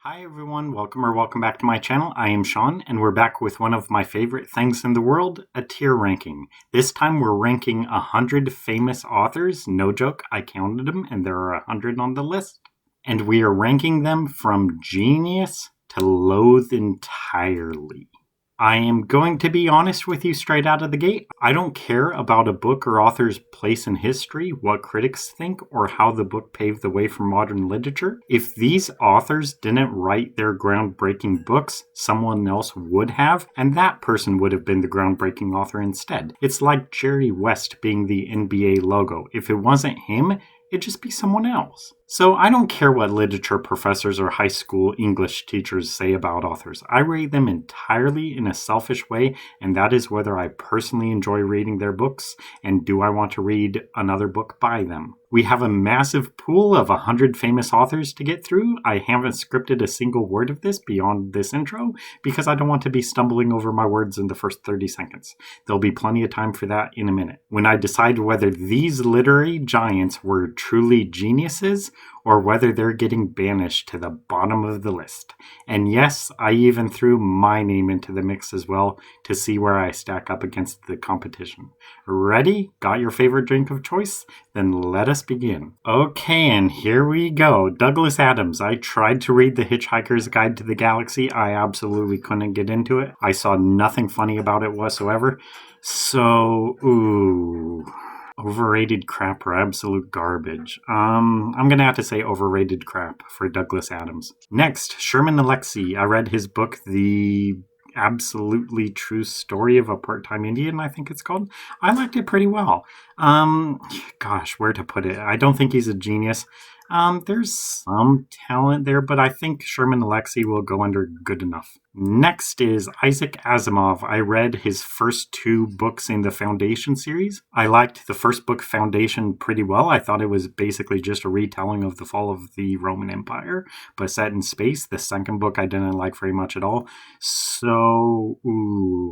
Hi everyone, welcome back to my channel. I am Sean, and we're back with one of my favorite things in the world, a tier ranking. This time we're ranking 100 famous authors. No joke, I counted them, and there are 100 on the list. And we are ranking them from genius to loathe entirely. I am going to be honest with you straight out of the gate. I don't care about a book or author's place in history, what critics think, or how the book paved the way for modern literature. If these authors didn't write their groundbreaking books, someone else would have, and that person would have been the groundbreaking author instead. It's like Jerry West being the NBA logo. If it wasn't him, it'd just be someone else. So I don't care what literature professors or high school English teachers say about authors. I rate them entirely in a selfish way, and that is whether I personally enjoy reading their books and do I want to read another book by them. We have a massive pool of 100 famous authors to get through. I haven't scripted a single word of this beyond this intro because I don't want to be stumbling over my words in the first 30 seconds. There'll be plenty of time for that in a minute. When I decide whether these literary giants were truly geniuses or whether they're getting banished to the bottom of the list. And yes, I even threw my name into the mix as well to see where I stack up against the competition. Ready? Got your favorite drink of choice? Then let us begin. Okay, and here we go. Douglas Adams. I tried to read The Hitchhiker's Guide to the Galaxy. I absolutely couldn't get into it. I saw nothing funny about it whatsoever. So, overrated crap or absolute garbage. I'm going to have to say overrated crap for Douglas Adams. Next, Sherman Alexie. I read his book, The Absolutely True Story of a Part-Time Indian, I think it's called. I liked it pretty well. Where to put it? I don't think he's a genius. There's some talent there, but I think Sherman Alexie will go under good enough. Next is Isaac Asimov. I read his first two books in the Foundation series. I liked the first book, Foundation, pretty well. I thought it was basically just a retelling of the fall of the Roman Empire, but set in space. The second book I didn't like very much at all. So,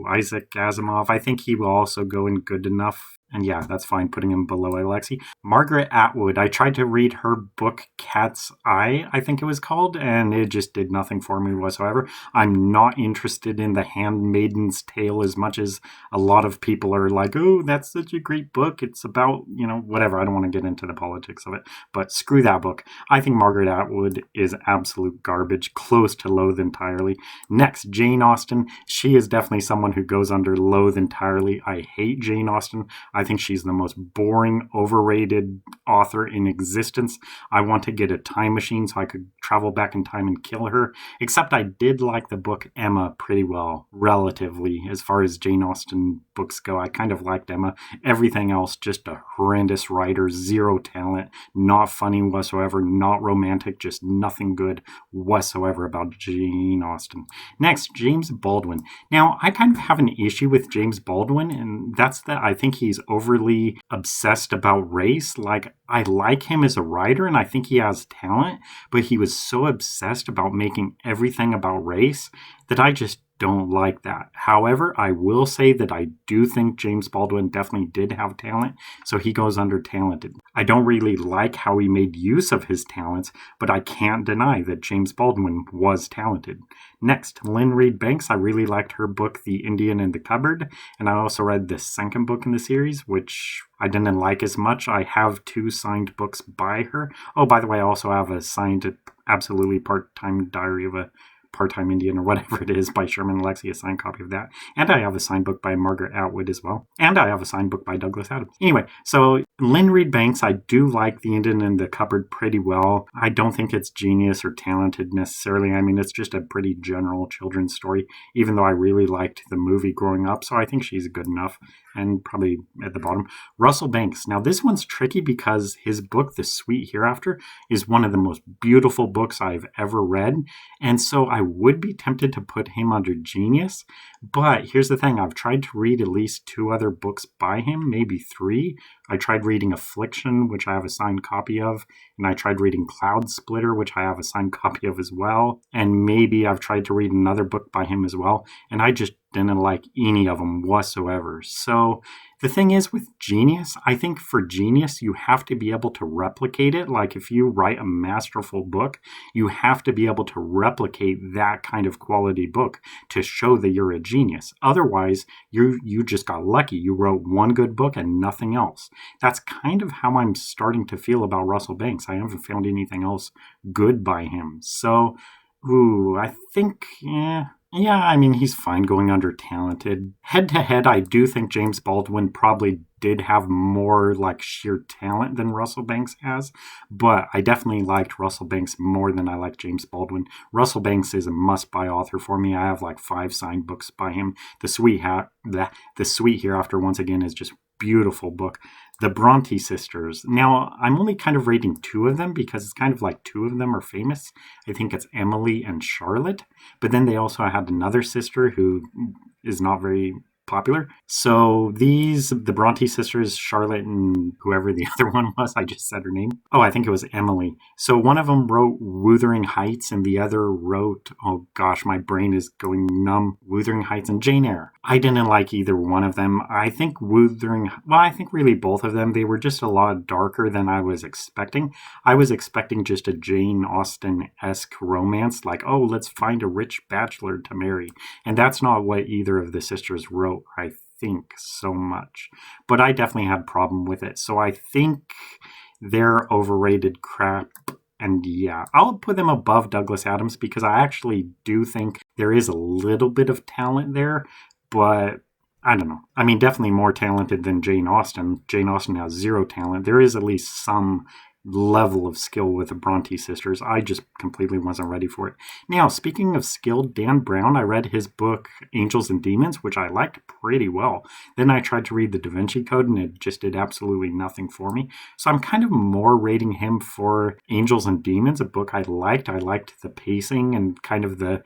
Isaac Asimov. I think he will also go in good enough. And yeah, that's fine, putting him below Alexie. Margaret Atwood. I tried to read her book, Cat's Eye, I think it was called, and it just did nothing for me whatsoever. I'm not interested in The Handmaid's Tale as much as a lot of people are like, oh, that's such a great book. It's about, whatever. I don't want to get into the politics of it, but screw that book. I think Margaret Atwood is absolute garbage, close to loathe entirely. Next, Jane Austen. She is definitely someone who goes under loathe entirely. I hate Jane Austen. I think she's the most boring, overrated author in existence. I want to get a time machine so I could travel back in time and kill her. Except I did like the book Emma pretty well, relatively, as far as Jane Austen books go. I kind of liked Emma. Everything else, just a horrendous writer, zero talent, not funny whatsoever, not romantic, just nothing good whatsoever about Jane Austen. Next, James Baldwin. Now, I kind of have an issue with James Baldwin, and that's that I think he's overly obsessed about race. Like, I like him as a writer and I think he has talent, but he was so obsessed about making everything about race that I just don't like that. However, I will say that I do think James Baldwin definitely did have talent, so he goes under talented. I don't really like how he made use of his talents, but I can't deny that James Baldwin was talented. Next, Lynn Reed Banks. I really liked her book, The Indian in the Cupboard, and I also read the second book in the series, which I didn't like as much. I have 2 signed books by her. Oh, by the way, I also have a signed Absolutely Part-Time Diary of a Part-Time Indian or whatever it is by Sherman Alexie, a signed copy of that. And I have a signed book by Margaret Atwood as well. And I have a signed book by Douglas Adams. Anyway, so Lynn Reed Banks, I do like The Indian in the Cupboard pretty well. I don't think it's genius or talented necessarily. I mean, it's just a pretty general children's story, even though I really liked the movie growing up. So I think she's good enough and probably at the bottom. Russell Banks. Now, this one's tricky because his book, The Sweet Hereafter, is one of the most beautiful books I've ever read. And so I would be tempted to put him under genius. But here's the thing. I've tried to read at least 2 other books by him, maybe 3. I tried reading Affliction, which I have a signed copy of, and I tried reading Cloud Splitter, which I have a signed copy of as well. And maybe I've tried to read another book by him as well, and I just didn't like any of them whatsoever. So the thing is with genius, I think for genius, you have to be able to replicate it. Like if you write a masterful book, you have to be able to replicate that kind of quality book to show that you're a genius. Otherwise, you just got lucky. You wrote one good book and nothing else. That's kind of how I'm starting to feel about Russell Banks. I haven't found anything else good by him. So, I think, yeah, I mean, he's fine going under talented. Head to head, I do think James Baldwin probably did have more like sheer talent than Russell Banks has, but I definitely liked Russell Banks more than I liked James Baldwin. Russell Banks is a must-buy author for me. I have like 5 signed books by him. The Sweet Hereafter, once again, is just beautiful book. The Bronte sisters. Now, I'm only kind of rating 2 of them because it's kind of like 2 of them are famous. I think it's Emily and Charlotte. But then they also had another sister who is not very popular. So the Bronte sisters, Charlotte and whoever the other one was, I just said her name. Oh, I think it was Emily. So one of them wrote Wuthering Heights and the other wrote, oh gosh, my brain is going numb, Wuthering Heights and Jane Eyre. I didn't like either one of them. I think I think really both of them, they were just a lot darker than I was expecting. I was expecting just a Jane Austen-esque romance, like, oh, let's find a rich bachelor to marry. And that's not what either of the sisters wrote, I think, so much. But I definitely had a problem with it. So I think they're overrated crap. And yeah, I'll put them above Douglas Adams because I actually do think there is a little bit of talent there, but I don't know. I mean, definitely more talented than Jane Austen. Jane Austen has 0 talent. There is at least some level of skill with the Bronte sisters. I just completely wasn't ready for it. Now, speaking of skill, Dan Brown, I read his book Angels and Demons, which I liked pretty well. Then I tried to read the Da Vinci Code and it just did absolutely nothing for me. So I'm kind of more rating him for Angels and Demons, a book I liked. I liked the pacing and kind of the,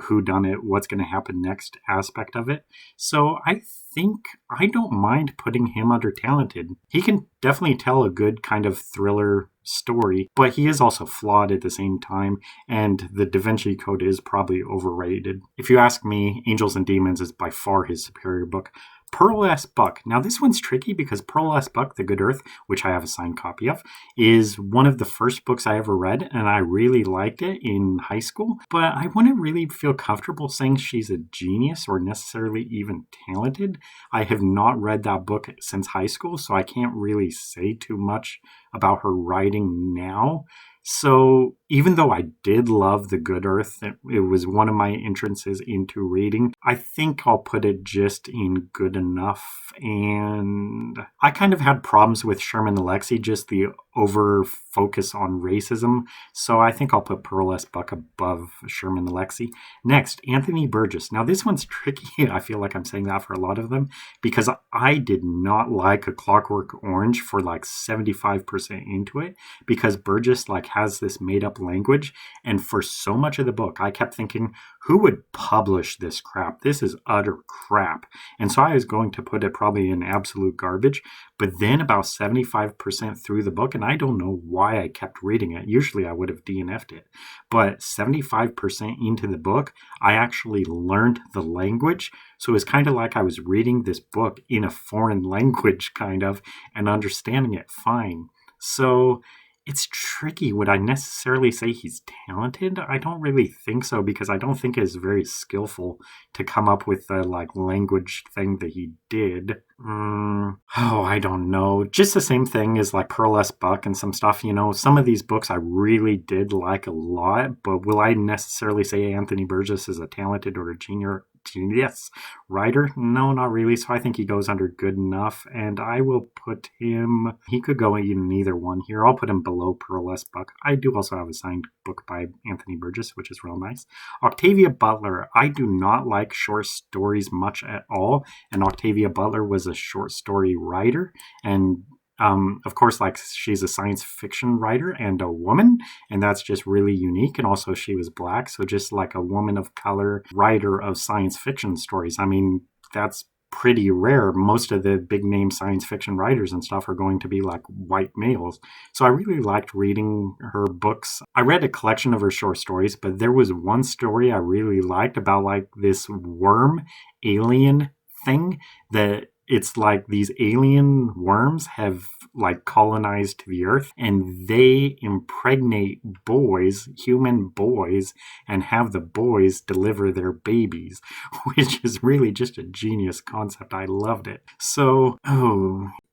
who done it, what's going to happen next aspect of it. So I think I don't mind putting him under talented. He can definitely tell a good kind of thriller story, but he is also flawed at the same time, and the Da Vinci Code is probably overrated. If you ask me, Angels and Demons is by far his superior book. Pearl S. Buck. Now, this one's tricky because Pearl S. Buck, The Good Earth, which I have a signed copy of, is one of the first books I ever read, and I really liked it in high school, but I wouldn't really feel comfortable saying she's a genius or necessarily even talented. I have not read that book since high school, so I can't really say too much about her writing now. So even though I did love The Good Earth, it was one of my entrances into reading, I think I'll put it just in good enough. And I kind of had problems with Sherman Alexie, just the over focus on racism. So I think I'll put Pearl S. Buck above Sherman Alexie. Next, Anthony Burgess. Now this one's tricky. I feel like I'm saying that for a lot of them because I did not like A Clockwork Orange for like 75% into it because Burgess has this made up language. And for so much of the book, I kept thinking, who would publish this crap? This is utter crap. And so I was going to put it probably in absolute garbage. But then about 75% through the book, and I don't know why I kept reading it. Usually I would have DNF'd it. But 75% into the book, I actually learned the language. So it was kind of like I was reading this book in a foreign language, kind of, and understanding it fine. So it's tricky. Would I necessarily say he's talented? I don't really think so because I don't think it's very skillful to come up with the language thing that he did. I don't know. Just the same thing as Pearl S. Buck and some stuff. Some of these books I really did like a lot, but will I necessarily say Anthony Burgess is a talented or a genius writer? No, not really. So I think he goes under good enough, and I will put him, he could go in either one here. I'll put him below Pearl S. Buck. I do also have a signed book by Anthony Burgess, which is real nice. Octavia Butler. I do not like short stories much at all, and Octavia Butler was a short story writer, and of course, she's a science fiction writer and a woman, and that's just really unique. And also she was Black, so just a woman of color writer of science fiction stories. I mean, that's pretty rare. Most of the big name science fiction writers and stuff are going to be like white males. So I really liked reading her books. I read a collection of her short stories, but there was one story I really liked about like this worm alien thing that it's like these alien worms have like colonized the earth and they impregnate boys, human boys, and have the boys deliver their babies, which is really just a genius concept. I loved it. So,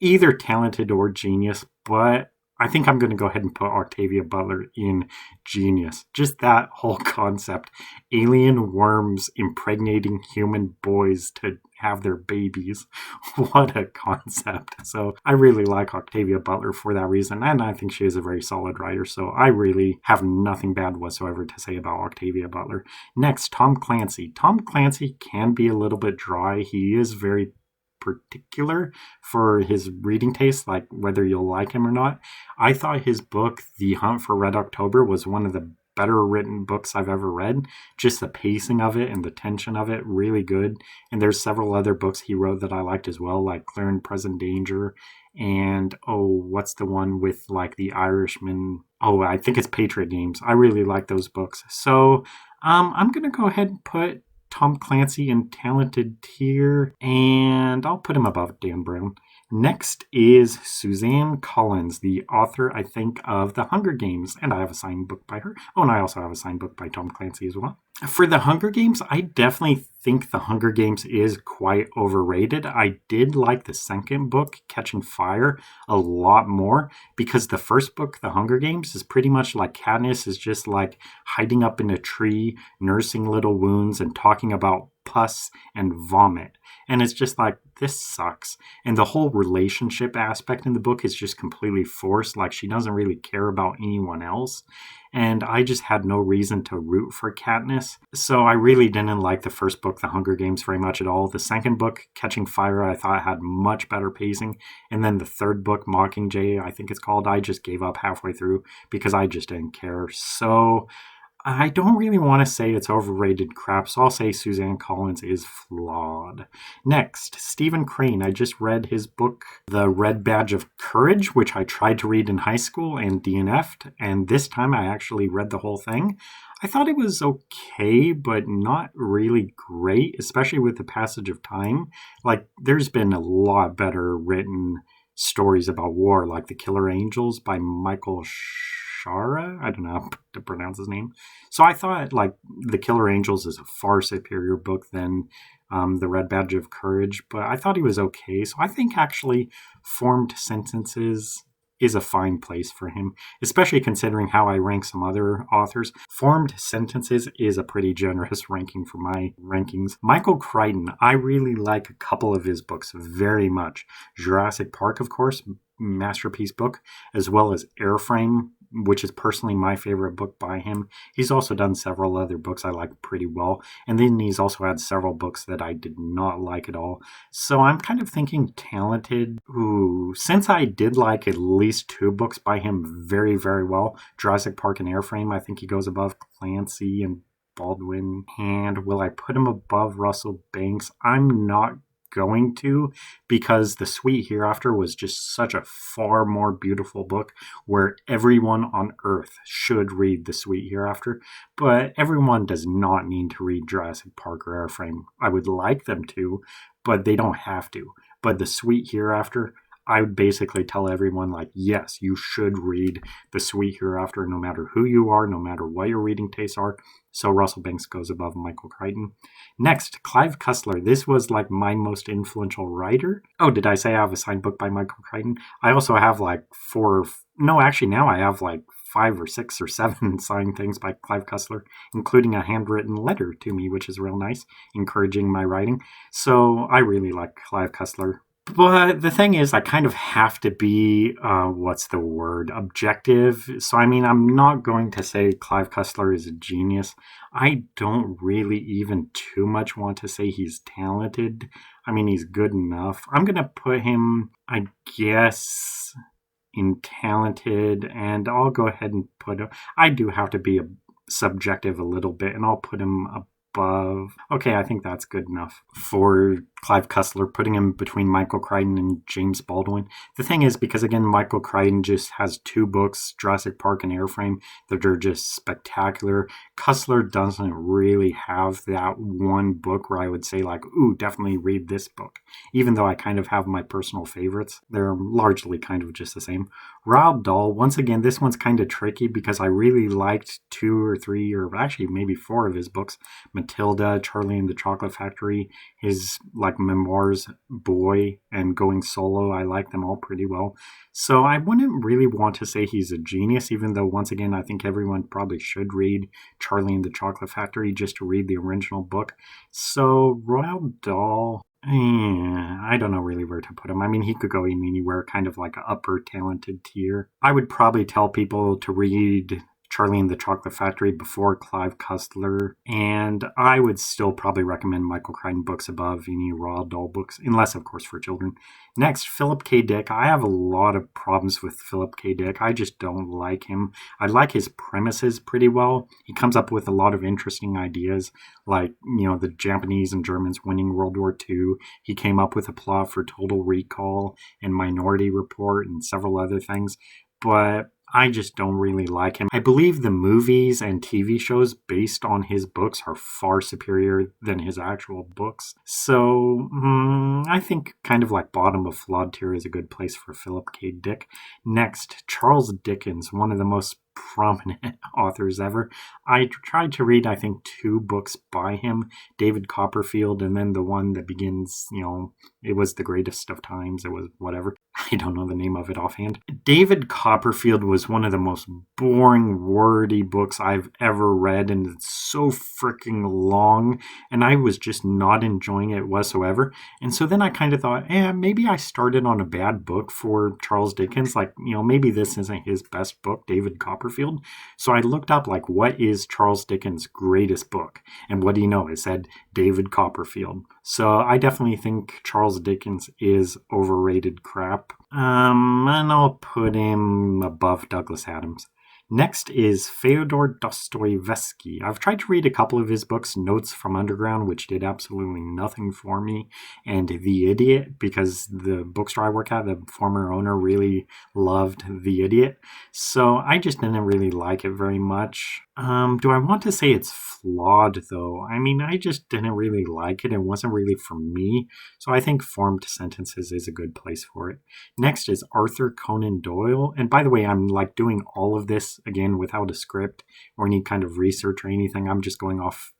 either talented or genius, but I think I'm going to go ahead and put Octavia Butler in genius. Just that whole concept. Alien worms impregnating human boys to have their babies. What a concept. So I really like Octavia Butler for that reason, and I think she is a very solid writer. So I really have nothing bad whatsoever to say about Octavia Butler. Next, Tom Clancy. Tom Clancy can be a little bit dry. He is very particular for his reading taste, like whether you'll like him or not. I thought his book, The Hunt for Red October, was one of the better written books I've ever read. Just the pacing of it and the tension of it, really good. And there's several other books he wrote that I liked as well, like Clear and Present Danger, and what's the one with like the Irishman? I think it's Patriot Games. I really like those books. So I'm gonna go ahead and put Tom Clancy in talented tier, and I'll put him above Dan Brown. Next is Suzanne Collins, the author, I think, of The Hunger Games, and I have a signed book by her. And I also have a signed book by Tom Clancy as well. For The Hunger Games, I definitely think The Hunger Games is quite overrated. I did like the second book, Catching Fire, a lot more, because the first book, The Hunger Games, is pretty much like Katniss is just like hiding up in a tree, nursing little wounds, and talking about pus and vomit. And it's just like, this sucks. And the whole relationship aspect in the book is just completely forced. Like, she doesn't really care about anyone else. And I just had no reason to root for Katniss. So I really didn't like the first book, The Hunger Games, very much at all. The second book, Catching Fire, I thought had much better pacing. And then the third book, Mockingjay, I think it's called, I just gave up halfway through because I just didn't care. So I don't really want to say it's overrated crap, so I'll say Suzanne Collins is flawed. Next, Stephen Crane. I just read his book, The Red Badge of Courage, which I tried to read in high school and DNF'd, and this time I actually read the whole thing. I thought it was okay, but not really great, especially with the passage of time. Like, there's been a lot better written stories about war, like The Killer Angels by Michael Shara? I don't know how to pronounce his name. So I thought like The Killer Angels is a far superior book than The Red Badge of Courage, but I thought he was okay. So I think actually Formed Sentences is a fine place for him, especially considering how I rank some other authors. Formed Sentences is a pretty generous ranking for my rankings. Michael Crichton, I really like a couple of his books very much. Jurassic Park, of course, masterpiece book, as well as Airframe, which is personally my favorite book by him. He's also done several other books I like pretty well, and then he's also had several books that I did not like at all. So I'm kind of thinking talented. Since I did like at least two books by him very, very well, Jurassic Park and Airframe, I think he goes above Clancy and Baldwin. And will I put him above Russell Banks? I'm not going to, because The Sweet Hereafter was just such a far more beautiful book where everyone on earth should read The Sweet Hereafter, but everyone does not need to read Jurassic Park or Airframe. I would like them to, but they don't have to. But The Sweet Hereafter, I would basically tell everyone, like, yes, you should read The Sweet Hereafter no matter who you are, no matter what your reading tastes are. So Russell Banks goes above Michael Crichton. Next, Clive Cussler. This was like my most influential writer. Oh, did I say I have a signed book by Michael Crichton? I also have like now I have like 5 or 6 or 7 signed things by Clive Cussler, including a handwritten letter to me, which is real nice, encouraging my writing. So I really like Clive Cussler. But the thing is, I kind of have to be, objective. So, I mean, I'm not going to say Clive Cussler is a genius. I don't really even too much want to say he's talented. I mean, he's good enough. I'm going to put him, I guess, in talented, and I'll go ahead and I do have to be subjective a little bit, and I'll put him above. Okay, I think that's good enough. For Clive Cussler, putting him between Michael Crichton and James Baldwin. The thing is, because again, Michael Crichton just has 2 books, Jurassic Park and Airframe, that are just spectacular. Cussler doesn't really have that one book where I would say like, ooh, definitely read this book. Even though I kind of have my personal favorites, they're largely kind of just the same. Roald Dahl, once again, this one's kind of tricky because I really liked 2 or 3 or actually maybe 4 of his books. Matilda, Charlie and the Chocolate Factory, his like memoirs, Boy, and Going Solo. I like them all pretty well. So I wouldn't really want to say he's a genius, even though once again, I think everyone probably should read Charlie and the Chocolate Factory just to read the original book. So Roald Dahl, I don't know really where to put him. I mean, he could go in anywhere, kind of like an upper talented tier. I would probably tell people to read Charlie and the Chocolate Factory before Clive Cussler, and I would still probably recommend Michael Crichton books above any Roald Dahl books, unless, of course, for children. Next, Philip K. Dick. I have a lot of problems with Philip K. Dick. I just don't like him. I like his premises pretty well. He comes up with a lot of interesting ideas, like, the Japanese and Germans winning World War II. He came up with a plot for Total Recall and Minority Report and several other things, but I just don't really like him. I believe the movies and TV shows based on his books are far superior than his actual books. So I think kind of like bottom of flawed tier is a good place for Philip K. Dick. Next, Charles Dickens, one of the most prominent authors ever. I tried to read, I think, 2 books by him, David Copperfield, and then the one that begins, it was the greatest of times, it was whatever. I don't know the name of it offhand. David Copperfield was one of the most boring, wordy books I've ever read, and it's so freaking long, and I was just not enjoying it whatsoever. And so then I kind of thought, maybe I started on a bad book for Charles Dickens. Like, maybe this isn't his best book, David Copperfield. So I looked up, like, what is Charles Dickens' greatest book? And what do you know? It said David Copperfield. So I definitely think Charles Dickens is overrated crap. And I'll put him above Douglas Adams. Next is Fyodor Dostoevsky. I've tried to read a couple of his books, Notes from Underground, which did absolutely nothing for me, and The Idiot, because the bookstore I work at, the former owner really loved The Idiot. So I just didn't really like it very much. Do I want to say it's flawed, though? I mean, I just didn't really like it. It wasn't really for me. So I think Formed Sentences is a good place for it. Next is Arthur Conan Doyle. And by the way, I'm like doing all of this, again, without a script or any kind of research or anything. I'm just going off,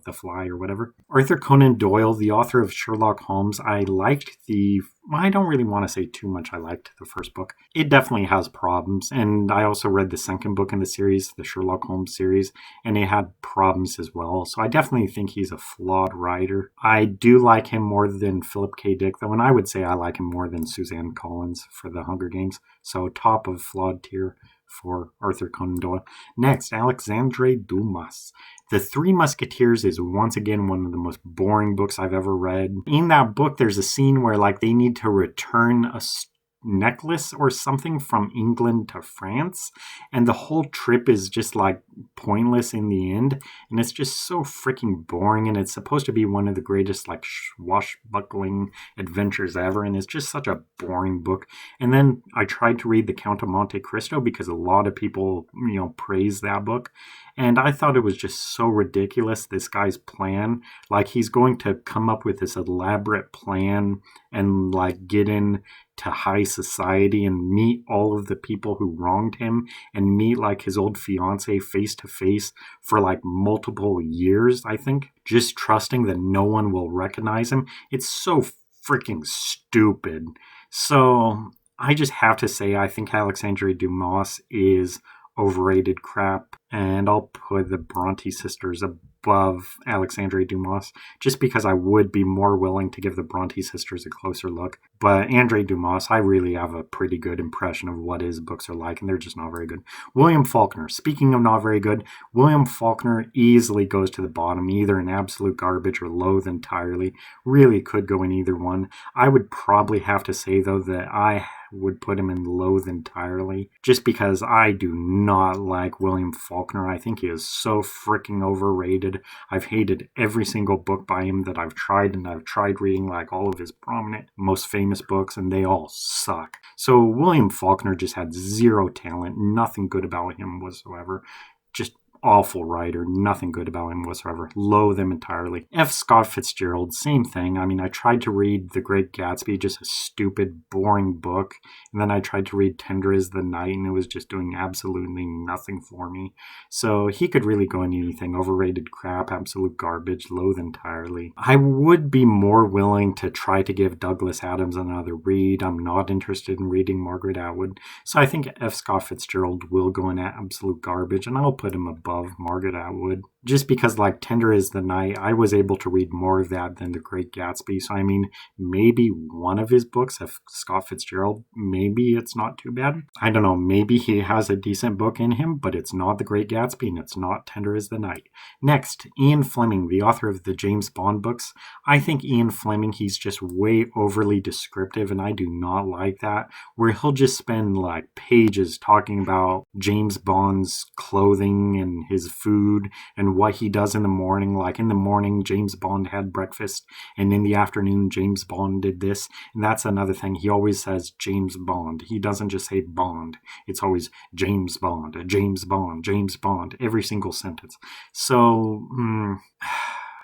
the fly or whatever. Arthur Conan Doyle, the author of Sherlock Holmes, I don't really want to say too much. I liked the first book. It definitely has problems. And I also read the second book in the series, the Sherlock Holmes series, and it had problems as well. So I definitely think he's a flawed writer. I do like him more than Philip K. Dick, though, and I would say I like him more than Suzanne Collins for the Hunger Games. So top of flawed tier for Arthur Conan Doyle. Next, Alexandre Dumas. The Three Musketeers is once again one of the most boring books I've ever read. In that book, there's a scene where they need to return a necklace or something from England to France, and the whole trip is just pointless in the end, and it's just so freaking boring, and it's supposed to be one of the greatest swashbuckling adventures ever, and it's just such a boring book. And then I tried to read The Count of Monte Cristo because a lot of people praise that book, and I thought it was just so ridiculous, this guy's plan. He's going to come up with this elaborate plan and get in to high society and meet all of the people who wronged him and meet his old fiance face to face for multiple years, I think, just trusting that no one will recognize him. It's so freaking stupid. So I just have to say, I think Alexandre Dumas is overrated crap, and I'll put the Bronte sisters above Alexandre Dumas, just because I would be more willing to give the Bronte sisters a closer look. But Andre Dumas, I really have a pretty good impression of what his books are like, and they're just not very good. William Faulkner, speaking of not very good, William Faulkner easily goes to the bottom, either in absolute garbage or loathe entirely. Really could go in either one. I would probably have to say, though, that I would put him in Loathe entirely, just because I do not like William Faulkner. I think he is so freaking overrated. I've hated every single book by him that I've tried, and I've tried reading like all of his prominent, most famous books, and they all suck. So William Faulkner just had zero talent, nothing good about him whatsoever. Just awful writer, nothing good about him whatsoever. Loathe him entirely. F. Scott Fitzgerald, same thing. I mean, I tried to read The Great Gatsby, just a stupid, boring book. And then I tried to read Tender is the Night, and it was just doing absolutely nothing for me. So he could really go in anything. Overrated crap, absolute garbage, loathe entirely. I would be more willing to try to give Douglas Adams another read. I'm not interested in reading Margaret Atwood. So I think F. Scott Fitzgerald will go in absolute garbage, and I'll put him above Margaret Atwood. Just because, like, Tender is the Night, I was able to read more of that than The Great Gatsby. So, I mean, maybe one of his books, F. Scott Fitzgerald, maybe it's not too bad. I don't know, maybe he has a decent book in him, but it's not The Great Gatsby, and it's not Tender is the Night. Next, Ian Fleming, the author of the James Bond books. I think Ian Fleming, he's just way overly descriptive, and I do not like that, where he'll just spend, like, pages talking about James Bond's clothing and his food and what he does in the morning. Like, in the morning, James Bond had breakfast, and in the afternoon, James Bond did this. And that's another thing. He always says James Bond. He doesn't just say Bond. It's always James Bond, James Bond, James Bond, every single sentence. So,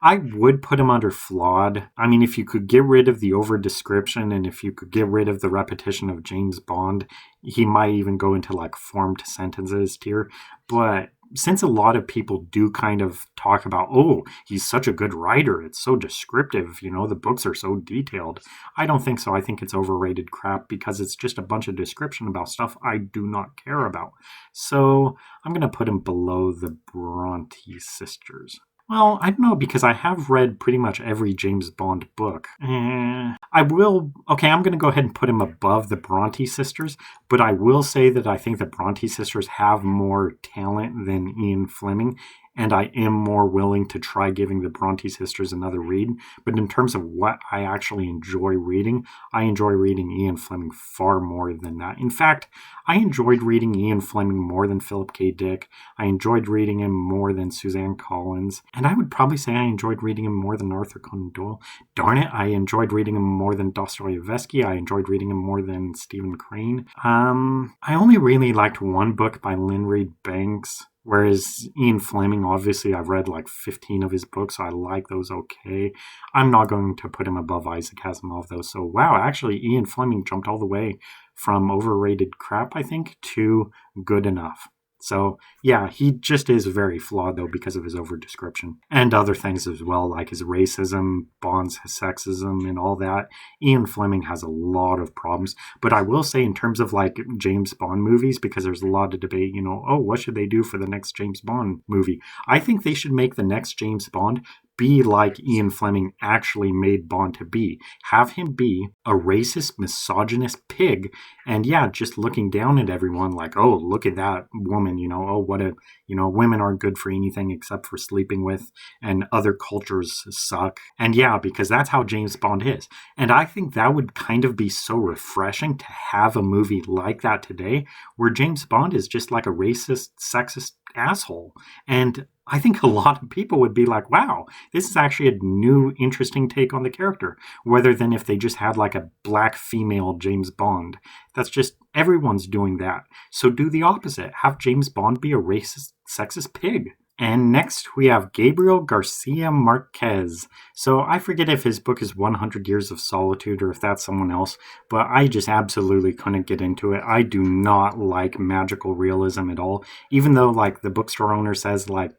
I would put him under flawed. I mean, if you could get rid of the over description and if you could get rid of the repetition of James Bond, he might even go into like formed sentences tier. But since a lot of people do kind of talk about, oh, he's such a good writer, it's so descriptive, you know, the books are so detailed. I don't think so. I think it's overrated crap because it's just a bunch of description about stuff I do not care about. So I'm going to put him below the Bronte sisters. Well, I don't know, because I have read pretty much every James Bond book. I'm going to go ahead and put him above the Bronte sisters, but I will say that I think the Bronte sisters have more talent than Ian Fleming, and I am more willing to try giving the Bronte sisters another read. But in terms of what I actually enjoy reading, I enjoy reading Ian Fleming far more than that. In fact, I enjoyed reading Ian Fleming more than Philip K. Dick. I enjoyed reading him more than Suzanne Collins. And I would probably say I enjoyed reading him more than Arthur Conan Doyle. Darn it, I enjoyed reading him more than Dostoevsky. I enjoyed reading him more than Stephen Crane. I only really liked one book by Lynn Reed Banks. Whereas Ian Fleming, obviously, I've read like 15 of his books, so I like those okay. I'm not going to put him above Isaac Asimov, though. So, wow, actually, Ian Fleming jumped all the way from overrated crap, I think, to good enough. So, yeah, he just is very flawed, though, because of his over-description. And other things as well, like his racism, Bond's sexism, and all that. Ian Fleming has a lot of problems. But I will say, in terms of, like, James Bond movies, because there's a lot of debate, you know, oh, what should they do for the next James Bond movie? I think they should make the next James Bond be like Ian Fleming actually made Bond to be. Have him be a racist, misogynist pig, and yeah, just looking down at everyone like, oh, look at that woman, you know, oh, what a, you know, women aren't good for anything except for sleeping with, and other cultures suck. And yeah, because that's how James Bond is. And I think that would kind of be so refreshing to have a movie like that today, where James Bond is just like a racist, sexist asshole. And I think a lot of people would be like, wow, this is actually a new, interesting take on the character, rather than if they just had like a black female James Bond. That's just, everyone's doing that. So do the opposite. Have James Bond be a racist, sexist pig. And next we have Gabriel Garcia Marquez. So I forget if his book is 100 Years of Solitude or if that's someone else, but I just absolutely couldn't get into it. I do not like magical realism at all, even though like the bookstore owner says like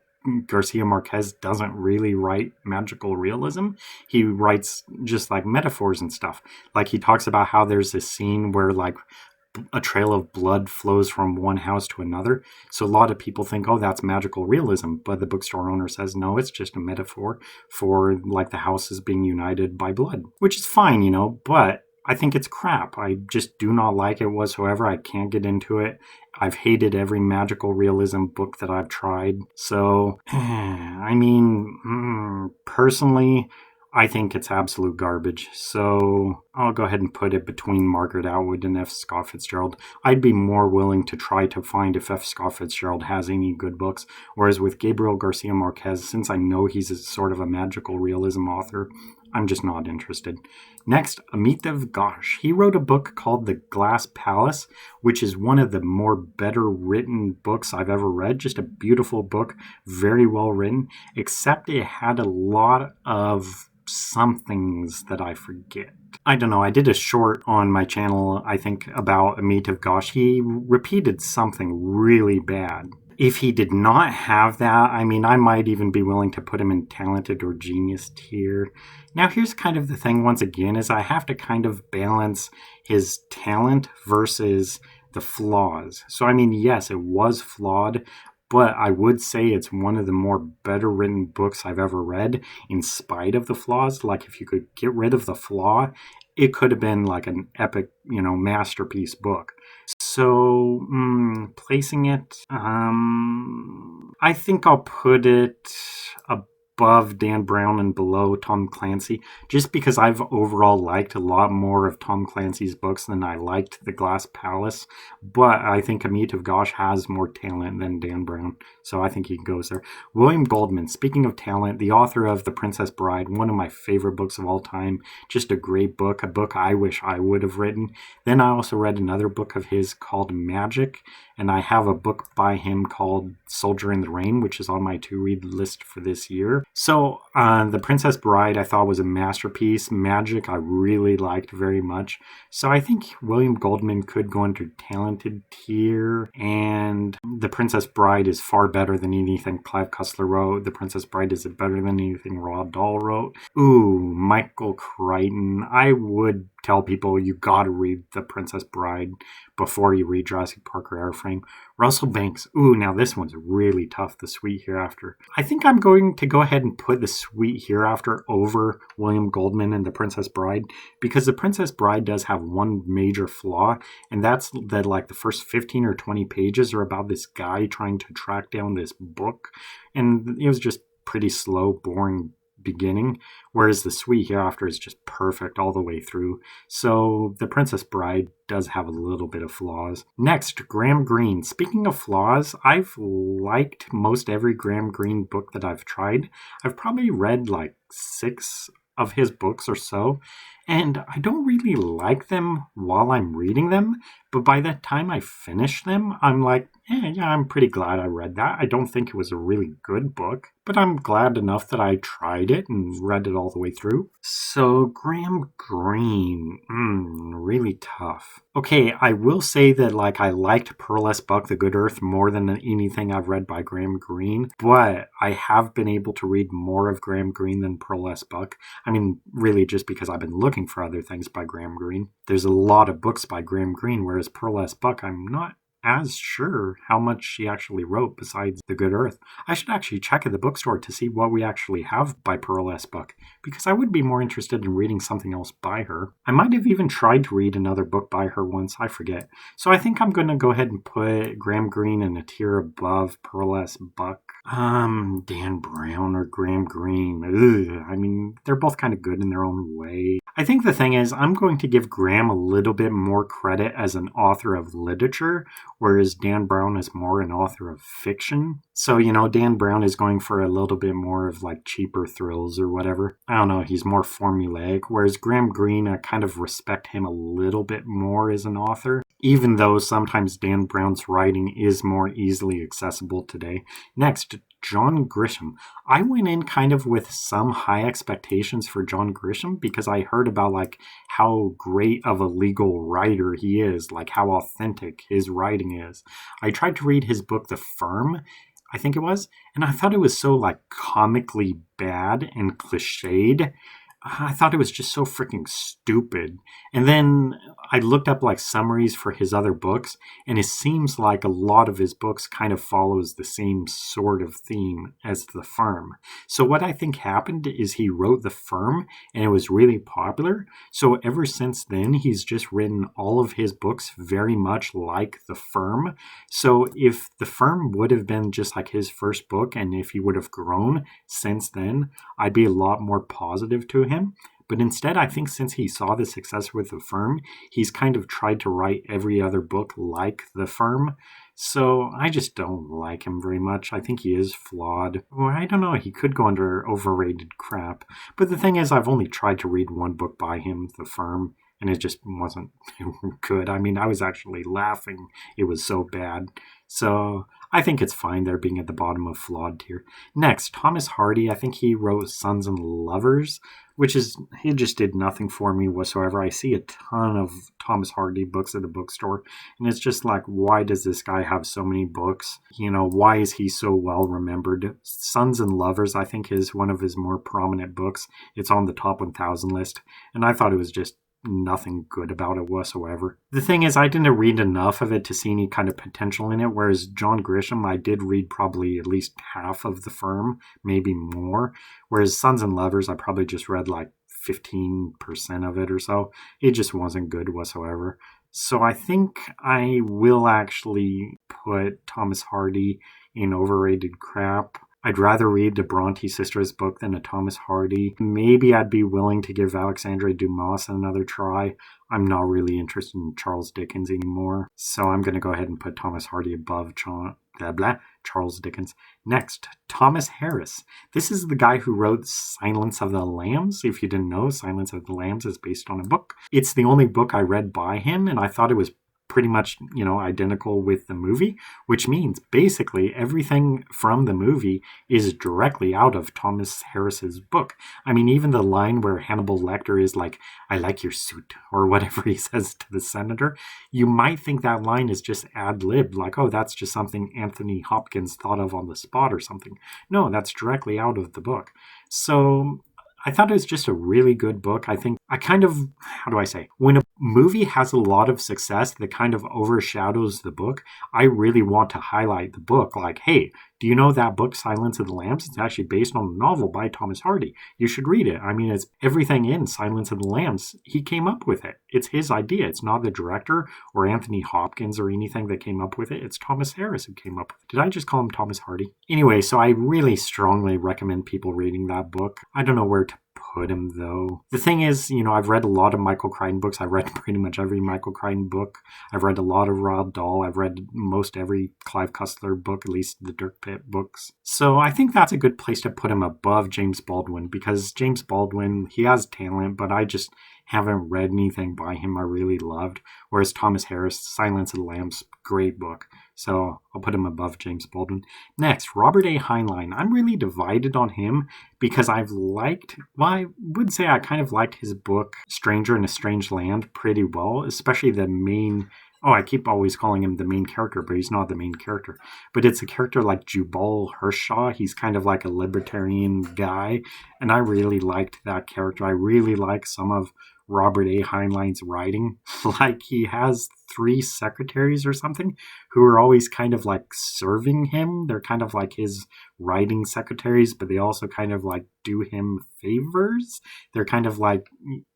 Garcia Marquez doesn't really write magical realism. He writes just like metaphors and stuff. Like he talks about how there's this scene where like a trail of blood flows from one house to another. So a lot of people think, oh, that's magical realism. But the bookstore owner says, no, it's just a metaphor for like the houses being united by blood, which is fine, you know, but I think it's crap. I just do not like it whatsoever. I can't get into it. I've hated every magical realism book that I've tried. So, I mean, personally, I think it's absolute garbage. So I'll go ahead and put it between Margaret Atwood and F. Scott Fitzgerald. I'd be more willing to try to find if F. Scott Fitzgerald has any good books. Whereas with Gabriel Garcia Marquez, since I know he's a sort of a magical realism author, I'm just not interested. Next, Amitav Ghosh. He wrote a book called The Glass Palace, which is one of the more better written books I've ever read. Just a beautiful book, very well written, except it had a lot of somethings that I forget. I don't know. I did a short on my channel, I think, about Amitav Ghosh. He repeated something really bad. If he did not have that, I mean, I might even be willing to put him in talented or genius tier. Now, here's kind of the thing, once again, is I have to kind of balance his talent versus the flaws. So, I mean, yes, it was flawed, but I would say it's one of the more better written books I've ever read, in spite of the flaws. Like, if you could get rid of the flaw, it could have been like an epic, masterpiece book. So, placing it, I think I'll put it above Dan Brown and below Tom Clancy, just because I've overall liked a lot more of Tom Clancy's books than I liked The Glass Palace. But I think Amitav Ghosh has more talent than Dan Brown, so I think he goes there. William Goldman, speaking of talent, the author of The Princess Bride, one of my favorite books of all time, just a great book, a book I wish I would have written. Then I also read another book of his called Magic, and I have a book by him called Soldier in the Rain, which is on my to-read list for this year. So, The Princess Bride I thought was a masterpiece. Magic I really liked very much. So I think William Goldman could go under talented tier, and The Princess Bride is far better than anything Clive Cussler wrote. The Princess Bride is better than anything Roald Dahl wrote. Ooh, Michael Crichton. I would tell people you gotta read The Princess Bride before you read Jurassic Park or Airframe. Russell Banks. Ooh, now this one's really tough, The Sweet Hereafter. I think I'm going to go ahead and put The Sweet Hereafter over William Goldman and The Princess Bride, because The Princess Bride does have one major flaw, and that's that like the first 15 or 20 pages are about this guy trying to track down this book, and it was just pretty slow, boring beginning, whereas The Sweet Hereafter is just perfect all the way through. So The Princess Bride does have a little bit of flaws. Next, Graham Greene. Speaking of flaws, I've liked most every Graham Greene book that I've tried. I've probably read like 6 of his books or so, and I don't really like them while I'm reading them, but by the time I finish them, I'm like, yeah, I'm pretty glad I read that. I don't think it was a really good book, but I'm glad enough that I tried it and read it all the way through. So, Graham Greene, really tough. Okay, I will say that I liked Pearl S. Buck, The Good Earth more than anything I've read by Graham Greene, but I have been able to read more of Graham Greene than Pearl S. Buck. I mean, really just because I've been looking for other things by Graham Greene. There's a lot of books by Graham Greene, whereas Pearl S. Buck, I'm not as sure how much she actually wrote besides The Good Earth. I should actually check at the bookstore to see what we actually have by Pearl S. Buck, because I would be more interested in reading something else by her. I might have even tried to read another book by her once, I forget. So I think I'm going to go ahead and put Graham Greene in a tier above Pearl S. Buck. Dan Brown or Graham Greene. I mean, they're both kind of good in their own way. I think the thing is, I'm going to give Graham a little bit more credit as an author of literature, whereas Dan Brown is more an author of fiction. So, Dan Brown is going for a little bit more of cheaper thrills or whatever. I don't know, he's more formulaic, whereas Graham Greene, I kind of respect him a little bit more as an author, even though sometimes Dan Brown's writing is more easily accessible today. Next, John Grisham. I went in kind of with some high expectations for John Grisham because I heard about how great of a legal writer he is, how authentic his writing is. I tried to read his book, The Firm, I think it was, and I thought it was so comically bad and cliched I thought it was just so freaking stupid. And then I looked up like summaries for his other books, and it seems like a lot of his books kind of follows the same sort of theme as The Firm. So what I think happened is he wrote The Firm and it was really popular. So ever since then, he's just written all of his books very much like The Firm. So if The Firm would have been just like his first book, and if he would have grown since then, I'd be a lot more positive to him. But instead, I think since he saw the success with The Firm, he's kind of tried to write every other book like The Firm. So I just don't like him very much. I think he is flawed. Or I don't know, he could go under overrated crap. But the thing is, I've only tried to read one book by him, The Firm, and it just wasn't good. I mean, I was actually laughing. It was so bad. So I think it's fine there being at the bottom of flawed tier. Next, Thomas Hardy. I think he wrote Sons and Lovers, which is, he just did nothing for me whatsoever. I see a ton of Thomas Hardy books at the bookstore, and it's just like, why does this guy have so many books? You know, why is he so well remembered? Sons and Lovers, I think, is one of his more prominent books. It's on the top 1,000 list, and I thought it was just nothing good about it whatsoever. The thing is, I didn't read enough of it to see any kind of potential in it, whereas John Grisham, I did read probably at least half of The Firm, maybe more, whereas Sons and Lovers, I probably just read like 15% of it or so. It just wasn't good whatsoever. So I think I will actually put Thomas Hardy in overrated crap. I'd rather read the Bronte sisters book than a Thomas Hardy. Maybe I'd be willing to give Alexandre Dumas another try. I'm not really interested in Charles Dickens anymore. So I'm going to go ahead and put Thomas Hardy above Charles Dickens. Next, Thomas Harris. This is the guy who wrote Silence of the Lambs. If you didn't know, Silence of the Lambs is based on a book. It's the only book I read by him, and I thought it was pretty much, identical with the movie, which means basically everything from the movie is directly out of Thomas Harris's book. I mean, even the line where Hannibal Lecter is like, "I like your suit," or whatever he says to the senator, you might think that line is just ad-libbed, like, oh, that's just something Anthony Hopkins thought of on the spot or something. No, that's directly out of the book. So I thought it was just a really good book. I think how do I say, when a movie has a lot of success that kind of overshadows the book, I really want to highlight the book. Like, hey, do you know that book, Silence of the Lambs? It's actually based on a novel by Thomas Hardy. You should read it. I mean, it's everything in Silence of the Lambs. He came up with it. It's his idea. It's not the director or Anthony Hopkins or anything that came up with it. It's Thomas Harris who came up with it. Did I just call him Thomas Hardy? Anyway, so I really strongly recommend people reading that book. I don't know where to put him, though. The thing is, I've read a lot of Michael Crichton books. I've read pretty much every Michael Crichton book. I've read a lot of Roald Dahl. I've read most every Clive Cussler book, at least the Dirk Pitt books. So I think that's a good place to put him above James Baldwin, because James Baldwin, he has talent, but I just haven't read anything by him I really loved. Whereas Thomas Harris, Silence of the Lambs, great book. So I'll put him above James Baldwin. Next, Robert A. Heinlein. I'm really divided on him because I would say I kind of liked his book, Stranger in a Strange Land, pretty well, especially the main... Oh, I keep always calling him the main character, but he's not the main character. But it's a character like Jubal Hershaw. He's kind of like a libertarian guy, and I really liked that character. I really like some of Robert A. Heinlein's writing. Like, he has 3 secretaries or something who are always kind of like serving him. They're kind of like his writing secretaries, but they also kind of like do him favors. They're kind of like,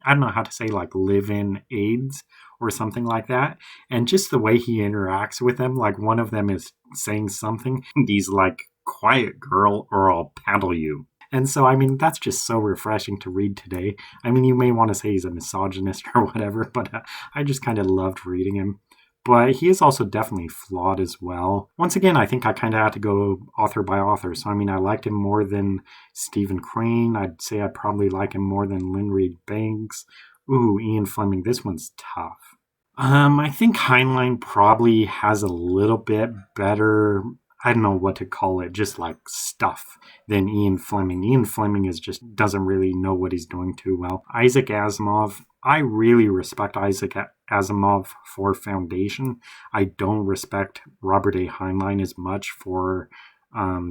I don't know how to say, like live-in aides or something like that. And just the way he interacts with them, like one of them is saying something, and he's like, "Quiet, girl, or I'll paddle you." And so, I mean, that's just so refreshing to read today. I mean, you may want to say he's a misogynist or whatever, but I just kind of loved reading him. But he is also definitely flawed as well. Once again, I think I kind of had to go author by author. So, I mean, I liked him more than Stephen Crane. I'd say I probably like him more than Lynn Reed Banks. Ooh, Ian Fleming. This one's tough. I think Heinlein probably has a little bit better, I don't know what to call it, just like stuff than Ian Fleming. Ian Fleming doesn't really know what he's doing too well. Isaac Asimov, I really respect Isaac Asimov for Foundation. I don't respect Robert A. Heinlein as much for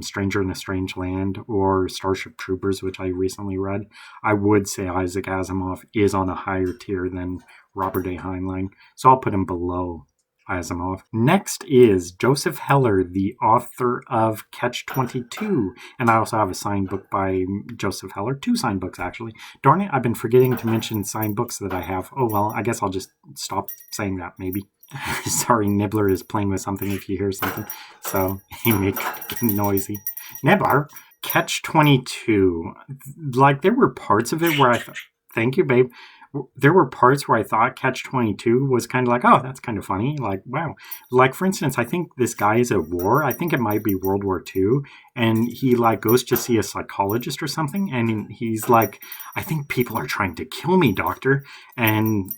Stranger in a Strange Land, or Starship Troopers, which I recently read, I would say Isaac Asimov is on a higher tier than Robert A. Heinlein. So I'll put him below Asimov. Next is Joseph Heller, the author of Catch-22. And I also have a signed book by Joseph Heller. 2 signed books, actually. Darn it, I've been forgetting to mention signed books that I have. Oh, well, I guess I'll just stop saying that, maybe. Sorry, Nibbler is playing with something if you hear something. So he may get noisy. Nibbler, Catch-22. Like, there were parts of it where I thought, thank you, babe. There were parts where I thought Catch-22 was kind of like, oh, that's kind of funny. Like, wow. Like, for instance, I think this guy is at war. I think it might be World War II. And he, like, goes to see a psychologist or something. And he's like, I think people are trying to kill me, doctor. And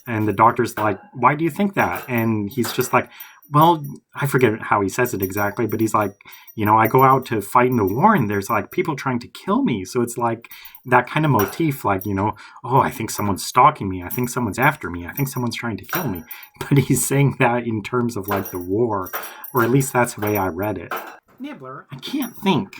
the doctor's like, why do you think that? And he's just like, well, I forget how he says it exactly, but he's like, I go out to fight in the war and there's like people trying to kill me. So it's like that kind of motif, like, oh, I think someone's stalking me. I think someone's after me. I think someone's trying to kill me. But he's saying that in terms of like the war, or at least that's the way I read it. Nibbler, I can't think.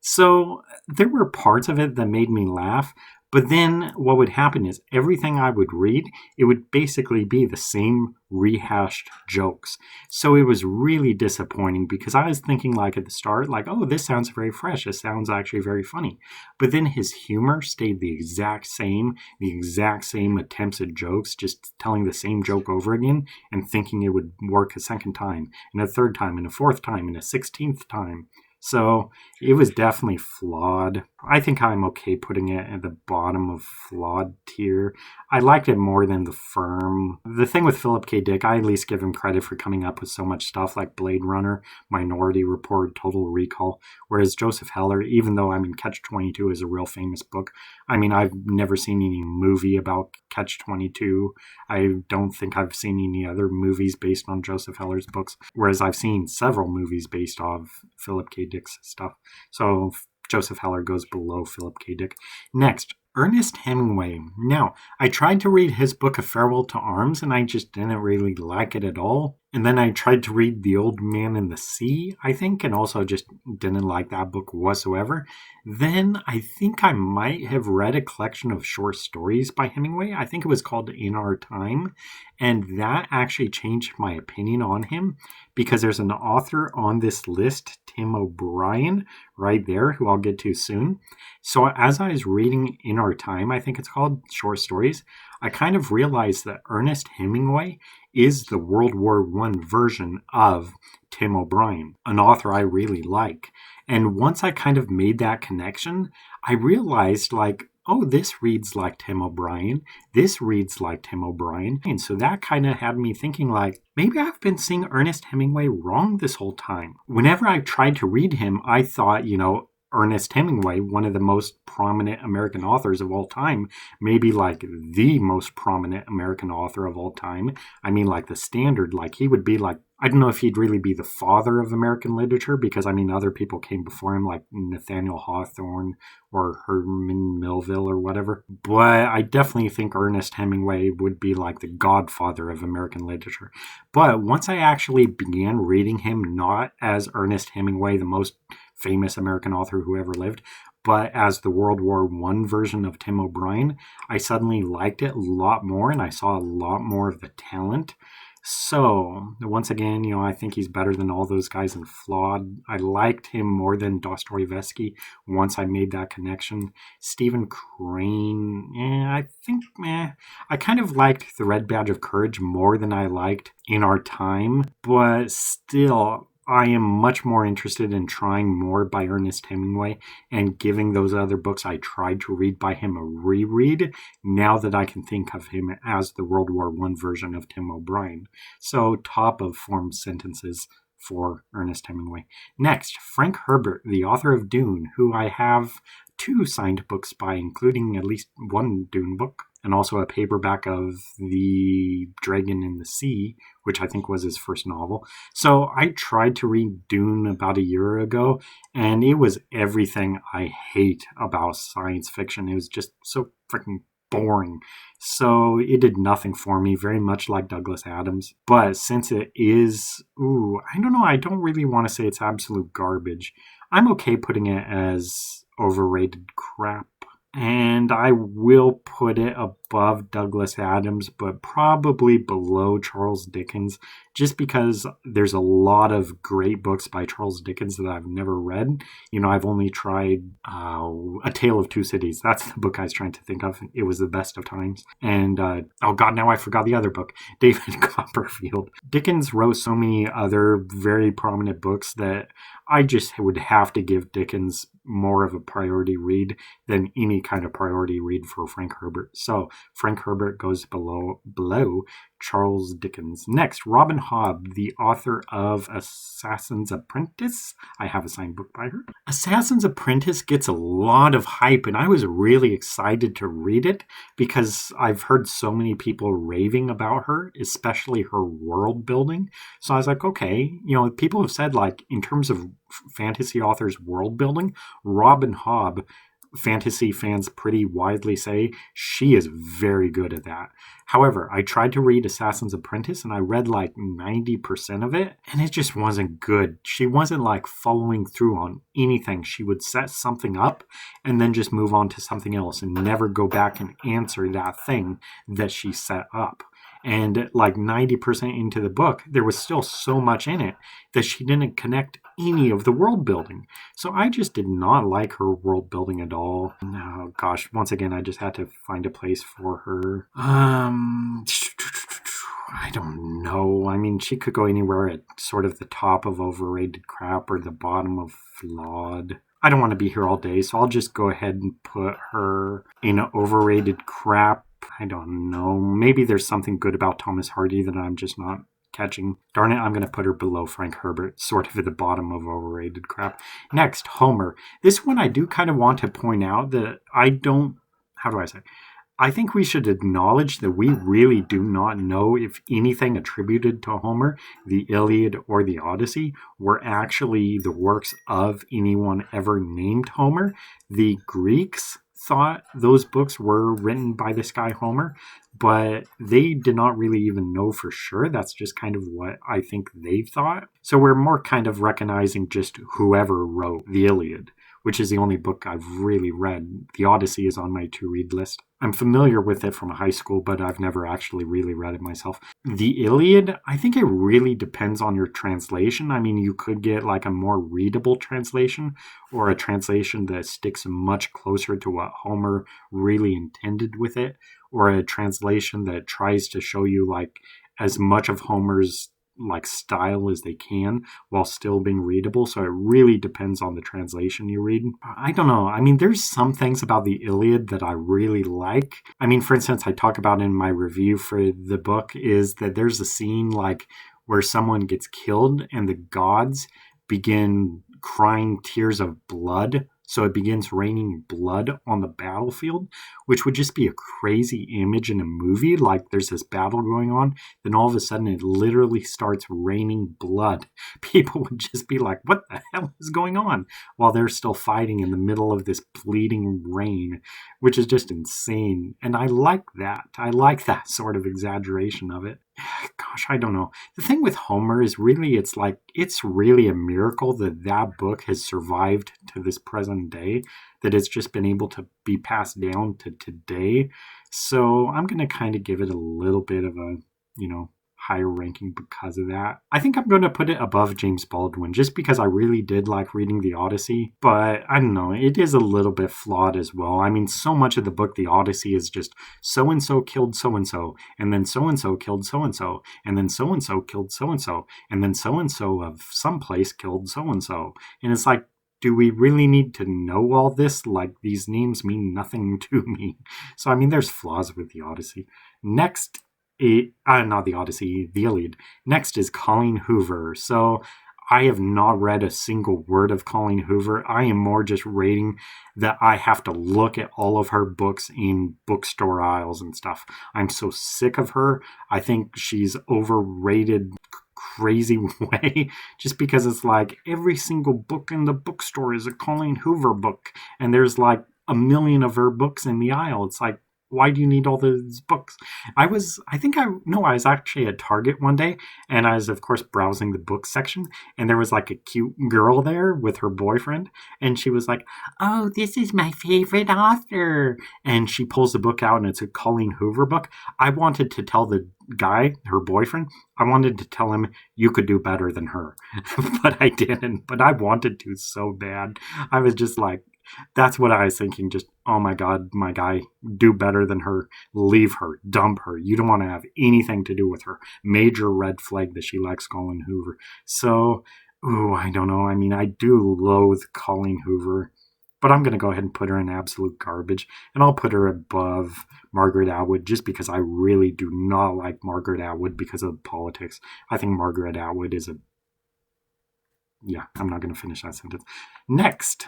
So there were parts of it that made me laugh. But then what would happen is everything I would read, it would basically be the same rehashed jokes. So it was really disappointing because I was thinking like at the start, like, oh, this sounds very fresh. This sounds actually very funny. But then his humor stayed the exact same attempts at jokes, just telling the same joke over again and thinking it would work a second time and a third time and a fourth time and a 16th time. So it was definitely flawed. I think I'm okay putting it at the bottom of flawed tier. I liked it more than The Firm. The thing with Philip K. Dick, I at least give him credit for coming up with so much stuff like Blade Runner, Minority Report, Total Recall. Whereas Joseph Heller, even though Catch-22 is a real famous book, I've never seen any movie about Catch-22. I don't think I've seen any other movies based on Joseph Heller's books, whereas I've seen several movies based off Philip K. Dick's stuff. So Joseph Heller goes below Philip K. Dick. Next, Ernest Hemingway. Now, I tried to read his book A Farewell to Arms, and I just didn't really like it at all. And then I tried to read The Old Man and the Sea, I think, and also just didn't like that book whatsoever. Then I think I might have read a collection of short stories by Hemingway. I think it was called In Our Time. And that actually changed my opinion on him because there's an author on this list, Tim O'Brien, right there, who I'll get to soon. So as I was reading In Our Time, I think it's called, short stories, I kind of realized that Ernest Hemingway is the World War I version of Tim O'Brien, an author I really like. And once I kind of made that connection, I realized like, oh, this reads like Tim O'Brien. This reads like Tim O'Brien. And so that kind of had me thinking like, maybe I've been seeing Ernest Hemingway wrong this whole time. Whenever I tried to read him, I thought, Ernest Hemingway, one of the most prominent American authors of all time, maybe like the most prominent American author of all time. Like the standard, like he would be like, I don't know if he'd really be the father of American literature because other people came before him like Nathaniel Hawthorne or Herman Melville or whatever. But I definitely think Ernest Hemingway would be like the godfather of American literature. But once I actually began reading him, not as Ernest Hemingway, the most famous American author who ever lived, but as the World War I version of Tim O'Brien, I suddenly liked it a lot more and I saw a lot more of the talent. So, once again, I think he's better than all those guys in Flawed. I liked him more than Dostoevsky once I made that connection. Stephen Crane, I kind of liked The Red Badge of Courage more than I liked In Our Time, but still, I am much more interested in trying more by Ernest Hemingway and giving those other books I tried to read by him a reread now that I can think of him as the World War I version of Tim O'Brien. So top of form sentences for Ernest Hemingway. Next, Frank Herbert, the author of Dune, who I have 2 signed books by, including at least one Dune book, and also a paperback of The Dragon in the Sea, which I think was his first novel. So I tried to read Dune about a year ago, and it was everything I hate about science fiction. It was just so freaking boring. So it did nothing for me, very much like Douglas Adams. But since it is, I don't know, I don't really want to say it's absolute garbage. I'm okay putting it as overrated crap. And I will put it above Douglas Adams, but probably below Charles Dickens, just because there's a lot of great books by Charles Dickens that I've never read. I've only tried A Tale of Two Cities. That's the book I was trying to think of. It was the best of times. And, oh God, now I forgot the other book, David Copperfield. Dickens wrote so many other very prominent books that I just would have to give Dickens more of a priority read than any kind of priority read for Frank Herbert. So Frank Herbert goes below Charles Dickens. Next, Robin Hobb, the author of Assassin's Apprentice. I have a signed book by her. Assassin's Apprentice gets a lot of hype, and I was really excited to read it because I've heard so many people raving about her, especially her world building. So I was like, okay, people have said, like, in terms of fantasy authors' world building, Robin Hobb, fantasy fans pretty widely say she is very good at that. However, I tried to read Assassin's Apprentice and I read like 90% of it and it just wasn't good. She wasn't like following through on anything. She would set something up and then just move on to something else and never go back and answer that thing that she set up. And like 90% into the book, there was still so much in it that she didn't connect any of the world building. So I just did not like her world building at all. Oh gosh, once again, I just had to find a place for her. I don't know. I mean, she could go anywhere at sort of the top of overrated crap or the bottom of flawed. I don't want to be here all day, so I'll just go ahead and put her in overrated crap. I don't know. Maybe there's something good about Thomas Hardy that I'm just not catching. Darn it, I'm going to put her below Frank Herbert, sort of at the bottom of overrated crap. Next, Homer. This one I do kind of want to point out that I think we should acknowledge that we really do not know if anything attributed to Homer, the Iliad or the Odyssey, were actually the works of anyone ever named Homer. The Greeks thought those books were written by this guy Homer, but they did not really even know for sure. That's just kind of what I think they thought. So we're more kind of recognizing just whoever wrote the Iliad, which is the only book I've really read. The Odyssey is on my to-read list. I'm familiar with it from high school, but I've never actually really read it myself. The Iliad, I think it really depends on your translation. I mean, you could get like a more readable translation or a translation that sticks much closer to what Homer really intended with it, or a translation that tries to show you like as much of Homer's like style as they can while still being readable. So it really depends on the translation you read. I don't know. I mean, there's some things about the Iliad that I really like. I mean, for instance, I talk about in my review for the book is that there's a scene like where someone gets killed and the gods begin crying tears of blood. So it begins raining blood on the battlefield, which would just be a crazy image in a movie. Like there's this battle going on, then all of a sudden it literally starts raining blood. People would just be like, what the hell is going on? While they're still fighting in the middle of this bleeding rain, which is just insane. And I like that. I like that sort of exaggeration of it. Gosh, I don't know. The thing with Homer is really, it's really a miracle that that book has survived to this present day, that it's just been able to be passed down to today. So I'm going to kind of give it a little bit of a, higher ranking because of that. I think I'm going to put it above James Baldwin just because I really did like reading the Odyssey, but I don't know, it is a little bit flawed as well. I mean, so much of the book, the Odyssey, is just so-and-so killed so-and-so, and then so-and-so killed so-and-so, and then so-and-so killed so-and-so, and then so-and-so of someplace killed so-and-so. And it's like, do we really need to know all this? Like, these names mean nothing to me. So, I mean, there's flaws with the Odyssey. Next, not the Odyssey, the Iliad. Next is Colleen Hoover. So I have not read a single word of Colleen Hoover. I am more just rating that I have to look at all of her books in bookstore aisles and stuff. I'm so sick of her. I think she's overrated crazy way, just because it's like every single book in the bookstore is a Colleen Hoover book, and there's like a million of her books in the aisle. It's like, Why do you need all these books? I was actually at Target one day, and I was, of course, browsing the book section, and there was like a cute girl there with her boyfriend, and she was like, "Oh, this is my favorite author." And she pulls the book out, and it's a Colleen Hoover book. I wanted to tell the guy, her boyfriend, I wanted to tell him, you could do better than her. But I didn't, but I wanted to so bad. I was just like, that's what I was thinking. Just, oh my God, my guy, do better than her. Leave her. Dump her. You don't want to have anything to do with her. Major red flag that she likes Colleen Hoover. So, ooh, I don't know. I mean, I do loathe Colleen Hoover, but I'm going to go ahead and put her in absolute garbage. And I'll put her above Margaret Atwood just because I really do not like Margaret Atwood because of politics. I think Margaret Atwood is a. Yeah, I'm not going to finish that sentence. Next.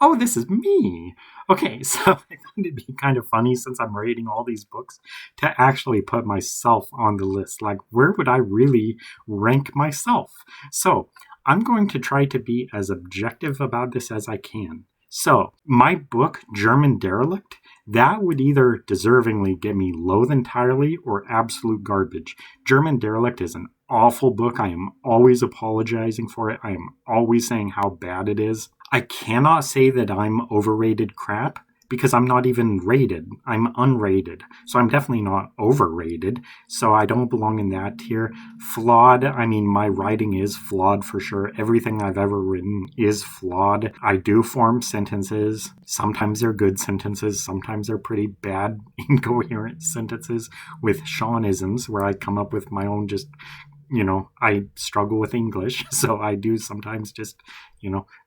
Oh, this is me. Okay, so I thought it'd be kind of funny since I'm rating all these books to actually put myself on the list. Like, where would I really rank myself? So I'm going to try to be as objective about this as I can. So my book, German Derelict, that would either deservingly get me loathe entirely or absolute garbage. German Derelict is an awful book. I am always apologizing for it. I am always saying how bad it is. I cannot say that I'm overrated crap because I'm not even rated. I'm unrated. So I'm definitely not overrated. So I don't belong in that tier. Flawed. I mean, my writing is flawed for sure. Everything I've ever written is flawed. I do form sentences. Sometimes they're good sentences. Sometimes they're pretty bad, incoherent sentences with Seanisms where I come up with my own just I struggle with English, so I do sometimes just,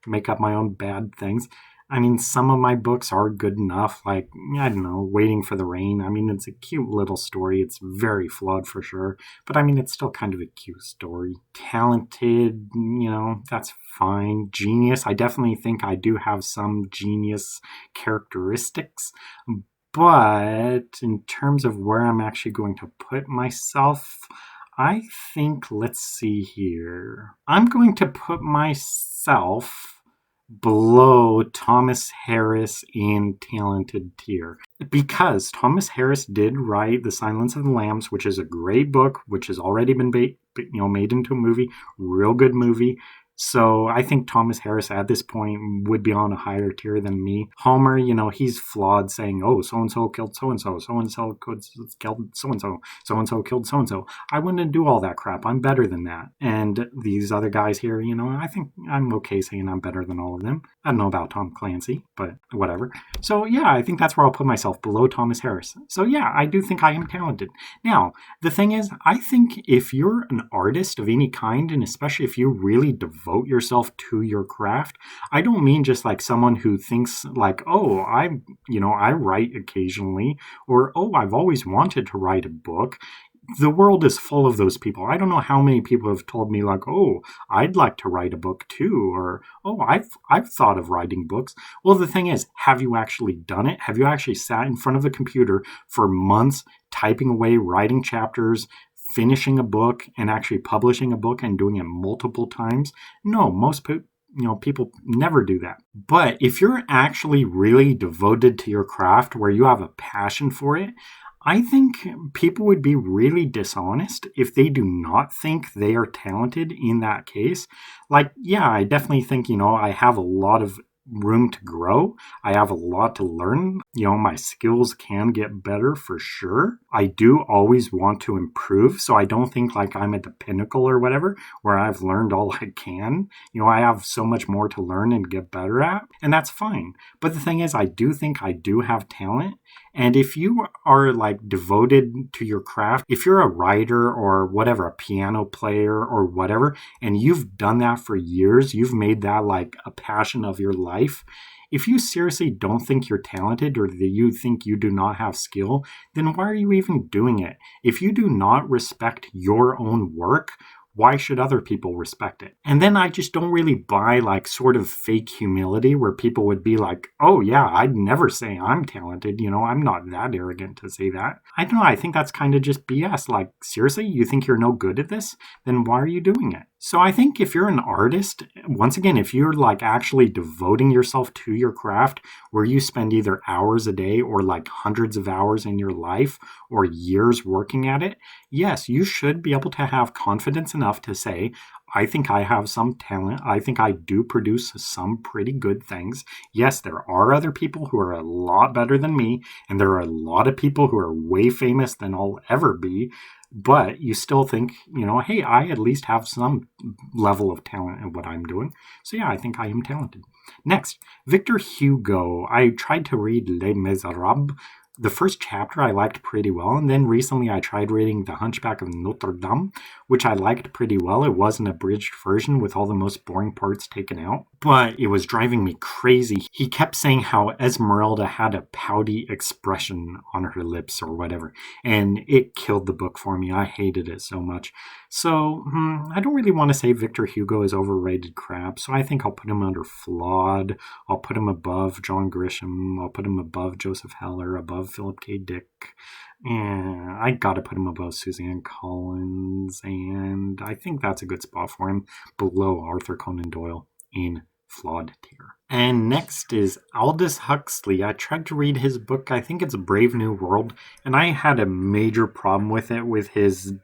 make up my own bad things. I mean, some of my books are good enough, like, I don't know, Waiting for the Rain. I mean, it's a cute little story. It's very flawed for sure, but I mean, it's still kind of a cute story. Talented, that's fine. Genius, I definitely think I do have some genius characteristics, but in terms of where I'm actually going to put myself, I think, let's see here. I'm going to put myself below Thomas Harris in talented tier because Thomas Harris did write The Silence of the Lambs, which is a great book, which has already been made into a movie, real good movie. So I think Thomas Harris at this point would be on a higher tier than me. Homer, he's flawed saying, oh, so-and-so killed so-and-so, so-and-so killed so-and-so, so-and-so killed so-and-so. I wouldn't do all that crap. I'm better than that. And these other guys here, I think I'm okay saying I'm better than all of them. I don't know about Tom Clancy, but whatever. So yeah, I think that's where I'll put myself, below Thomas Harris. So yeah, I do think I am talented. Now, the thing is, I think if you're an artist of any kind, and especially if you really devote yourself to your craft, I don't mean just like someone who thinks like, oh, I write occasionally, or oh, I've always wanted to write a book. The world is full of those people. I don't know how many people have told me like, oh, I'd like to write a book too, or oh, I've thought of writing books. Well, the thing is, have you actually done it? Have you actually sat in front of a computer for months typing away, writing chapters, finishing a book, and actually publishing a book and doing it multiple times? No, most people never do that. But if you're actually really devoted to your craft, where you have a passion for it, I think people would be really dishonest if they do not think they are talented in that case. Like, yeah, I definitely think, I have a lot of room to grow. I have a lot to learn. My skills can get better for sure. I do always want to improve. So I don't think like I'm at the pinnacle or whatever where I've learned all I can. I have so much more to learn and get better at, and that's fine. But the thing is, I do think I do have talent. And if you are like devoted to your craft, if you're a writer or whatever, a piano player or whatever, and you've done that for years, you've made that like a passion of your life. If you seriously don't think you're talented or that you think you do not have skill, then why are you even doing it? If you do not respect your own work, why should other people respect it? And then I just don't really buy like sort of fake humility where people would be like, oh yeah, I'd never say I'm talented. I'm not that arrogant to say that. I don't know. I think that's kind of just BS. Like, seriously, you think you're no good at this? Then why are you doing it? So I think if you're an artist, once again, if you're like actually devoting yourself to your craft, where you spend either hours a day or like hundreds of hours in your life or years working at it, yes, you should be able to have confidence enough to say, I think I have some talent. I think I do produce some pretty good things. Yes, there are other people who are a lot better than me, and there are a lot of people who are way famous than I'll ever be. But you still think, hey, I at least have some level of talent in what I'm doing. So yeah, I think I am talented. Next, Victor Hugo. I tried to read Les Miserables. The first chapter I liked pretty well, and then recently I tried reading The Hunchback of Notre Dame, which I liked pretty well. It was an abridged version with all the most boring parts taken out, but it was driving me crazy. He kept saying how Esmeralda had a pouty expression on her lips or whatever, and it killed the book for me. I hated it so much. So, I don't really want to say Victor Hugo is overrated crap, so I think I'll put him under flawed. I'll put him above John Grisham. I'll put him above Joseph Heller, above Philip K. Dick. And I gotta put him above Suzanne Collins, and I think that's a good spot for him, below Arthur Conan Doyle in flawed tier. And next is Aldous Huxley. I tried to read his book, I think it's Brave New World, and I had a major problem with it, with his,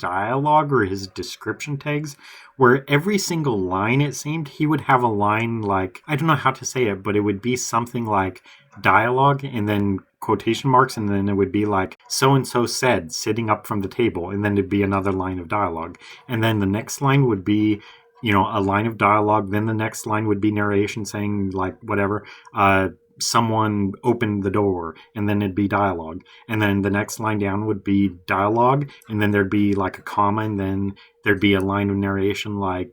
dialogue or his description tags, where every single line, it seemed, he would have a line like, I don't know how to say it, but it would be something like dialogue and then quotation marks, and then it would be like so-and-so said, sitting up from the table, and then it'd be another line of dialogue. And then the next line would be, a line of dialogue, then the next line would be narration saying like whatever, someone opened the door, and then it'd be dialogue, and then the next line down would be dialogue, and then there'd be like a comma, and then there'd be a line of narration like,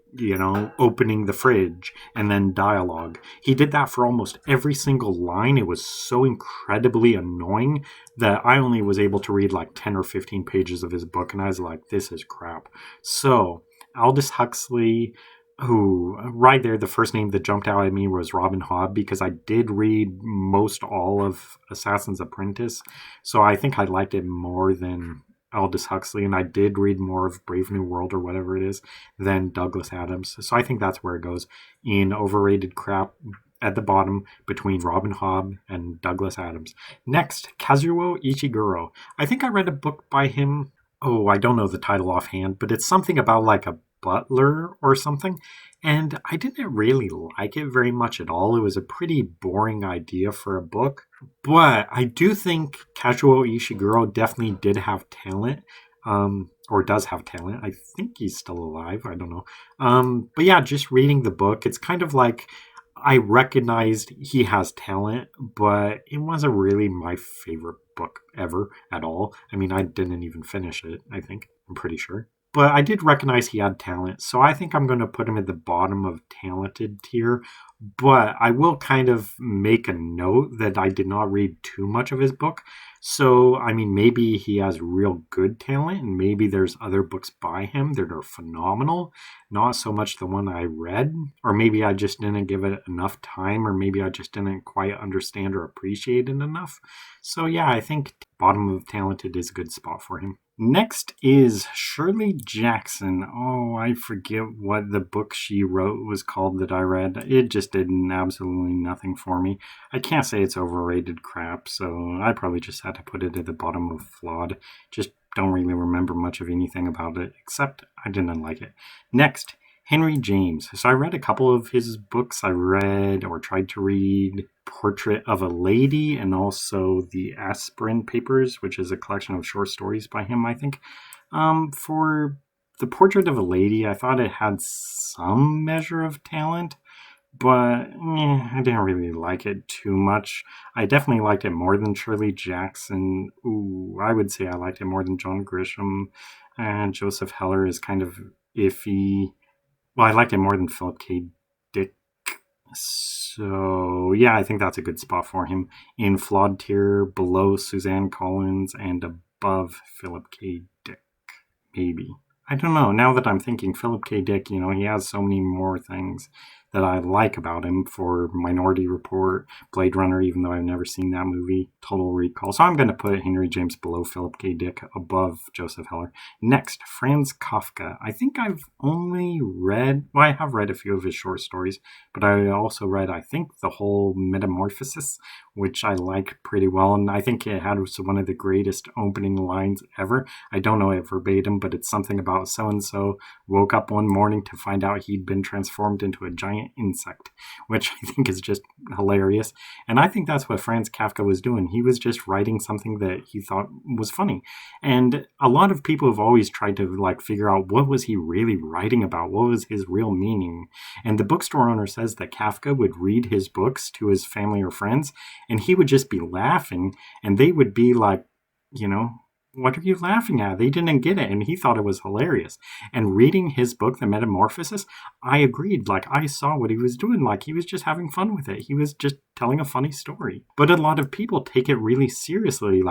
opening the fridge, and then dialogue. He did that for almost every single line. It was so incredibly annoying that I only was able to read like 10 or 15 pages of his book, and I was like, this is crap. So Aldous Huxley, who right there, the first name that jumped out at me was Robin Hobb, because I did read most all of Assassin's Apprentice, so I think I liked it more than Aldous Huxley, and I did read more of Brave New World or whatever it is than Douglas Adams, so I think that's where it goes in overrated crap at the bottom, between Robin Hobb and Douglas Adams. Next, Kazuo Ishiguro. I think I read a book by him. Oh, I don't know the title offhand, but it's something about like a butler or something, and I didn't really like it very much at all. It was a pretty boring idea for a book, but I do think Kazuo Ishiguro definitely did have talent, or does have talent. I think he's still alive. I don't know. But yeah, just reading the book, it's kind of like I recognized he has talent, but it wasn't really my favorite book ever at all. I mean, I didn't even finish it, I think. I'm pretty sure. But I did recognize he had talent, so I think I'm going to put him at the bottom of talented tier. But I will kind of make a note that I did not read too much of his book. So, I mean, maybe he has real good talent, and maybe there's other books by him that are phenomenal. Not so much the one I read, or maybe I just didn't give it enough time, or maybe I just didn't quite understand or appreciate it enough. So yeah, I think bottom of talented is a good spot for him. Next is Shirley Jackson. Oh, I forget what the book she wrote was called that I read. It just did absolutely nothing for me. I can't say it's overrated crap, so I probably just had to put it at the bottom of flawed. Just don't really remember much of anything about it, except I didn't like it. Next, Henry James. So I read a couple of his books. I read or tried to read Portrait of a Lady, and also the Aspirin Papers, which is a collection of short stories by him, I think. For the Portrait of a Lady, I thought it had some measure of talent, but I didn't really like it too much. I definitely liked it more than Shirley Jackson. Ooh, I would say I liked it more than John Grisham, and Joseph Heller is kind of iffy. Well, I liked it more than Philip K. Dick. So, yeah, I think that's a good spot for him. In flawed tier, below Suzanne Collins, and above Philip K. Dick. Maybe. I don't know. Now that I'm thinking, Philip K. Dick, he has so many more things that I like about him for Minority Report, Blade Runner, even though I've never seen that movie, Total Recall. So I'm going to put Henry James below Philip K. Dick, above Joseph Heller. Next, Franz Kafka. I think I've only read, well, I have read a few of his short stories, but I also read, I think, the whole Metamorphosis, which I like pretty well. And I think it had one of the greatest opening lines ever. I don't know it verbatim, but it's something about so-and-so woke up one morning to find out he'd been transformed into a giant insect, which I think is just hilarious. And I think that's what Franz Kafka was doing. He was just writing something that he thought was funny. And a lot of people have always tried to figure out what was he really writing about? What was his real meaning? And the bookstore owner says that Kafka would read his books to his family or friends, and he would just be laughing, and they would be like, what are you laughing at? They didn't get it, and he thought it was hilarious. And reading his book, The Metamorphosis, I agreed. I saw what he was doing. He was just having fun with it. He was just telling a funny story. But a lot of people take it really seriously,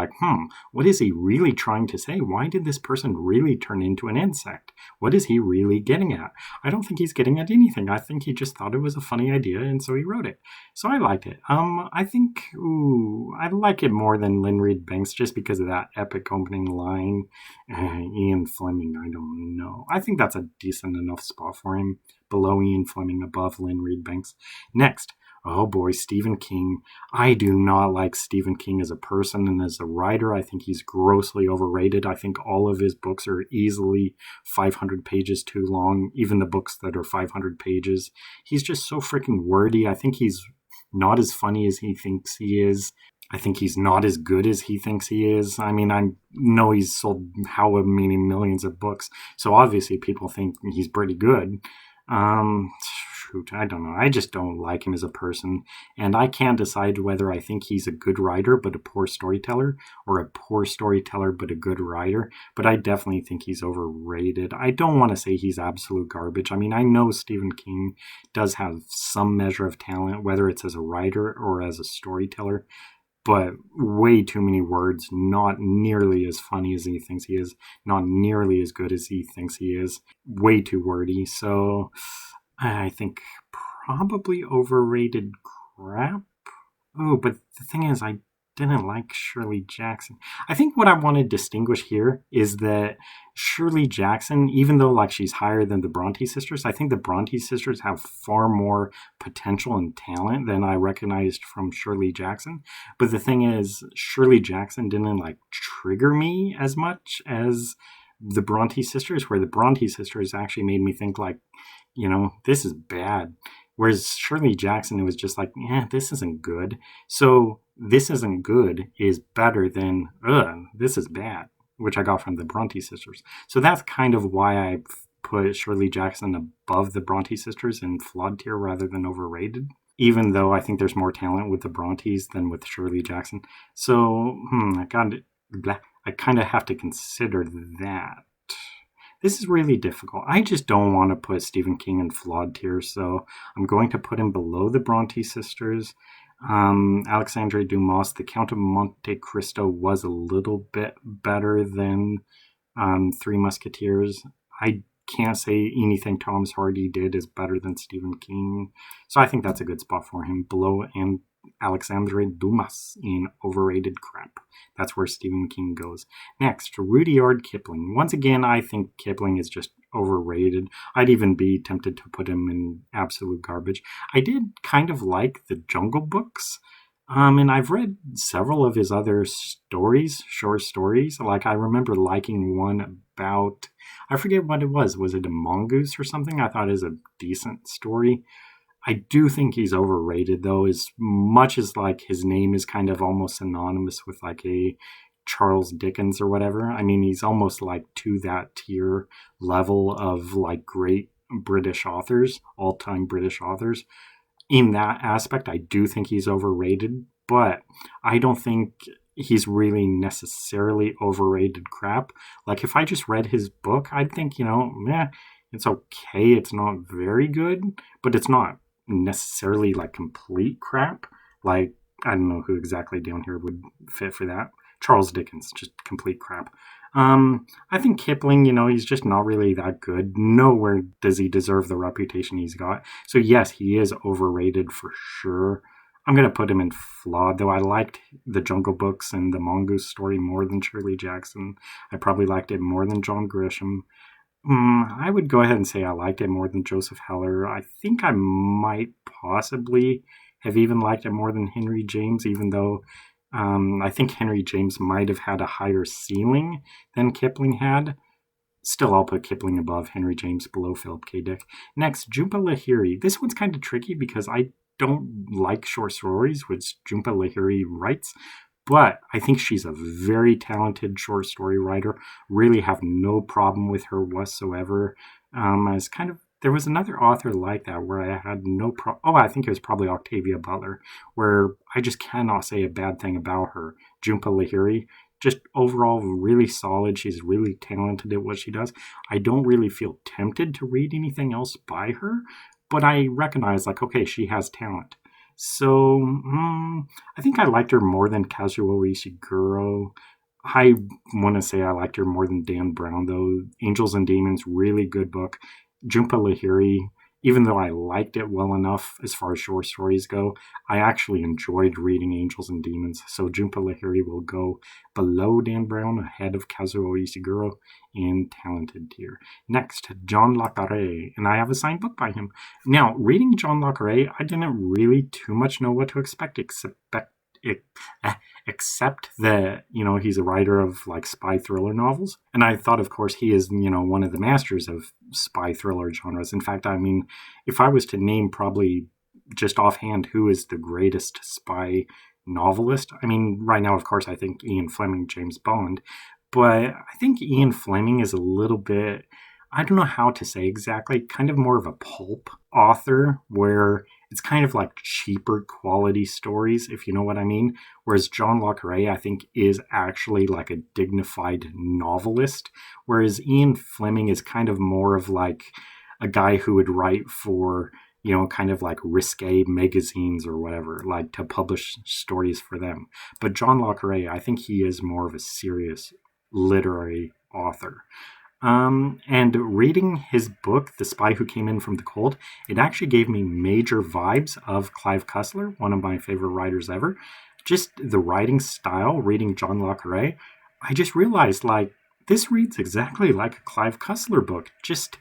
what is he really trying to say? Why did this person really turn into an insect? What is he really getting at? I don't think he's getting at anything. I think he just thought it was a funny idea, and so he wrote it. So I liked it. I think, I like it more than Lynn Reed Banks just because of that epic opening line. Ian Fleming, I don't know. I think that's a decent enough spot for him. Below Ian Fleming, above Lynn Reed Banks. Next, oh boy, Stephen King. I do not like Stephen King as a person and as a writer. I think he's grossly overrated. I think all of his books are easily 500 pages too long, even the books that are 500 pages. He's just so freaking wordy. I think he's not as funny as he thinks he is. I think he's not as good as he thinks he is. I mean, I know he's sold how many millions of books, so obviously people think he's pretty good. I don't know. I just don't like him as a person, and I can't decide whether I think he's a good writer but a poor storyteller, or a poor storyteller but a good writer. But I definitely think he's overrated. I don't want to say he's absolute garbage. I mean, I know Stephen King does have some measure of talent, whether it's as a writer or as a storyteller, but way too many words, not nearly as funny as he thinks he is, not nearly as good as he thinks he is, way too wordy. So I think probably overrated crap. Oh, but the thing is, I didn't like Shirley Jackson. I think what I want to distinguish here is that Shirley Jackson, even though she's higher than the Bronte sisters, I think the Bronte sisters have far more potential and talent than I recognized from Shirley Jackson. But the thing is, Shirley Jackson didn't trigger me as much as the Bronte sisters, where the Bronte sisters actually made me think this is bad. Whereas Shirley Jackson, it was just this isn't good. So this isn't good is better than, this is bad, which I got from the Bronte sisters. So that's kind of why I put Shirley Jackson above the Bronte sisters in flawed tier rather than overrated, even though I think there's more talent with the Brontes than with Shirley Jackson. So, I kind of have to consider that. This is really difficult. I just don't want to put Stephen King in flawed tier, so I'm going to put him below the Bronte sisters. Alexandre Dumas, The Count of Monte Cristo was a little bit better than Three Musketeers. I can't say anything Thomas Hardy did is better than Stephen King, so I think that's a good spot for him. Below and Alexandre Dumas in overrated crap. That's where Stephen King goes. Next, Rudyard Kipling. Once again, I think Kipling is just overrated. I'd even be tempted to put him in absolute garbage. I did kind of like the Jungle Books. And I've read several of his other stories, short stories. I remember liking one about, I forget what it was. Was it a mongoose or something? I thought it was a decent story. I do think he's overrated, though, as much as his name is kind of almost synonymous with a Charles Dickens or whatever. I mean, he's almost to that tier level of great British authors, all-time British authors. In that aspect, I do think he's overrated, but I don't think he's really necessarily overrated crap. If I just read his book, I'd think, it's okay. It's not very good, but it's not necessarily complete crap. I don't know who exactly down here would fit for that. Charles Dickens, just complete crap. I think Kipling, he's just not really that good. Nowhere does he deserve the reputation he's got. So yes, he is overrated for sure. I'm gonna put him in flawed, though I liked the Jungle Books and the Mongoose Story more than Shirley Jackson. I probably liked it more than John Grisham. I would go ahead and say I liked it more than Joseph Heller. I think I might possibly have even liked it more than Henry James, even though I think Henry James might have had a higher ceiling than Kipling had. Still, I'll put Kipling above Henry James, below Philip K. Dick. Next, Jhumpa Lahiri. This one's kind of tricky because I don't like short stories, which Jhumpa Lahiri writes, but I think she's a very talented short story writer. Really have no problem with her whatsoever. As kind of There was another author like that where I had no problem. Oh, I think it was probably Octavia Butler, where I just cannot say a bad thing about her. Jhumpa Lahiri, just overall really solid. She's really talented at what she does. I don't really feel tempted to read anything else by her, but I recognize, like, okay, she has talent. So I think I liked her more than Kazuo Ishiguro. I want to say I liked her more than Dan Brown, though. Angels and Demons, really good book. Jhumpa Lahiri, even though I liked it well enough as far as short stories go, I actually enjoyed reading Angels and Demons. So Jhumpa Lahiri will go below Dan Brown, ahead of Kazuo Ishiguro in talented tier. Next, John Le Carré, and I have a signed book by him. Now, reading John Le Carré, I didn't really too much know what to expect, except that he's a writer of like spy thriller novels, and I thought, of course, he is one of the masters of spy thriller genres. In fact, I mean, if I was to name probably just offhand who is the greatest spy novelist, I mean, right now, of course, I think Ian Fleming, James Bond, but I think Ian Fleming is a little bit, I don't know how to say exactly, kind of more of a pulp author, where it's kind of like cheaper quality stories, if you know what I mean. Whereas John Le Carré, I think, is actually like a dignified novelist. Whereas Ian Fleming is kind of more of like a guy who would write for, kind of like risque magazines or whatever, like to publish stories for them. But John Le Carré, I think he is more of a serious literary author. And reading his book, The Spy Who Came In From the Cold, it actually gave me major vibes of Clive Cussler, one of my favorite writers ever. Just the writing style, reading John Le Carré, I just realized, like, this reads exactly like a Clive Cussler book. Just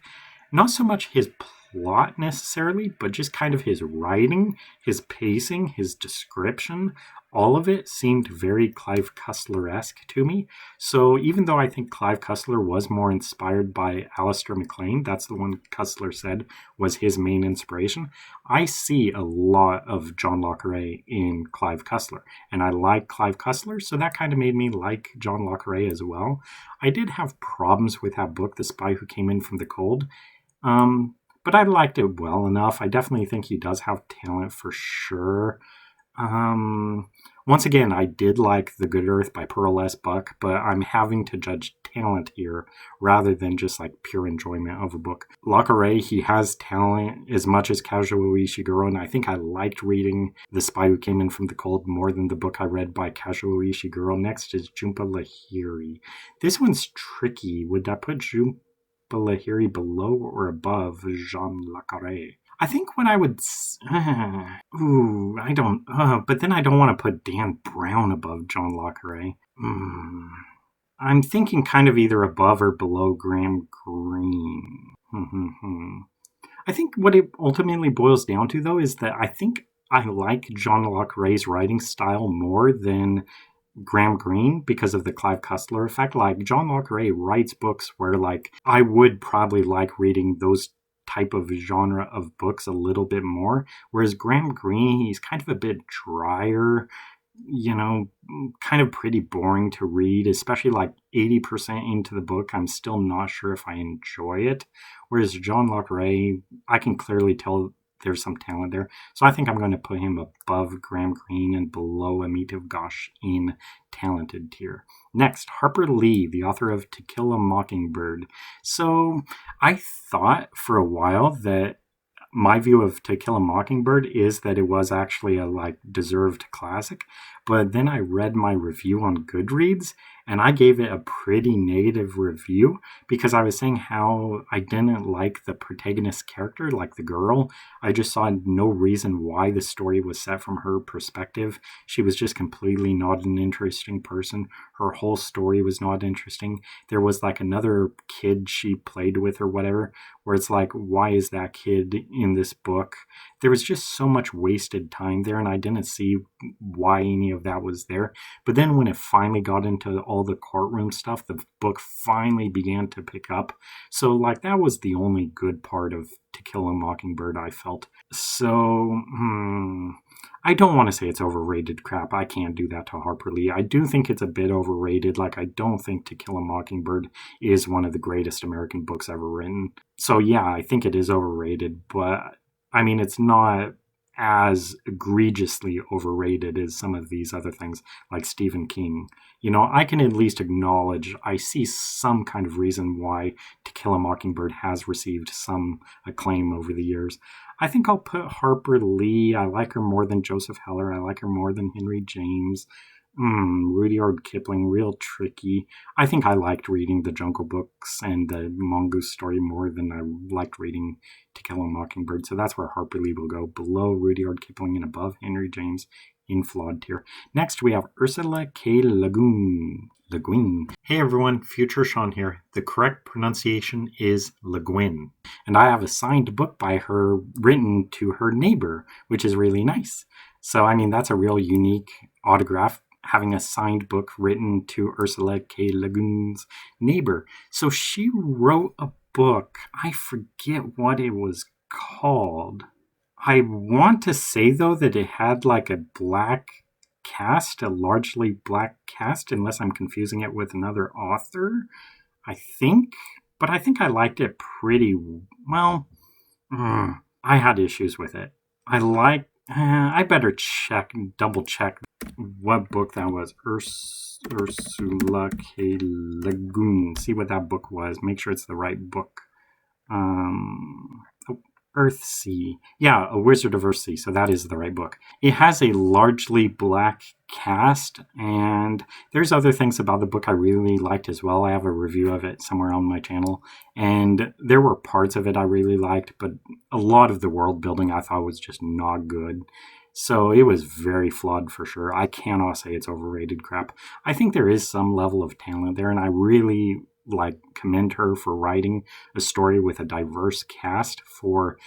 not so much his plot necessarily, but just kind of his writing, his pacing, his description. All of it seemed very Clive Cussler-esque to me. So even though I think Clive Cussler was more inspired by Alistair MacLean, that's the one Cussler said was his main inspiration, I see a lot of John Le Carré in Clive Cussler. And I like Clive Cussler, so that kind of made me like John Le Carré as well. I did have problems with that book, The Spy Who Came In From the Cold. But I liked it well enough. I definitely think he does have talent for sure. Once again, I did like The Good Earth by Pearl S. Buck, but I'm having to judge talent here rather than just like pure enjoyment of a book. Le Carré, he has talent as much as Kazuo Ishiguro, and I think I liked reading The Spy Who Came In From the Cold more than the book I read by Kazuo Ishiguro. Next is Jhumpa Lahiri. This one's tricky. Would I put Jhumpa Lahiri below or above Jean Le Carré? I think what I would... I don't... but then I don't want to put Dan Brown above John Le Carré. I'm thinking kind of either above or below Graham Greene. I think what it ultimately boils down to, though, is that I think I like John Le Carré's writing style more than Graham Greene because of the Clive Cussler effect. Like, John Le Carré writes books where, like, I would probably like reading those type of genre of books a little bit more, whereas Graham Greene, he's kind of a bit drier, kind of pretty boring to read, especially like 80% into the book. I'm still not sure if I enjoy it, whereas John Le Carré, I can clearly tell there's some talent there. So I think I'm going to put him above Graham Greene and below Amitav Ghosh in talented tier. Next, Harper Lee, the author of To Kill a Mockingbird. So I thought for a while that my view of To Kill a Mockingbird is that it was actually a deserved classic. But then I read my review on Goodreads and I gave it a pretty negative review because I was saying how I didn't like the protagonist character, like the girl. I just saw no reason why the story was set from her perspective. She was just completely not an interesting person. Her whole story was not interesting. There was another kid she played with or whatever, where it's why is that kid in this book? There was just so much wasted time there, and I didn't see why any of that was there. But then when it finally got into all the courtroom stuff, the book finally began to pick up. So that was the only good part of To Kill a Mockingbird, I felt. So, I don't want to say it's overrated crap. I can't do that to Harper Lee. I do think it's a bit overrated. I don't think To Kill a Mockingbird is one of the greatest American books ever written. So yeah, I think it is overrated, but I mean, it's not as egregiously overrated as some of these other things like Stephen King. I can at least acknowledge I see some kind of reason why To Kill a Mockingbird has received some acclaim over the years. I think I'll put Harper Lee. I like her more than Joseph Heller. I like her more than Henry James. Rudyard Kipling, real tricky. I think I liked reading the Jungle Books and the Mongoose Story more than I liked reading To Kill a Mockingbird. So that's where Harper Lee will go, below Rudyard Kipling and above Henry James in flawed tier. Next, we have Ursula K. Le Guin. Hey everyone, Future Sean here. The correct pronunciation is Le Guin. And I have a signed book by her written to her neighbor, which is really nice. So, I mean, that's a real unique autograph, having a signed book written to Ursula K. Le Guin's neighbor. So she wrote a book. I forget what it was called. I want to say, though, that it had a black cast, a largely black cast, unless I'm confusing it with another author, I think. But I think I liked it pretty well. I had issues with it. I better double check what book that was. Ursula K. Le Guin. See what that book was. Make sure it's the right book. Earthsea. Yeah, A Wizard of Earthsea. So that is the right book. It has a largely black cast, and there's other things about the book I really liked as well. I have a review of it somewhere on my channel, and there were parts of it I really liked, but a lot of the world building I thought was just not good. So it was very flawed for sure. I cannot say it's overrated crap. I think there is some level of talent there, and I really commend her for writing a story with a diverse cast for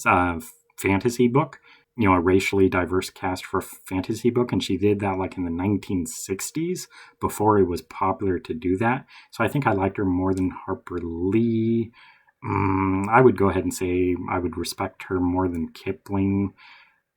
a fantasy book, a racially diverse cast for a fantasy book. And she did that in the 1960s before it was popular to do that. So I think I liked her more than Harper Lee. I would go ahead and say I would respect her more than Kipling.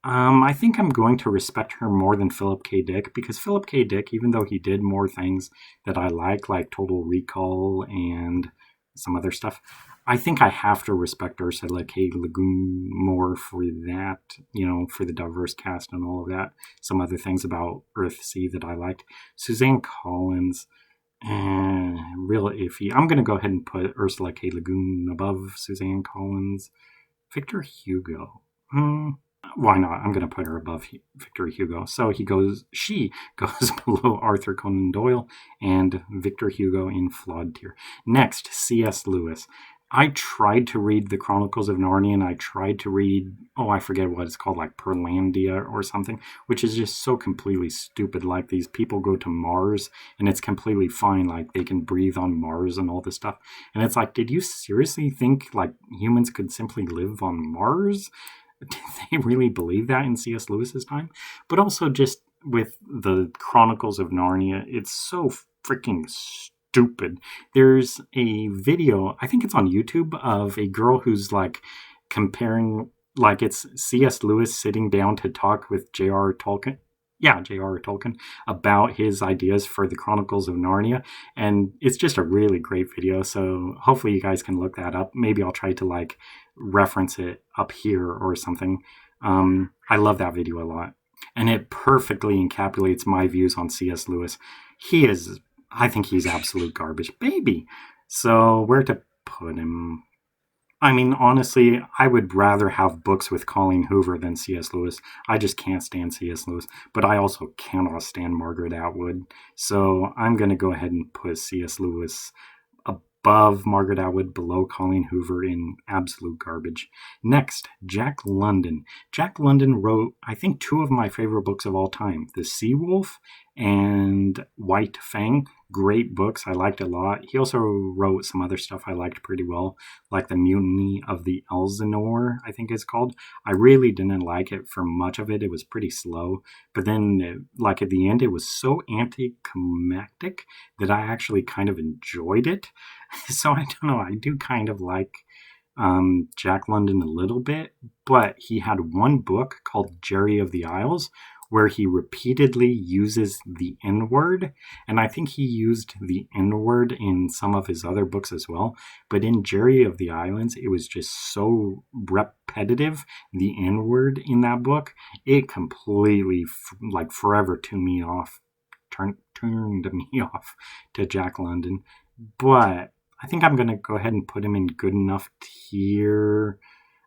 I think I'm going to respect her more than Philip K. Dick, because Philip K. Dick, even though he did more things that I like Total Recall and some other stuff, I think I have to respect Ursula K. Le Guin more for that, for the diverse cast and all of that. Some other things about Earthsea that I liked. Suzanne Collins, real iffy. I'm going to go ahead and put Ursula K. Le Guin above Suzanne Collins. Victor Hugo. Why not? I'm going to put her above Victor Hugo. So she goes below Arthur Conan Doyle and Victor Hugo in flawed tier. Next, C.S. Lewis. I tried to read the Chronicles of Narnia, and I tried to read, I forget what it's called, Perlandia or something, which is just so completely stupid. These people go to Mars, and it's completely fine. They can breathe on Mars and all this stuff. And it's did you seriously think, humans could simply live on Mars? Did they really believe that in C.S. Lewis's time? But also just with the Chronicles of Narnia, it's so freaking stupid. There's a video, I think it's on YouTube, of a girl who's comparing, it's C.S. Lewis sitting down to talk with J.R.R. Tolkien. Yeah, J.R.R. Tolkien, about his ideas for the Chronicles of Narnia. And it's just a really great video. So hopefully you guys can look that up. Maybe I'll try to reference it up here or something. I love that video a lot. And it perfectly encapsulates my views on C.S. Lewis. I think he's absolute garbage baby. So where to put him? I mean, honestly, I would rather have books with Colleen Hoover than C.S. Lewis. I just can't stand C.S. Lewis, but I also cannot stand Margaret Atwood. So I'm going to go ahead and put C.S. Lewis above Margaret Atwood, below Colleen Hoover in absolute garbage. Next, Jack London. Jack London wrote, I think, two of my favorite books of all time, The Sea Wolf and White Fang. Great books. I liked a lot. He also wrote some other stuff I liked pretty well, like The Mutiny of the Elsinore, I think it's called. I really didn't like it for much of it. It was pretty slow. But then, like at the end, it was so anticlimactic that I actually kind of enjoyed it. So I don't know. I do kind of like Jack London a little bit, but he had one book called Jerry of the Isles where he repeatedly uses the N word. And I think he used the N word in some of his other books as well. But in Jerry of the Islands, it was just so repetitive, the N word in that book. It completely, like, forever turned me off to Jack London. But I think I'm going to go ahead and put him in good enough tier.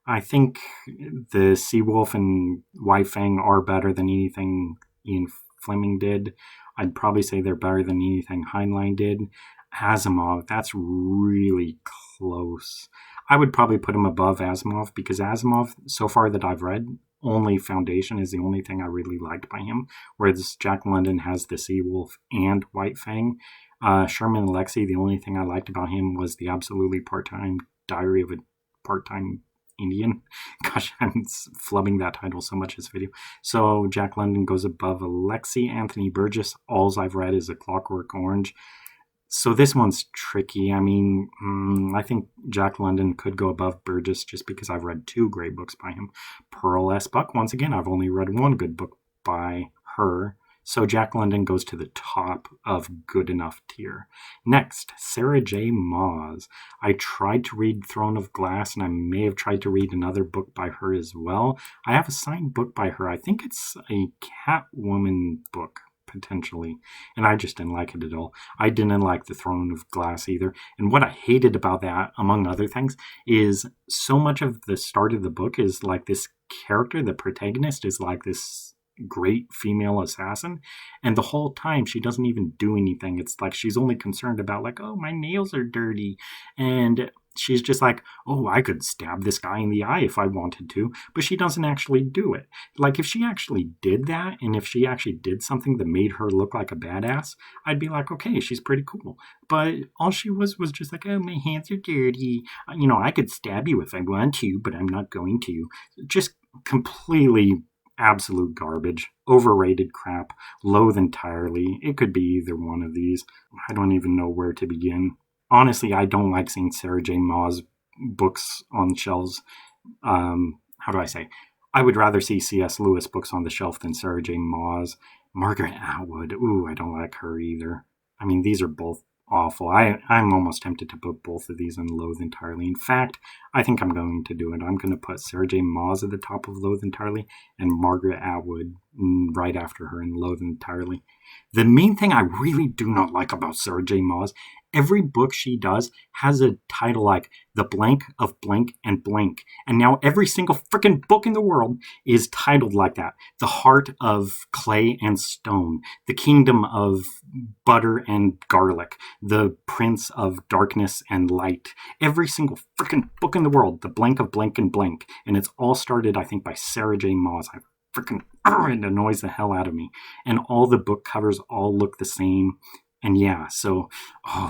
I think the Seawolf and White Fang are better than anything Ian Fleming did. I'd probably say they're better than anything Heinlein did. Asimov, that's really close. I would probably put him above Asimov because Asimov, so far that I've read, only Foundation is the only thing I really liked by him, whereas Jack London has the Seawolf and White Fang. Sherman Alexie, the only thing I liked about him was the absolutely part-time Diary of a Part-Time Indian. Gosh, I'm flubbing that title so much this video. So Jack London goes above Alexie. Anthony Burgess, alls I've read is A Clockwork Orange. So this one's tricky. I mean, I think Jack London could go above Burgess just because I've read two great books by him. Pearl S. Buck, once again, I've only read one good book by her. So Jack London goes to the top of good enough tier. Next, Sarah J. Maas. I tried to read Throne of Glass, and I may have tried to read another book by her as well. I have a signed book by her. I think it's a Catwoman book, potentially, and I just didn't like it at all. I didn't like the Throne of Glass either. And what I hated about that, among other things, is so much of the start of the book is like this character, the protagonist, is like this great female assassin, and the whole time she doesn't even do anything. It's like she's only concerned about, like, oh, my nails are dirty, and she's just like, oh, I could stab this guy in the eye if I wanted to, but she doesn't actually do it. Like, if she actually did that, and if she actually did something that made her look like a badass, I'd be like, okay, she's pretty cool. But all she was just like, oh, my hands are dirty. I could stab you if I want to, but I'm not going to. Just completely absolute garbage, overrated crap, loathe entirely. It could be either one of these. I don't even know where to begin. Honestly, I don't like seeing Sarah J. Maas books on shelves. How do I say? I would rather see C.S. Lewis books on the shelf than Sarah J. Maas. Margaret Atwood, ooh, I don't like her either. I mean, these are both awful. I'm almost tempted to put both of these in Loathe Entirely. In fact, I think I'm going to do it. I'm going to put Sarah J. Maas at the top of Loathe Entirely and Margaret Atwood right after her in Loathe Entirely. The main thing I really do not like about Sarah J. Maas, every book she does has a title like The Blank of Blank and Blank. And now every single freaking book in the world is titled like that. The Heart of Clay and Stone, The Kingdom of Butter and Garlic, The Prince of Darkness and Light. Every single freaking book in the world, The Blank of Blank and Blank. And it's all started, I think, by Sarah J. Maas. It annoys the hell out of me. And all the book covers all look the same. And yeah, so,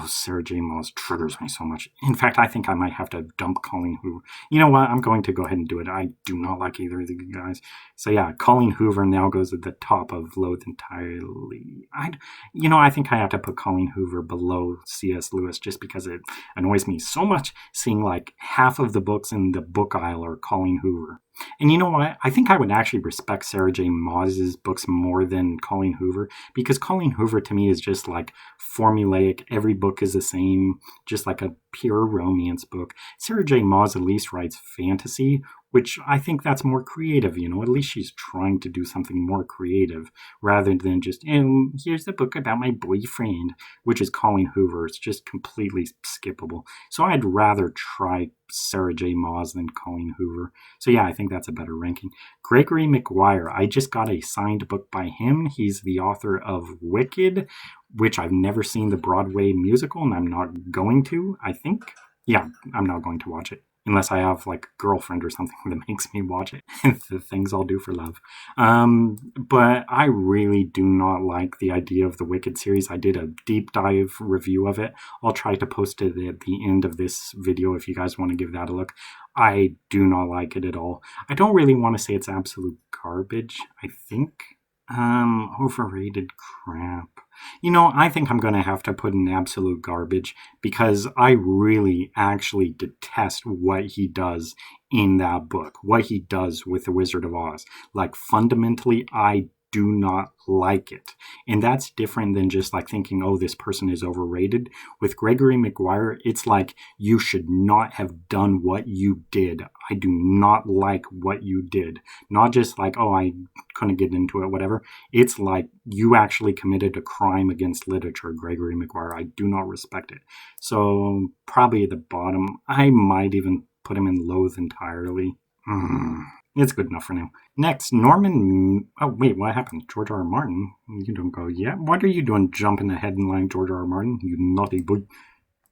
Sarah J. Maas triggers me so much. In fact, I think I might have to dump Colleen Hoover. You know what? I'm going to go ahead and do it. I do not like either of the guys. So yeah, Colleen Hoover now goes at the top of Loathe Entirely. I think I have to put Colleen Hoover below C.S. Lewis just because it annoys me so much seeing like half of the books in the book aisle are Colleen Hoover. And you know what? I think I would actually respect Sarah J. Maas's books more than Colleen Hoover, because Colleen Hoover to me is just like formulaic. Every book is the same, just like a pure romance book. Sarah J. Maas at least writes fantasy which I think that's more creative, at least she's trying to do something more creative rather than just, here's the book about my boyfriend, which is Colleen Hoover. It's just completely skippable. So I'd rather try Sarah J. Maas than Colleen Hoover. So yeah, I think that's a better ranking. Gregory Maguire, I just got a signed book by him. He's the author of Wicked, which I've never seen the Broadway musical, and I'm not going to, I think. Yeah, I'm not going to watch it. Unless I have like a girlfriend or something that makes me watch it. The things I'll do for love. But I really do not like the idea of the Wicked series. I did a deep dive review of it. I'll try to post it at the end of this video if you guys want to give that a look. I do not like it at all. I don't really want to say it's absolute garbage, I think. Overrated crap. I think I'm going to have to put in absolute garbage because I really actually detest what he does in that book, what he does with The Wizard of Oz. Like, fundamentally, I do not like it. And that's different than just like thinking, oh, this person is overrated. With Gregory Maguire, it's like, you should not have done what you did. I do not like what you did. Not just like, oh, I couldn't get into it, whatever. It's like, you actually committed a crime against literature, Gregory Maguire. I do not respect it. So probably at the bottom. I might even put him in loathe entirely. It's good enough for now. Next, Norman... Oh, wait, what happened? George R. R. Martin? You don't go, yeah? What are you doing jumping ahead in line, George R. R. Martin? You naughty boy.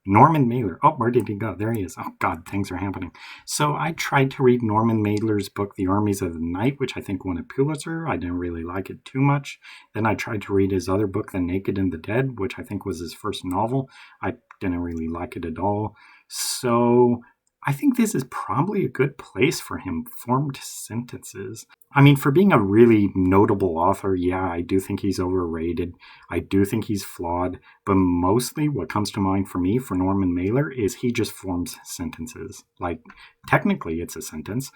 Norman Mailer. Oh, where did he go? There he is. Oh, God, things are happening. So I tried to read Norman Mailer's book, The Armies of the Night, which I think won a Pulitzer. I didn't really like it too much. Then I tried to read his other book, The Naked and the Dead, which I think was his first novel. I didn't really like it at all. So I think this is probably a good place for him. Formed sentences. I mean, for being a really notable author, yeah, I do think he's overrated. I do think he's flawed. But mostly what comes to mind for me for Norman Mailer is he just forms sentences. Like, technically it's a sentence.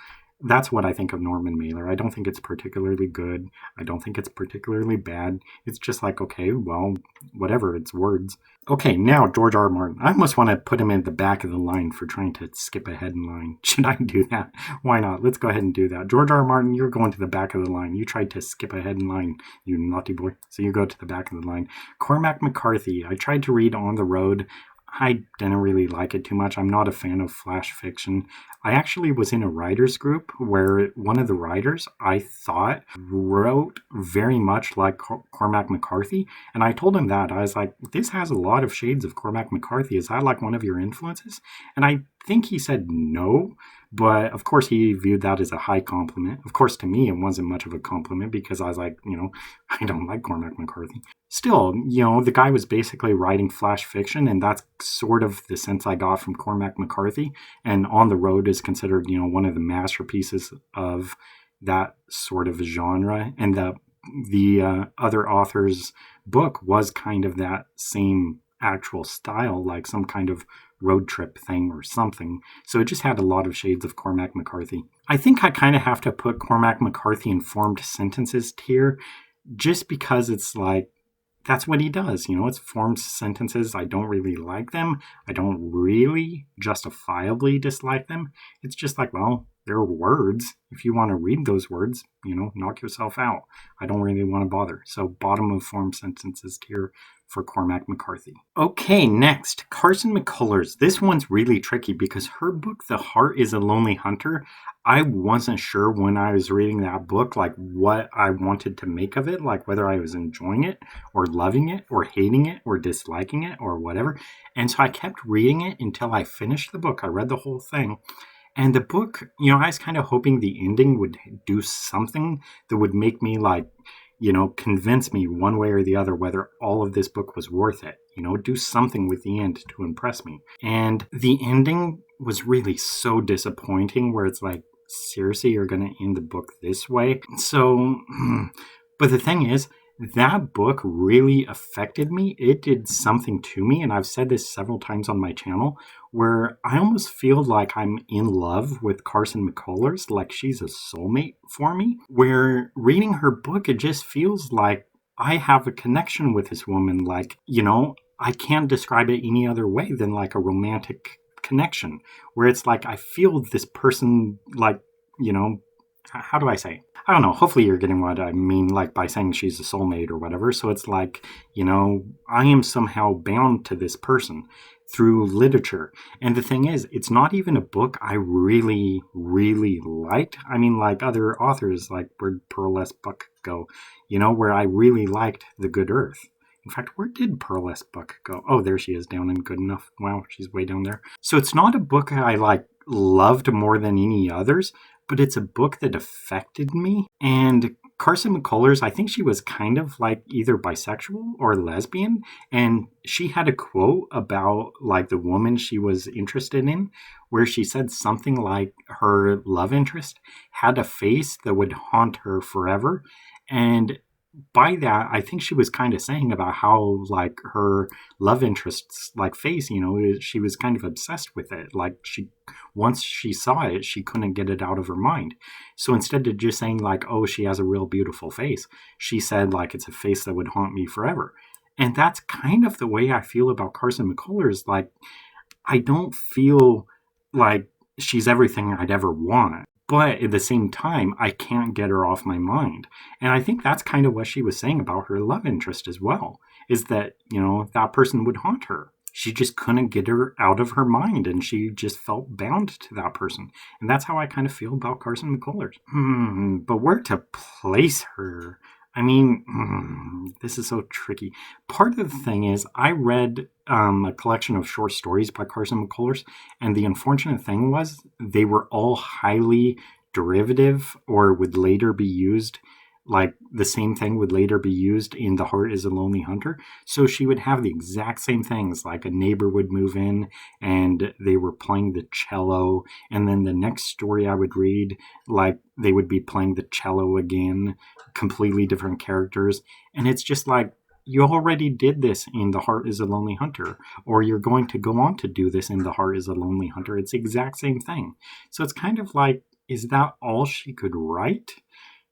That's what I think of Norman Mailer. I don't think it's particularly good. I don't think it's particularly bad. It's just like, okay, well, whatever, it's words. Okay, now George R. R. Martin. I almost want to put him at the back of the line for trying to skip ahead in line. Should I do that? Why not? Let's go ahead and do that. George R. R. Martin, you're going to the back of the line. You tried to skip ahead in line, you naughty boy. So you go to the back of the line. Cormac McCarthy. I tried to read On the Road. I didn't really like it too much. I'm not a fan of flash fiction. I actually was in a writer's group where one of the writers, I thought, wrote very much like Cormac McCarthy. And I told him that. I was like, this has a lot of shades of Cormac McCarthy. Is that like one of your influences? And I think he said no. But of course, he viewed that as a high compliment. Of course, to me, it wasn't much of a compliment because I was like, I don't like Cormac McCarthy. Still, the guy was basically writing flash fiction, and that's sort of the sense I got from Cormac McCarthy. And On the Road is considered, one of the masterpieces of that sort of genre. And the other author's book was kind of that same actual style, like some kind of road trip thing or something. So it just had a lot of shades of Cormac McCarthy. I think I kind of have to put Cormac McCarthy in formed sentences tier just because it's like, that's what he does. It's formed sentences. I don't really like them. I don't really justifiably dislike them. It's just like, well, they're words. If you want to read those words, knock yourself out. I don't really want to bother. So bottom of formed sentences tier for Cormac McCarthy. Okay, next, Carson McCullers. This one's really tricky because her book, The Heart is a Lonely Hunter, I wasn't sure when I was reading that book, like what I wanted to make of it, like whether I was enjoying it or loving it or hating it or disliking it or whatever. And so I kept reading it until I finished the book. I read the whole thing. And the book, I was kind of hoping the ending would do something that would make me like, convince me one way or the other whether all of this book was worth it. Do something with the end to impress me. And the ending was really so disappointing where it's like, seriously, you're going to end the book this way? So, but the thing is, that book really affected me. It did something to me, and I've said this several times on my channel, where I almost feel like I'm in love with Carson McCullers, like she's a soulmate for me, where reading her book, it just feels like I have a connection with this woman. Like, I can't describe it any other way than like a romantic connection, where it's like I feel this person like how do I say? I don't know. Hopefully you're getting what I mean, like by saying she's a soulmate or whatever. So it's like, I am somehow bound to this person through literature. And the thing is, it's not even a book I really, really liked. I mean, like other authors, like where'd Pearlesque Buck go? Where I really liked The Good Earth. In fact, where did Pearlesque Buck go? Oh, there she is down in Good Enough. Wow, she's way down there. So it's not a book I loved more than any others, but it's a book that affected me. And Carson McCullers, I think she was kind of like either bisexual or lesbian. And she had a quote about like the woman she was interested in, where she said something like her love interest had a face that would haunt her forever. And by that, I think she was kind of saying about how like her love interest's like face, she was kind of obsessed with it. Like once she saw it, she couldn't get it out of her mind. So instead of just saying like, oh, she has a real beautiful face, she said like, it's a face that would haunt me forever. And that's kind of the way I feel about Carson McCullers. Like, I don't feel like she's everything I'd ever want. But at the same time, I can't get her off my mind. And I think that's kind of what she was saying about her love interest as well, is that, that person would haunt her. She just couldn't get her out of her mind, and she just felt bound to that person. And that's how I kind of feel about Carson McCullers. But where to place her? I mean, this is so tricky. Part of the thing is, I read a collection of short stories by Carson McCullers, and the unfortunate thing was they were all highly derivative or would later be used. Like the same thing would later be used in The Heart is a Lonely Hunter. So she would have the exact same things, like a neighbor would move in and they were playing the cello. And then the next story I would read, like they would be playing the cello again, completely different characters. And it's just like, you already did this in The Heart is a Lonely Hunter, or you're going to go on to do this in The Heart is a Lonely Hunter. It's the exact same thing. So it's kind of like, is that all she could write?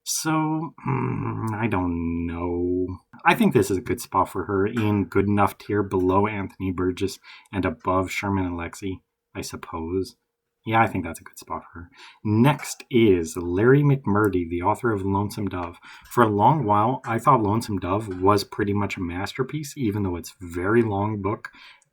So, I don't know. I think this is a good spot for her in good enough tier below Anthony Burgess and above Sherman Alexie, I suppose. Yeah, I think that's a good spot for her. Next is Larry McMurdy, the author of Lonesome Dove. For a long while, I thought Lonesome Dove was pretty much a masterpiece, even though it's a very long book.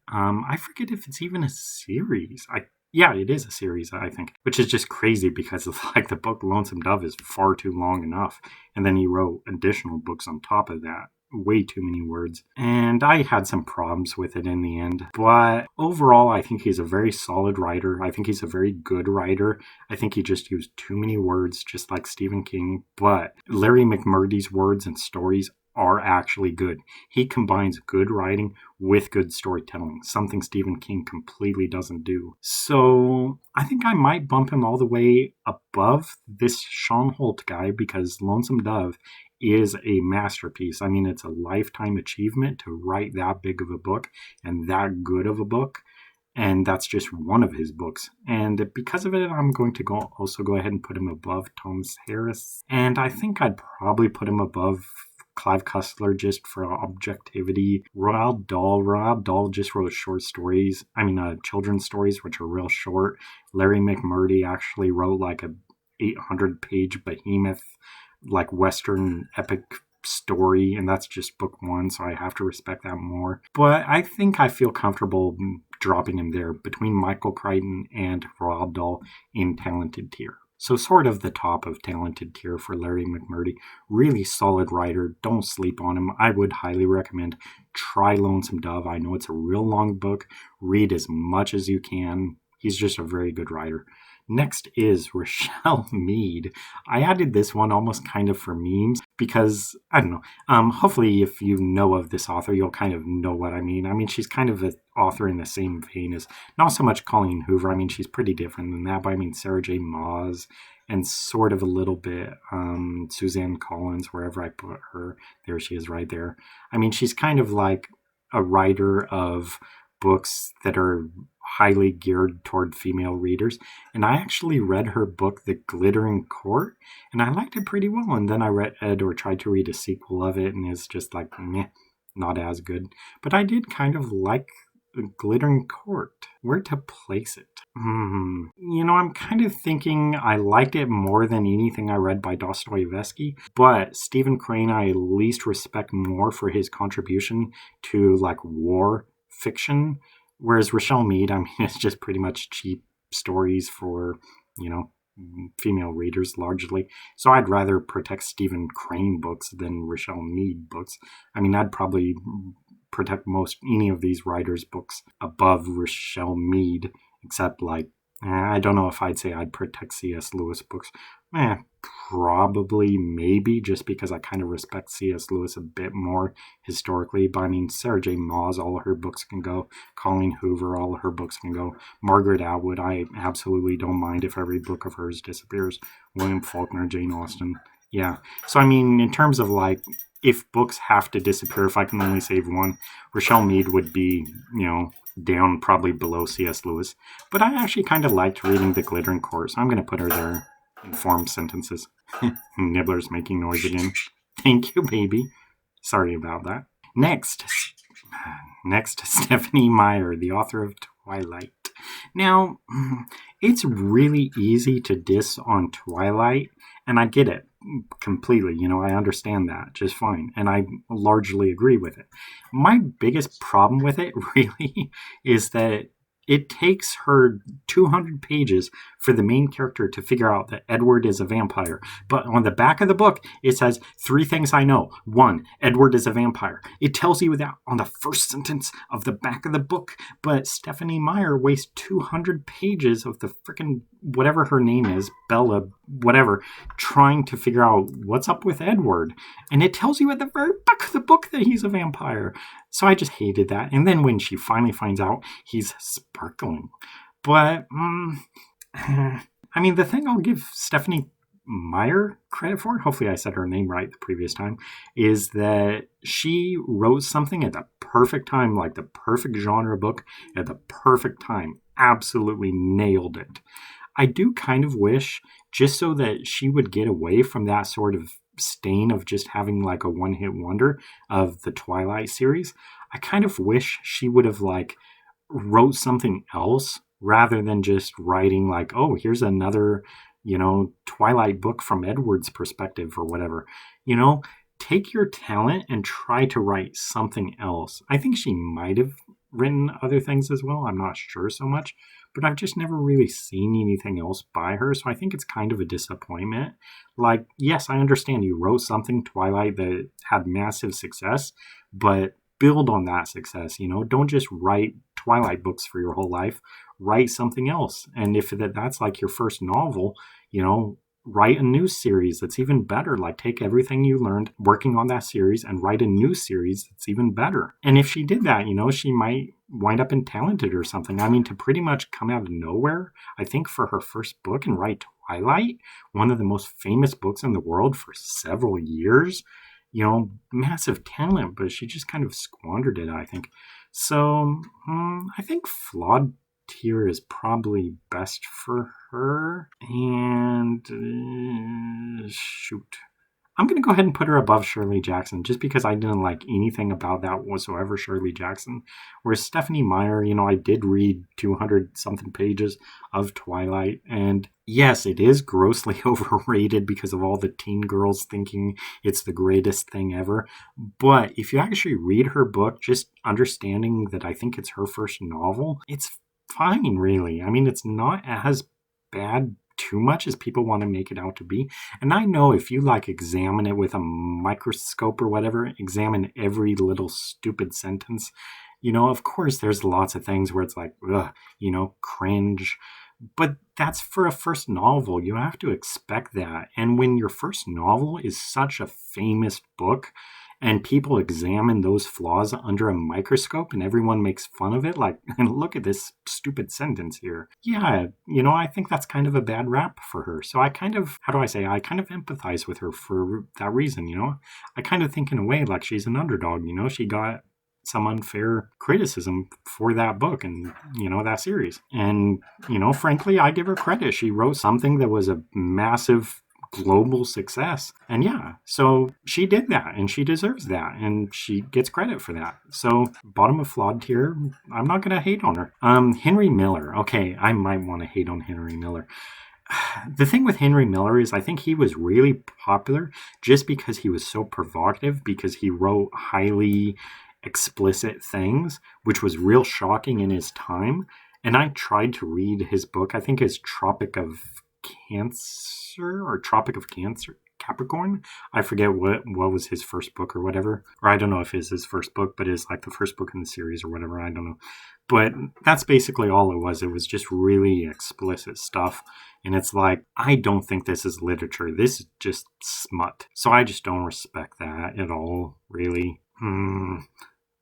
I forget if it's even a series. Yeah, it is a series, I think, which is just crazy because like the book Lonesome Dove is far too long enough. And then he wrote additional books on top of that. Way too many words. And I had some problems with it in the end. But overall, I think he's a very solid writer. I think he's a very good writer. I think he just used too many words, just like Stephen King. But Larry McMurdy's words and stories are actually good. He combines good writing with good storytelling, something Stephen King completely doesn't do. So I think I might bump him all the way above this Sean Holt guy because Lonesome Dove is a masterpiece. I mean, it's a lifetime achievement to write that big of a book and that good of a book. And that's just one of his books. And because of it, I'm going to also go ahead and put him above Thomas Harris. And I think I'd probably put him above Clive Cussler just for objectivity. Roald Dahl just wrote short stories. Children's stories, which are real short. Larry McMurdy actually wrote like a 800-page behemoth, like Western epic story, and that's just book one, so I have to respect that more. But I think I feel comfortable dropping him there between Michael Crichton and Roald Dahl in talented tier. So sort of the top of talented tier for Larry McMurdy. Really solid writer. Don't sleep on him. I would highly recommend try Lonesome Dove. I know it's a real long book. Read as much as you can. He's just a very good writer. Next is Rochelle Mead. I added this one almost kind of for memes because, I don't know, hopefully if you know of this author, you'll kind of know what I mean. I mean, she's kind of an author in the same vein as, not so much Colleen Hoover. I mean, she's pretty different than that, but I mean, Sarah J. Maas and sort of a little bit Suzanne Collins, wherever I put her. There she is right there. I mean, she's kind of like a writer of books that are highly geared toward female readers. And I actually read her book, The Glittering Court, and I liked it pretty well. And then I read or tried to read a sequel of it, and it's just like, meh, not as good. But I did kind of like Glittering Court. Where to place it? I'm kind of thinking I liked it more than anything I read by Dostoevsky, but Stephen Crane I at least respect more for his contribution to like war fiction, whereas Rochelle Mead, I mean, it's just pretty much cheap stories for, female readers largely. So I'd rather protect Stephen Crane books than Rochelle Mead books. I mean, I'd probably protect most any of these writers' books above Rochelle Mead, except like I don't know if I'd say I'd protect C.S. Lewis books. Probably, maybe, just because I kind of respect C.S. Lewis a bit more historically. But I mean, Sarah J. Maas, all of her books can go. Colleen Hoover, all of her books can go. Margaret Atwood, I absolutely don't mind if every book of hers disappears. William Faulkner, Jane Austen. Yeah. So, I mean, in terms of like, if books have to disappear, if I can only save one, Rochelle Mead would be, down probably below C.S. Lewis. But I actually kind of liked reading The Glittering Court, so I'm going to put her there in formed sentences. Nibbler's making noise again. Thank you, baby. Sorry about that. Next, Stephenie Meyer, the author of Twilight. Now, it's really easy to diss on Twilight, and I get it completely. I understand that just fine, and I largely agree with it. My biggest problem with it really is that it takes her 200 pages for the main character to figure out that Edward is a vampire. But on the back of the book, it says 3 things I know. 1, Edward is a vampire. It tells you that on the first sentence of the back of the book. But Stephenie Meyer wastes 200 pages of the freaking whatever her name is, Bella, whatever, trying to figure out what's up with Edward. And it tells you at the very back of the book that he's a vampire. So I just hated that. And then when she finally finds out, he's sparkling. But, I mean, the thing I'll give Stephenie Meyer credit for, hopefully I said her name right the previous time, is that she wrote something at the perfect time, like the perfect genre book at the perfect time. Absolutely nailed it. I do kind of wish, just so that she would get away from that sort of stain of just having like a one-hit wonder of the Twilight series, I kind of wish she would have like wrote something else rather than just writing like, oh, here's another, Twilight book from Edward's perspective or whatever. Take your talent and try to write something else. I think she might have written other things as well. I'm not sure so much, but I've just never really seen anything else by her. So I think it's kind of a disappointment. Like, yes, I understand you wrote something, Twilight, that had massive success, but build on that success. Don't just write Twilight books for your whole life. Write something else. And if that's like your first novel, write a new series that's even better. Like, take everything you learned working on that series and write a new series that's even better. And if she did that, she might wind up in Talented or something. I mean, to pretty much come out of nowhere, I think for her first book and write Twilight, one of the most famous books in the world for several years, massive talent, but she just kind of squandered it, I think. So I think Flawed Tier is probably best for her. And shoot. I'm going to go ahead and put her above Shirley Jackson just because I didn't like anything about that whatsoever, Shirley Jackson. Whereas Stephenie Meyer, I did read 200 something pages of Twilight. And yes, it is grossly overrated because of all the teen girls thinking it's the greatest thing ever. But if you actually read her book, just understanding that I think it's her first novel, it's fine, really. I mean, it's not as bad too much as people want to make it out to be. And I know if you like examine it with a microscope or whatever, examine every little stupid sentence, of course there's lots of things where it's like, ugh, cringe. But that's for a first novel. You have to expect that. And when your first novel is such a famous book, and people examine those flaws under a microscope and everyone makes fun of it, like, look at this stupid sentence here. Yeah, I think that's kind of a bad rap for her. So I kind of, I kind of empathize with her for that reason, I kind of think in a way like she's an underdog, she got some unfair criticism for that book and, that series. And, frankly, I give her credit. She wrote something that was a massive global success. And yeah, so she did that and she deserves that and she gets credit for that. So bottom of flawed tier, I'm not going to hate on her. Henry Miller. Okay, I might want to hate on Henry Miller. The thing with Henry Miller is I think he was really popular just because he was so provocative, because he wrote highly explicit things, which was real shocking in his time. And I tried to read his book. I think it's Tropic of Cancer, Capricorn. I forget what was his first book or whatever. Or I don't know if it's his first book, but it's like the first book in the series or whatever. I don't know. But that's basically all it was. It was just really explicit stuff. And it's like, I don't think this is literature. This is just smut. So I just don't respect that at all, really. I'm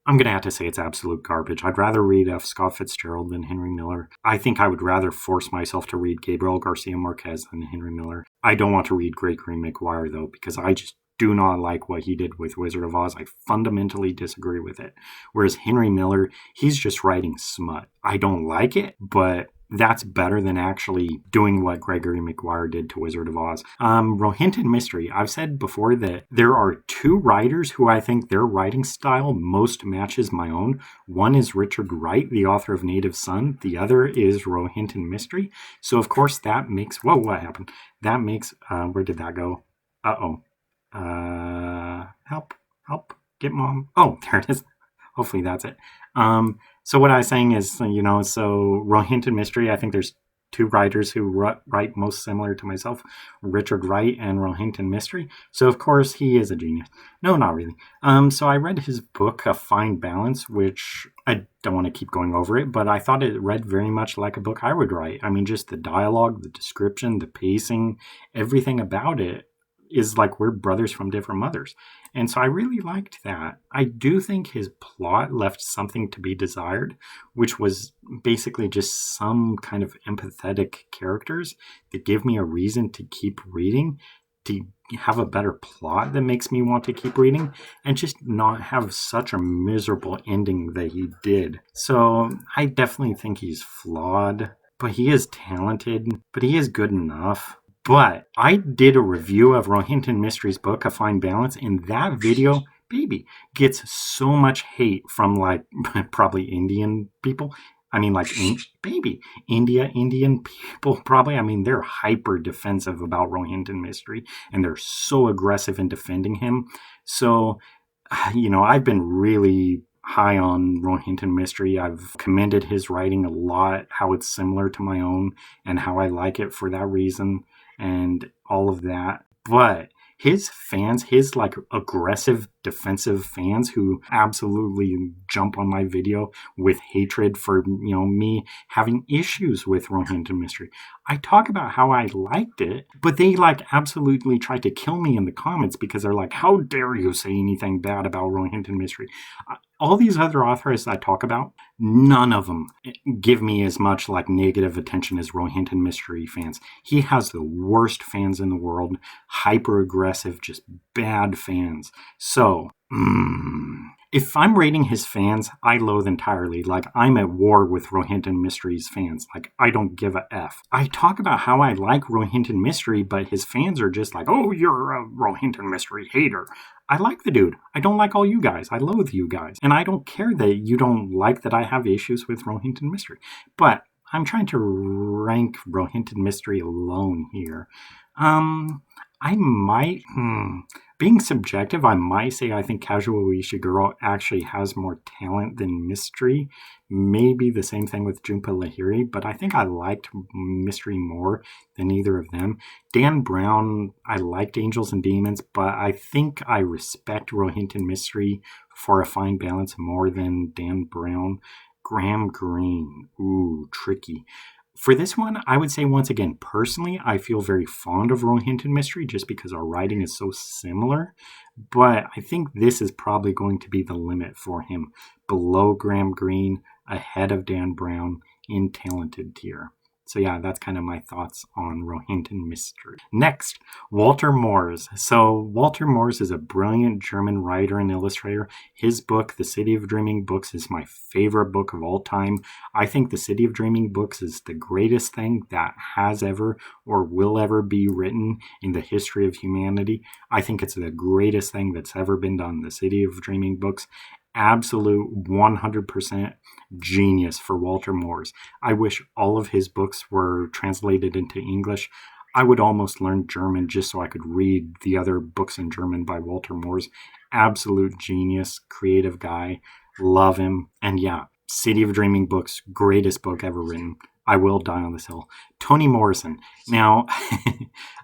going to have to say it's absolute garbage. I'd rather read F. Scott Fitzgerald than Henry Miller. I think I would rather force myself to read Gabriel Garcia Marquez than Henry Miller. I don't want to read Gregory Maguire, though, because I just do not like what he did with Wizard of Oz. I fundamentally disagree with it. Whereas Henry Miller, he's just writing smut. I don't like it, but that's better than actually doing what Gregory Maguire did to Wizard of Oz. Rohinton Mystery. I've said before that there are two writers who I think their writing style most matches my own. One is Richard Wright, the author of Native Son. The other is Rohinton Mystery. So, of course, that makes... Whoa, what happened? That makes... where did that go? Uh-oh. Help. Get mom. Oh, there it is. Hopefully that's it. So what I was saying is, so Rohinton Mystery, I think there's two writers who write most similar to myself, Richard Wright and Rohinton Mystery. So, of course, he is a genius. No, not really. So I read his book, A Fine Balance, which I don't want to keep going over it, but I thought it read very much like a book I would write. I mean, just the dialogue, the description, the pacing, everything about it is like we're brothers from different mothers. And so I really liked that. I do think his plot left something to be desired, which was basically just some kind of empathetic characters that give me a reason to keep reading, to have a better plot that makes me want to keep reading, and just not have such a miserable ending that he did. So I definitely think he's flawed, but he is talented, but he is good enough. But I did a review of Rohinton Mystery's book, A Fine Balance, and that video, baby, gets so much hate from, like, probably Indian people. I mean, like, Indian people, probably. I mean, they're hyper defensive about Rohinton Mystery, and they're so aggressive in defending him. So, I've been really high on Rohinton Mystery. I've commended his writing a lot, how it's similar to my own, and how I like it for that reason. And all of that. But his fans, his like aggressive defensive fans who absolutely jump on my video with hatred for, me having issues with Rohinton Mystery. I talk about how I liked it, but they like absolutely try to kill me in the comments because they're like, how dare you say anything bad about Rohinton Mystery? All these other authors I talk about, none of them give me as much like negative attention as Rohinton Mystery fans. He has the worst fans in the world, hyper aggressive, just bad fans. So, if I'm rating his fans, I loathe entirely. Like, I'm at war with Rohinton Mystery's fans. Like, I don't give a F. I talk about how I like Rohinton Mystery, but his fans are just like, oh, you're a Rohinton Mystery hater. I like the dude. I don't like all you guys. I loathe you guys. And I don't care that you don't like that I have issues with Rohinton Mystery. But I'm trying to rank Rohinton Mystery alone here. I might, being subjective, I might say I think Kazuo Ishiguro actually has more talent than Mystery. Maybe the same thing with Junpei Lahiri, but I think I liked Mystery more than either of them. Dan Brown, I liked Angels and Demons, but I think I respect Rohinton Mystery for A Fine Balance more than Dan Brown. Graham Greene, ooh, tricky. For this one, I would say once again, personally, I feel very fond of Rohinton Mystery just because our writing is so similar. But I think this is probably going to be the limit for him. Below Graham Greene, ahead of Dan Brown, in talented tier. So yeah, that's kind of my thoughts on Rohinton Mystery. Next, Walter Moors. So Walter Moors is a brilliant German writer and illustrator. His book, The City of Dreaming Books, is my favorite book of all time. I think The City of Dreaming Books is the greatest thing that has ever or will ever be written in the history of humanity. I think it's the greatest thing that's ever been done. The City of Dreaming Books, absolute 100% genius for Walter Moors. I wish all of his books were translated into English. I would almost learn German just so I could read the other books in German by Walter Moors. Absolute genius, creative guy. Love him. And yeah, City of Dreaming Books, greatest book ever written. I Will Die on This Hill. Toni Morrison. Now,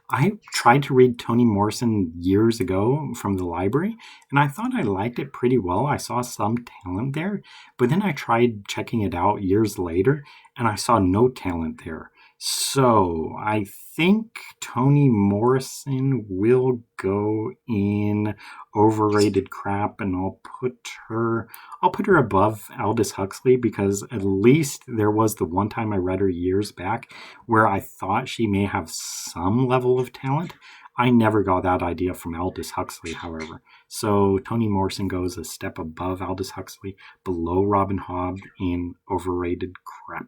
I tried to read Toni Morrison years ago from the library, and I thought I liked it pretty well. I saw some talent there, but then I tried checking it out years later, and I saw no talent there. So I think Toni Morrison will go in overrated crap, and I'll put her above Aldous Huxley, because at least there was the one time I read her years back where I thought she may have some level of talent. I never got that idea from Aldous Huxley, however. So Toni Morrison goes a step above Aldous Huxley, below Robin Hobb in overrated crap.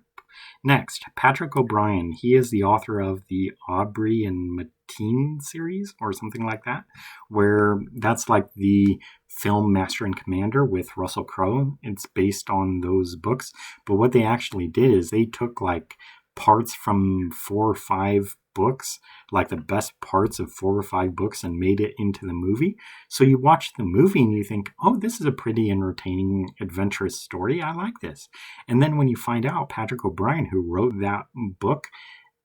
Next, Patrick O'Brian. He is the author of the Aubrey and Mateen series, or something like that, where that's like the film Master and Commander with Russell Crowe. It's based on those books. But what they actually did is they took like parts from 4 or 5 books, like the best parts of 4 or 5 books, and made it into the movie. So you watch the movie and you think, oh, this is a pretty entertaining, adventurous story. I like this. And then when you find out Patrick O'Brian, who wrote that book,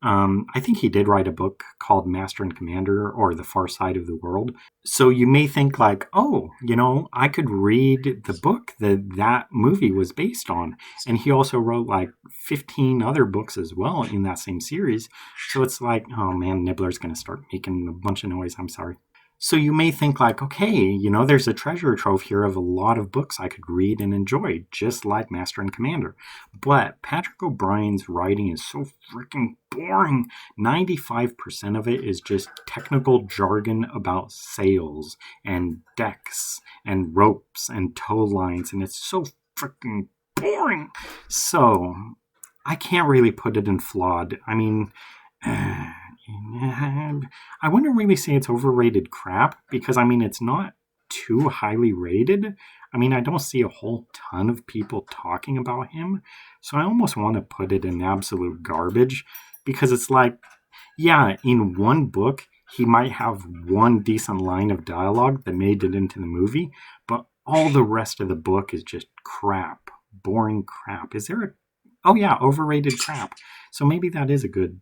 I think he did write a book called Master and Commander, or The Far Side of the World. So you may think like, oh, I could read the book that movie was based on. And he also wrote like 15 other books as well in that same series. So it's like, oh man, Nibbler's going to start making a bunch of noise. I'm sorry. So you may think like, okay, there's a treasure trove here of a lot of books I could read and enjoy, just like Master and Commander. But Patrick O'Brian's writing is so freaking boring. 95% of it is just technical jargon about sails and decks and ropes and tow lines, and it's so freaking boring. So I can't really put it in flawed. I mean, I wouldn't really say it's overrated crap, because it's not too highly rated. I don't see a whole ton of people talking about him, so I almost want to put it in absolute garbage, because it's like, yeah, in one book he might have one decent line of dialogue that made it into the movie, but all the rest of the book is just crap, boring crap. Is there overrated crap. So maybe that is a good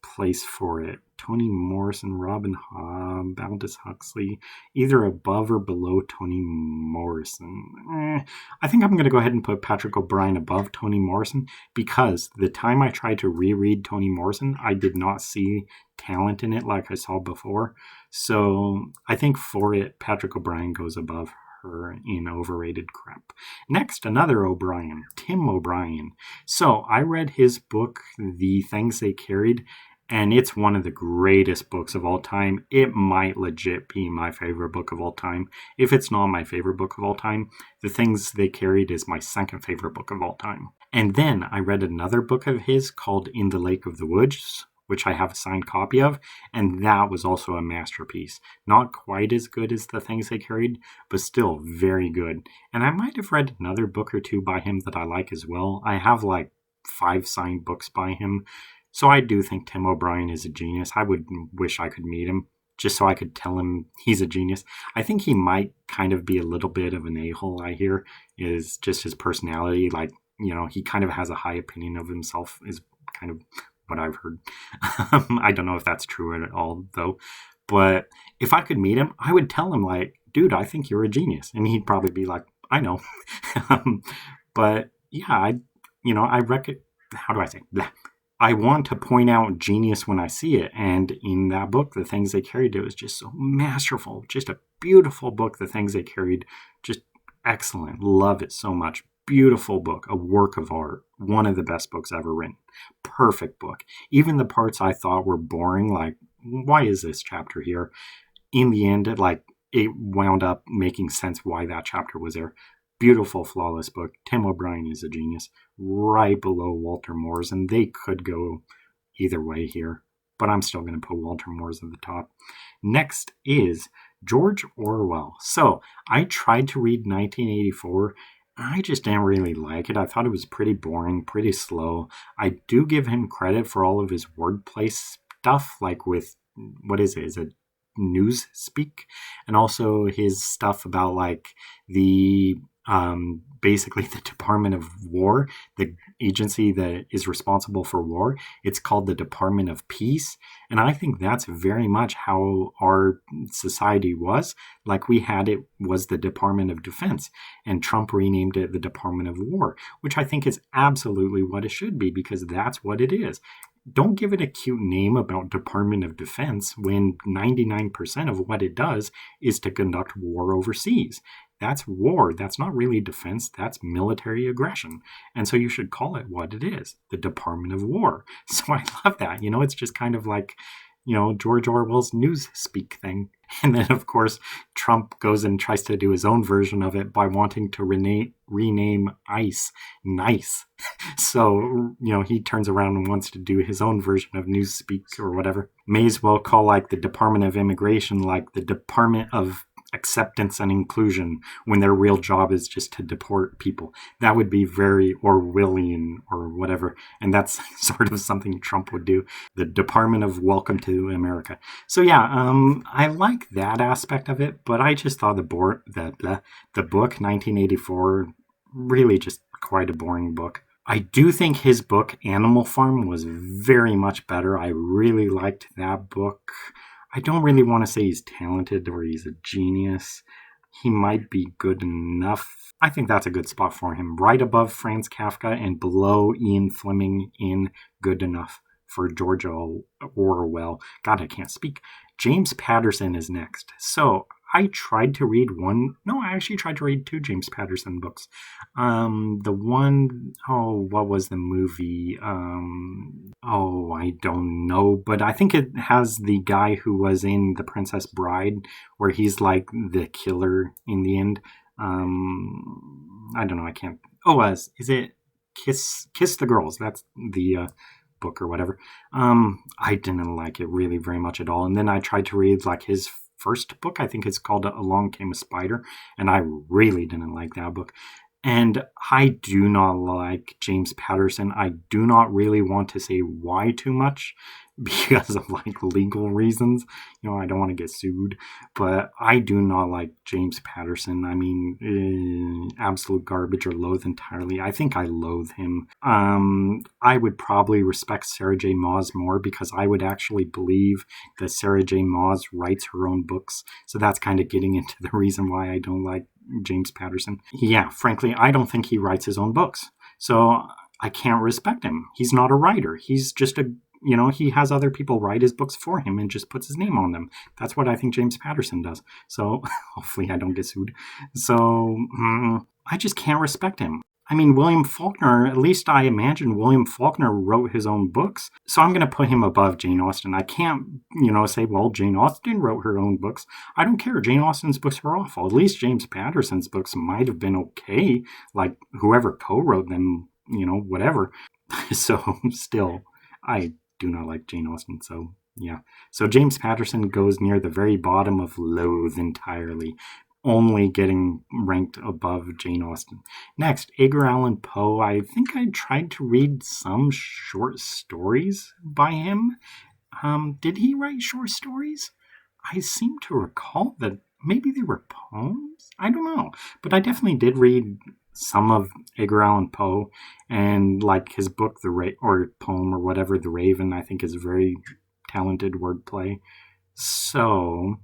place for it. Toni Morrison, Robin Hobb, Aldous Huxley, either above or below Toni Morrison. I think I'm going to go ahead and put Patrick O'Brian above Toni Morrison, because the time I tried to reread Toni Morrison, I did not see talent in it like I saw before. So I think for it, Patrick O'Brian goes above her in overrated crap. Next, another O'Brian, Tim O'Brien. So I read his book, The Things They Carried, and it's one of the greatest books of all time. It might legit be my favorite book of all time. If it's not my favorite book of all time, The Things They Carried is my second favorite book of all time. And then I read another book of his called In the Lake of the Woods, which I have a signed copy of, and that was also a masterpiece. Not quite as good as The Things They Carried, but still very good. And I might have read another book or two by him that I like as well. I have like 5 signed books by him. So I do think Tim O'Brien is a genius. I would wish I could meet him just so I could tell him he's a genius. I think he might kind of be a little bit of an a-hole, I hear, is just his personality. Like, he kind of has a high opinion of himself, is kind of what I've heard. I don't know if that's true at all, though. But if I could meet him, I would tell him, like, dude, I think you're a genius. And he'd probably be like, I know. But yeah, I reckon, how do I say? Blah. I want to point out genius when I see it. And in that book, The Things They Carried, it was just so masterful. Just a beautiful book, The Things They Carried. Just excellent. Love it so much. beautiful book, a work of art, one of the best books ever written. Perfect book. Even the parts I thought were boring, like, why is this chapter here? In the end, it wound up making sense why that chapter was there. Beautiful, flawless book. Tim O'Brien is a genius. Right below Walter Moore's, and they could go either way here, but I'm still going to put Walter Moore's at the top. Next is George Orwell. So I tried to read 1984. I just didn't really like it. I thought it was pretty boring, pretty slow. I do give him credit for all of his wordplay stuff, like with, what is it? Is it news speak? And also his stuff about like the basically the Department of War, the agency that is responsible for war. It's called the Department of Peace. And I think that's very much how our society was. Like we had it was the Department of Defense, and Trump renamed it the Department of War, which I think is absolutely what it should be, because that's what it is. Don't give it a cute name about Department of Defense when 99% of what it does is to conduct war overseas. That's war. That's not really defense. That's military aggression. And so you should call it what it is, the Department of War. So I love that. It's just kind of like, George Orwell's news speak thing. And then, of course, Trump goes and tries to do his own version of it by wanting to rename ICE nice. So, he turns around and wants to do his own version of newspeak or whatever. May as well call like the Department of Immigration like the Department of Acceptance and Inclusion, when their real job is just to deport people. That would be very Orwellian or whatever, and that's sort of something Trump would do. The Department of Welcome to America. So yeah, I like that aspect of it, but I just thought the book 1984 really just quite a boring book. I do think his book Animal Farm was very much better. I really liked that book. I don't really want to say he's talented or he's a genius. He might be good enough. I think that's a good spot for him. Right above Franz Kafka and below Ian Fleming in good enough for George Orwell. God, I can't speak. James Patterson is next. So I tried to read I actually tried to read two James Patterson books. What was the movie? I don't know, but I think it has the guy who was in The Princess Bride, where he's like the killer in the end. I don't know, I can't. Is it Kiss the Girls? That's the book or whatever. I didn't like it really very much at all. And then I tried to read like his first book. I think it's called Along Came a Spider, and I really didn't like that book. And I do not like James Patterson. I do not really want to say why too much because of like legal reasons. I don't want to get sued, but I do not like James Patterson. I mean, absolute garbage or loathe entirely. I think I loathe him. I would probably respect Sarah J. Maas more because I would actually believe that Sarah J. Maas writes her own books. So that's kind of getting into the reason why I don't like James Patterson. Yeah, frankly, I don't think he writes his own books. So I can't respect him. He's not a writer. He's just he has other people write his books for him and just puts his name on them. That's what I think James Patterson does. So hopefully I don't get sued. So I just can't respect him. I mean, William Faulkner, at least I imagine William Faulkner wrote his own books. So I'm going to put him above Jane Austen. I can't, say, well, Jane Austen wrote her own books. I don't care. Jane Austen's books are awful. At least James Patterson's books might have been okay. Like whoever co-wrote them, whatever. So still, I do not like Jane Austen. So yeah. So James Patterson goes near the very bottom of loathe entirely, only getting ranked above Jane Austen. Next, Edgar Allan Poe. I think I tried to read some short stories by him. Did he write short stories? I seem to recall that maybe they were poems. I don't know. But I definitely did read some of Edgar Allan Poe, and like his book, or poem or whatever, The Raven, I think is very talented wordplay. So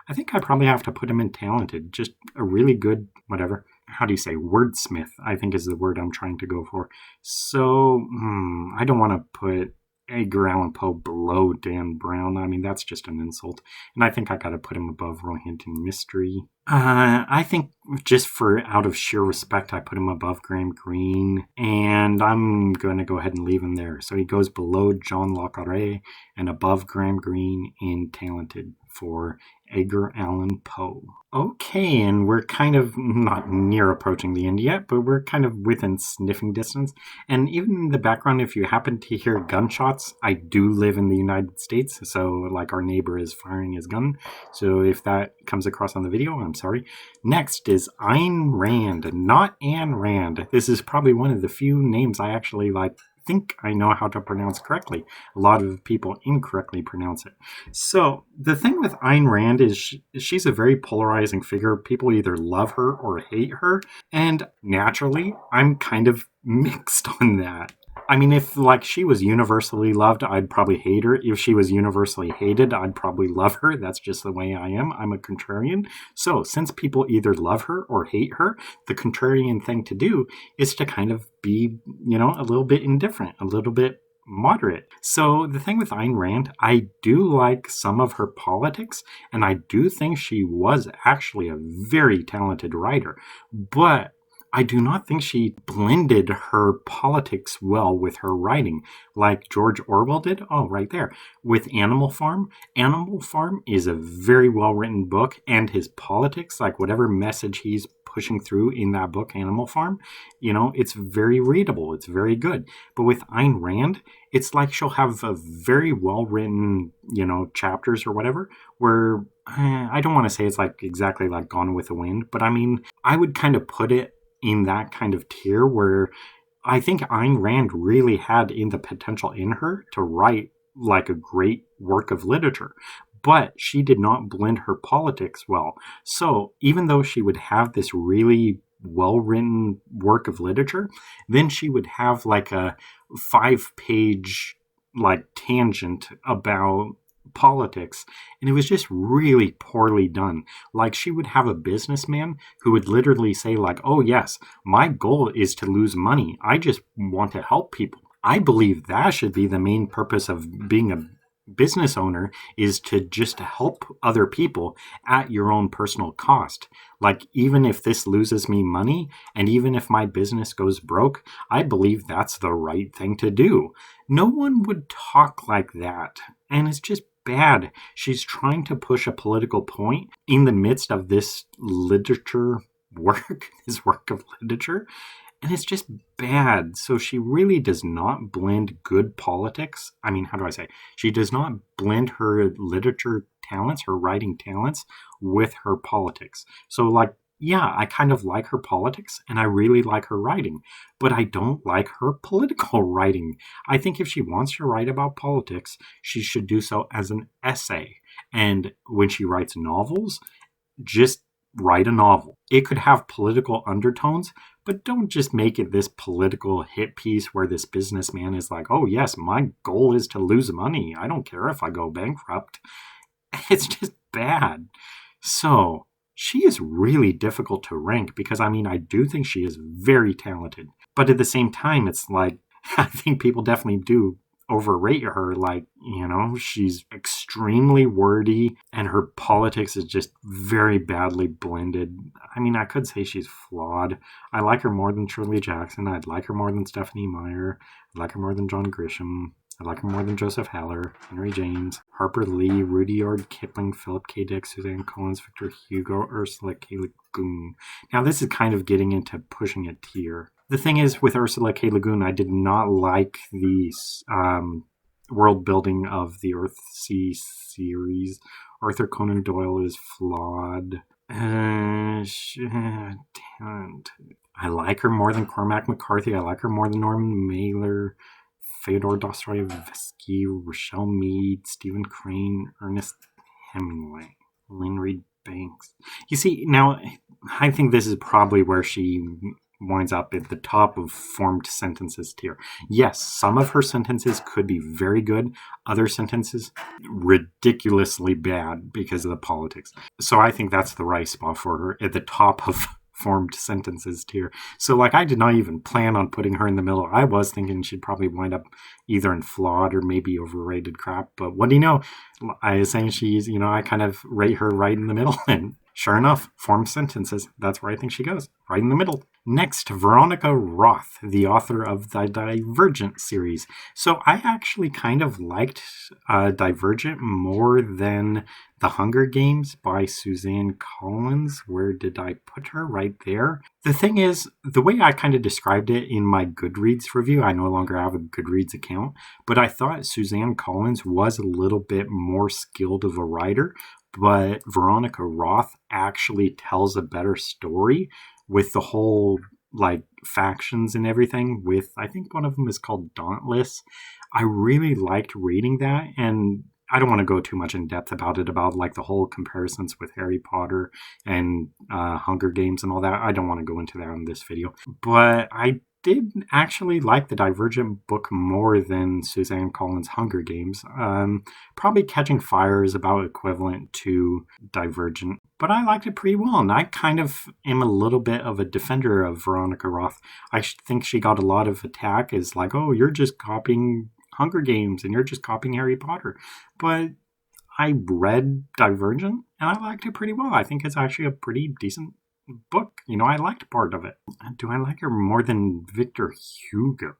I think I probably have to put him in talented. Just a really good, whatever, how do you say, wordsmith, I think is the word I'm trying to go for. So I don't want to put Edgar Allan Poe below Dan Brown. I mean, that's just an insult. And I think I got to put him above Roehampton Mystery. I think just for out of sheer respect, I put him above Graham Greene, and I'm going to go ahead and leave him there. So he goes below John Le Carré and above Graham Greene in Talented for Edgar Allan Poe. Okay, and we're kind of not near approaching the end yet, but we're kind of within sniffing distance. And even in the background, if you happen to hear gunshots, I do live in the United States, so like our neighbor is firing his gun. So if that comes across on the video, I'm sorry. Next is Ayn Rand, not Anne Rand. This is probably one of the few names I actually think I know how to pronounce correctly. A lot of people incorrectly pronounce it. So the thing with Ayn Rand is she's a very polarizing figure. People either love her or hate her. And naturally, I'm kind of mixed on that. I mean, if she was universally loved, I'd probably hate her. If she was universally hated, I'd probably love her. That's just the way I am. I'm a contrarian. So since people either love her or hate her, the contrarian thing to do is to kind of be, a little bit indifferent, a little bit moderate. So the thing with Ayn Rand, I do like some of her politics, and I do think she was actually a very talented writer. But I do not think she blended her politics well with her writing, like George Orwell did. Oh, right there. With Animal Farm. Animal Farm is a very well-written book, and his politics, like whatever message he's pushing through in that book, Animal Farm, it's very readable. It's very good. But with Ayn Rand, it's like she'll have a very well-written, chapters or whatever, where I don't want to say it's exactly like Gone with the Wind, but I mean, I would kind of put it in that kind of tier where I think Ayn Rand really had the potential in her to write a great work of literature, but she did not blend her politics well. So even though she would have this really well-written work of literature, then she would have a 5-page tangent about politics, and it was just really poorly done. She would have a businessman who would literally say oh yes, my goal is to lose money. I just want to help people. I believe that should be the main purpose of being a business owner, is to just help other people at your own personal cost. Even if this loses me money, and even if my business goes broke, I believe that's the right thing to do. No one would talk like that, and it's just bad. She's trying to push a political point in the midst of this literature work, this work of literature, and it's just bad. So she really does not blend good politics. I mean, how do I say? She does not blend her literature talents, her writing talents, with her politics. So yeah, I kind of like her politics and I really like her writing, but I don't like her political writing. I think if she wants to write about politics, she should do so as an essay. And when she writes novels, just write a novel. It could have political undertones, but don't just make it this political hit piece where this businessman is oh yes, my goal is to lose money. I don't care if I go bankrupt. It's just bad. So she is really difficult to rank because, I mean, I do think she is very talented. But at the same time, it's I think people definitely do overrate her. She's extremely wordy and her politics is just very badly blended. I mean, I could say she's flawed. I like her more than Shirley Jackson. I'd like her more than Stephanie Meyer. I'd like her more than John Grisham. I like her more than Joseph Heller, Henry James, Harper Lee, Rudyard Kipling, Philip K. Dick, Suzanne Collins, Victor Hugo, Ursula K. Le Guin. Now, this is kind of getting into pushing a tier. The thing is, with Ursula K. Le Guin, I did not like the world building of the Earthsea series. Arthur Conan Doyle is flawed. I like her more than Cormac McCarthy. I like her more than Norman Mailer, Fyodor Dostoevsky, Rochelle Mead, Stephen Crane, Ernest Hemingway, Lynn Reed Banks. You see, now, I think this is probably where she winds up at the top of formed sentences tier. Yes, some of her sentences could be very good. Other sentences, ridiculously bad because of the politics. So I think that's the right spot for her, at the top of formed sentences tier. So, like, I did not even plan on putting her in the middle. I was thinking she'd probably wind up either in flawed or maybe overrated crap. But what do you know? I was saying she's, I kind of rate her right in the middle. And sure enough, formed sentences. That's where I think she goes, right in the middle. Next, Veronica Roth, the author of the Divergent series. So I actually kind of liked Divergent more than The Hunger Games by Suzanne Collins. Where did I put her? Right there. The thing is, the way I kind of described it in my Goodreads review, I no longer have a Goodreads account, but I thought Suzanne Collins was a little bit more skilled of a writer, but Veronica Roth actually tells a better story with the whole like factions and everything. With, I think one of them is called Dauntless. I really liked reading that, and I don't want to go too much in depth about it, about like the whole comparisons with Harry Potter and Hunger Games and all that. I don't want to go into that in this video, but I did actually like the Divergent book more than Suzanne Collins' Hunger Games. Probably Catching Fire is about equivalent to Divergent, but I liked it pretty well, and I kind of am a little bit of a defender of Veronica Roth. I think she got a lot of attack as like, oh, you're just copying Hunger Games and you're just copying Harry Potter. But I read Divergent and I liked it pretty well. I think it's actually a pretty decent book. I liked part of it. Do I like her more than Victor Hugo?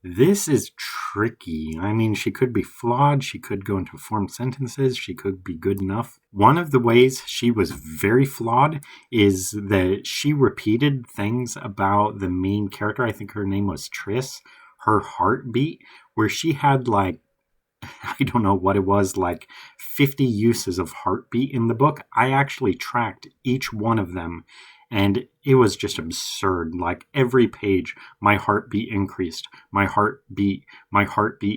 This is tricky. I mean, she could be flawed. She could go into formed sentences. She could be good enough. One of the ways she was very flawed is that she repeated things about the main character. I think her name was Triss, her heartbeat, where she had like, I don't know what it was, like 50 uses of heartbeat in the book. I actually tracked each one of them, and it was just absurd. Like every page, my heartbeat increased. My heartbeat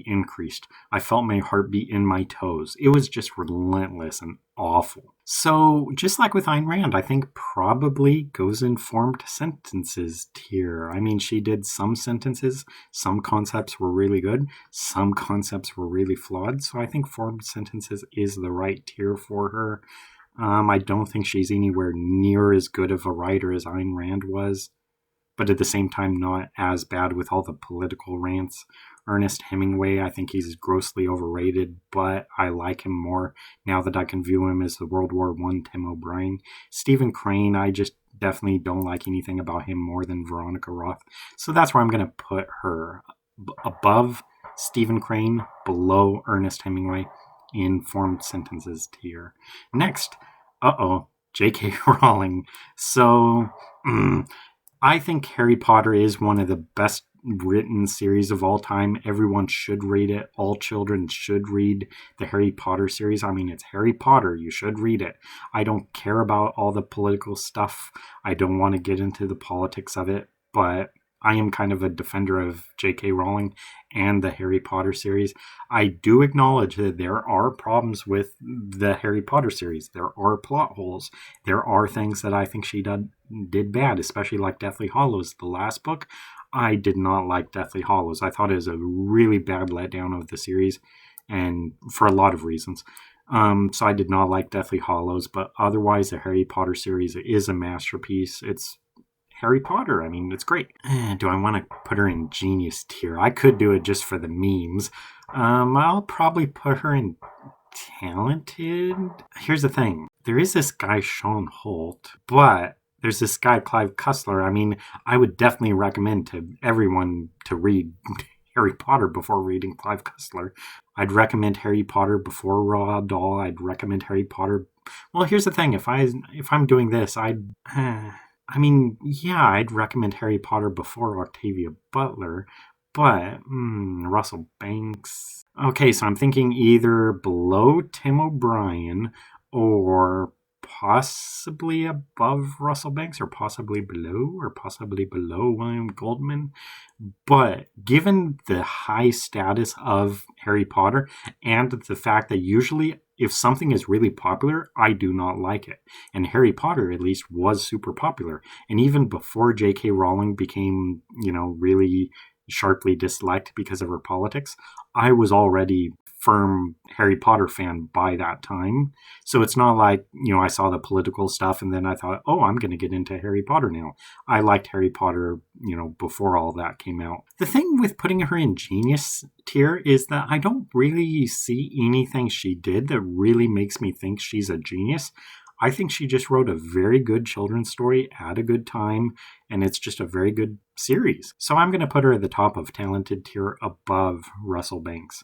increased. I felt my heartbeat in my toes. It was just relentless and awful. So just like with Ayn Rand, I think probably goes in formed sentences tier. I mean, she did some sentences. Some concepts were really good. Some concepts were really flawed. So I think formed sentences is the right tier for her. I don't think she's anywhere near as good of a writer as Ayn Rand was, but at the same time not as bad with all the political rants. Ernest Hemingway, I think he's grossly overrated, but I like him more now that I can view him as the World War I Tim O'Brien. Stephen Crane, I just definitely don't like anything about him more than Veronica Roth. So that's where I'm going to put her, above Stephen Crane, below Ernest Hemingway, in formed sentences tier. Next, J.K. Rowling. So, I think Harry Potter is one of the best written series of all time. Everyone should read it. All children should read the Harry Potter series. I mean, it's Harry Potter. You should read it. I don't care about all the political stuff. I don't want to get into the politics of it, but I am kind of a defender of J.K. Rowling and the Harry Potter series. I do acknowledge that there are problems with the Harry Potter series. There are plot holes. There are things that I think she did bad, especially like Deathly Hallows, the last book. I did not like Deathly Hallows. I thought it was a really bad letdown of the series, and for a lot of reasons. So I did not like Deathly Hallows, but otherwise the Harry Potter series is a masterpiece. It's Harry Potter. I mean, it's great. Do I want to put her in genius tier? I could do it just for the memes. I'll probably put her in talented. Here's the thing. There is this guy, Sean Holt, but there's this guy, Clive Cussler. I mean, I would definitely recommend to everyone to read Harry Potter before reading Clive Cussler. I'd recommend Harry Potter before Roald Dahl. I'd recommend Harry Potter. Well, here's the thing. If I'm doing this, I'd recommend Harry Potter before Octavia Butler, but Russell Banks. Okay, so I'm thinking either below Tim O'Brien or possibly above Russell Banks, or possibly below William Goldman. But given the high status of Harry Potter and the fact that usually if something is really popular, I do not like it. And Harry Potter, at least, was super popular. And even before J.K. Rowling became, really sharply disliked because of her politics, I was already firm Harry Potter fan by that time. So it's not like, I saw the political stuff and then I thought, oh, I'm going to get into Harry Potter now. I liked Harry Potter, before all that came out. The thing with putting her in genius tier is that I don't really see anything she did that really makes me think she's a genius. I think she just wrote a very good children's story at a good time, and it's just a very good series. So I'm going to put her at the top of talented tier above Russell Banks.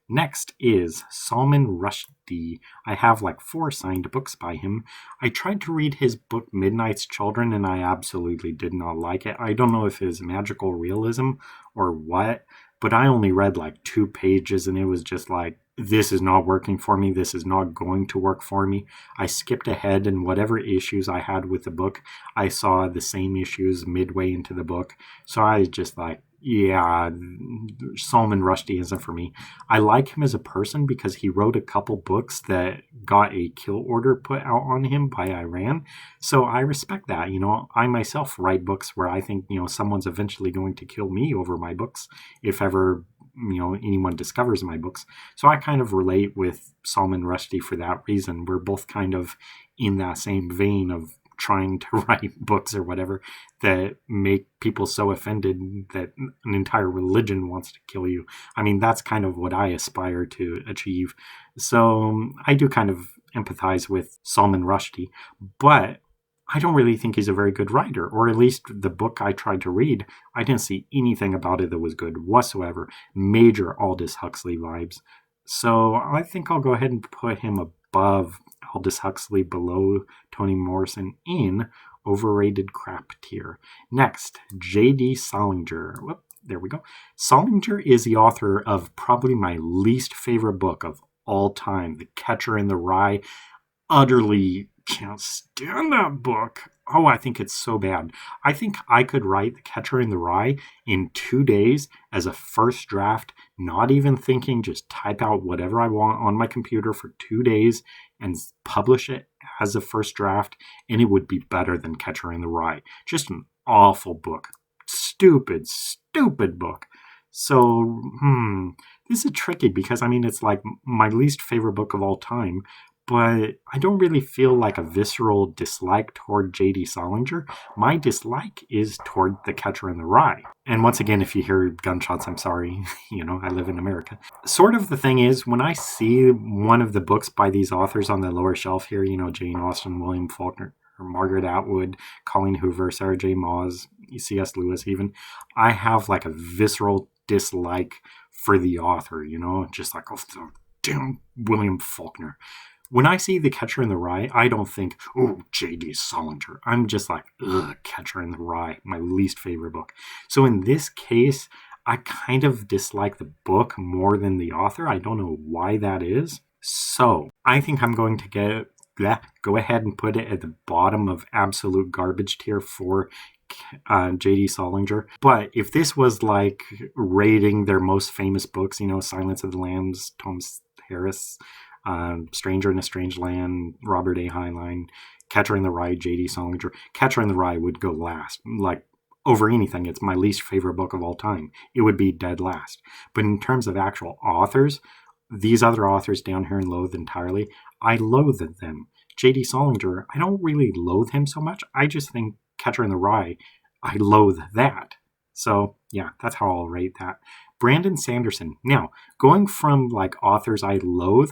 Next is Salman Rushdie. I have like 4 signed books by him. I tried to read his book Midnight's Children and I absolutely did not like it. I don't know if it was magical realism or what, but I only read like 2 pages and it was just like, this is not working for me. This is not going to work for me. I skipped ahead, and whatever issues I had with the book, I saw the same issues midway into the book. So I was just like, yeah, Salman Rushdie isn't for me. I like him as a person because he wrote a couple books that got a kill order put out on him by Iran. So I respect that. I myself write books where I think, someone's eventually going to kill me over my books if ever anyone discovers my books. So I kind of relate with Salman Rushdie for that reason. We're both kind of in that same vein of trying to write books or whatever that make people so offended that an entire religion wants to kill you. I mean, that's kind of what I aspire to achieve. So I do kind of empathize with Salman Rushdie, but I don't really think he's a very good writer, or at least the book I tried to read, I didn't see anything about it that was good whatsoever. Major Aldous Huxley vibes. So I think I'll go ahead and put him above Aldous Huxley, below Toni Morrison, in overrated crap tier. Next, J.D. Salinger. Whoop, there we go. Salinger is the author of probably my least favorite book of all time, The Catcher in the Rye. Utterly can't stand that book. Oh, I think it's so bad. I think I could write The Catcher in the Rye in 2 days as a first draft, not even thinking, just type out whatever I want on my computer for 2 days and publish it as a first draft, and it would be better than Catcher in the Rye. Just an awful book. Stupid book. So, this is tricky because, it's like my least favorite book of all time, but I don't really feel like a visceral dislike toward J.D. Salinger. My dislike is toward The Catcher in the Rye. And once again, if you hear gunshots, I'm sorry. I live in America. Sort of the thing is, when I see one of the books by these authors on the lower shelf here, Jane Austen, William Faulkner, or Margaret Atwood, Colleen Hoover, Sarah J. Maas, C.S. Lewis even, I have like a visceral dislike for the author, just like, oh, damn William Faulkner. When I see The Catcher in the Rye, I don't think, oh, J.D. Salinger. I'm just like, ugh, Catcher in the Rye, my least favorite book. So in this case, I kind of dislike the book more than the author. I don't know why that is. So I think I'm going to go ahead and put it at the bottom of absolute garbage tier for J.D. Salinger. But if this was like rating their most famous books, Silence of the Lambs, Tom Harris, Stranger in a Strange Land, Robert A. Heinlein, Catcher in the Rye, J.D. Salinger. Catcher in the Rye would go last. Like, over anything, it's my least favorite book of all time. It would be dead last. But in terms of actual authors, these other authors down here in Loathe entirely, I loathe them. J.D. Salinger, I don't really loathe him so much. I just think Catcher in the Rye, I loathe that. So, yeah, that's how I'll rate that. Brandon Sanderson. Now, going from like authors I loathe,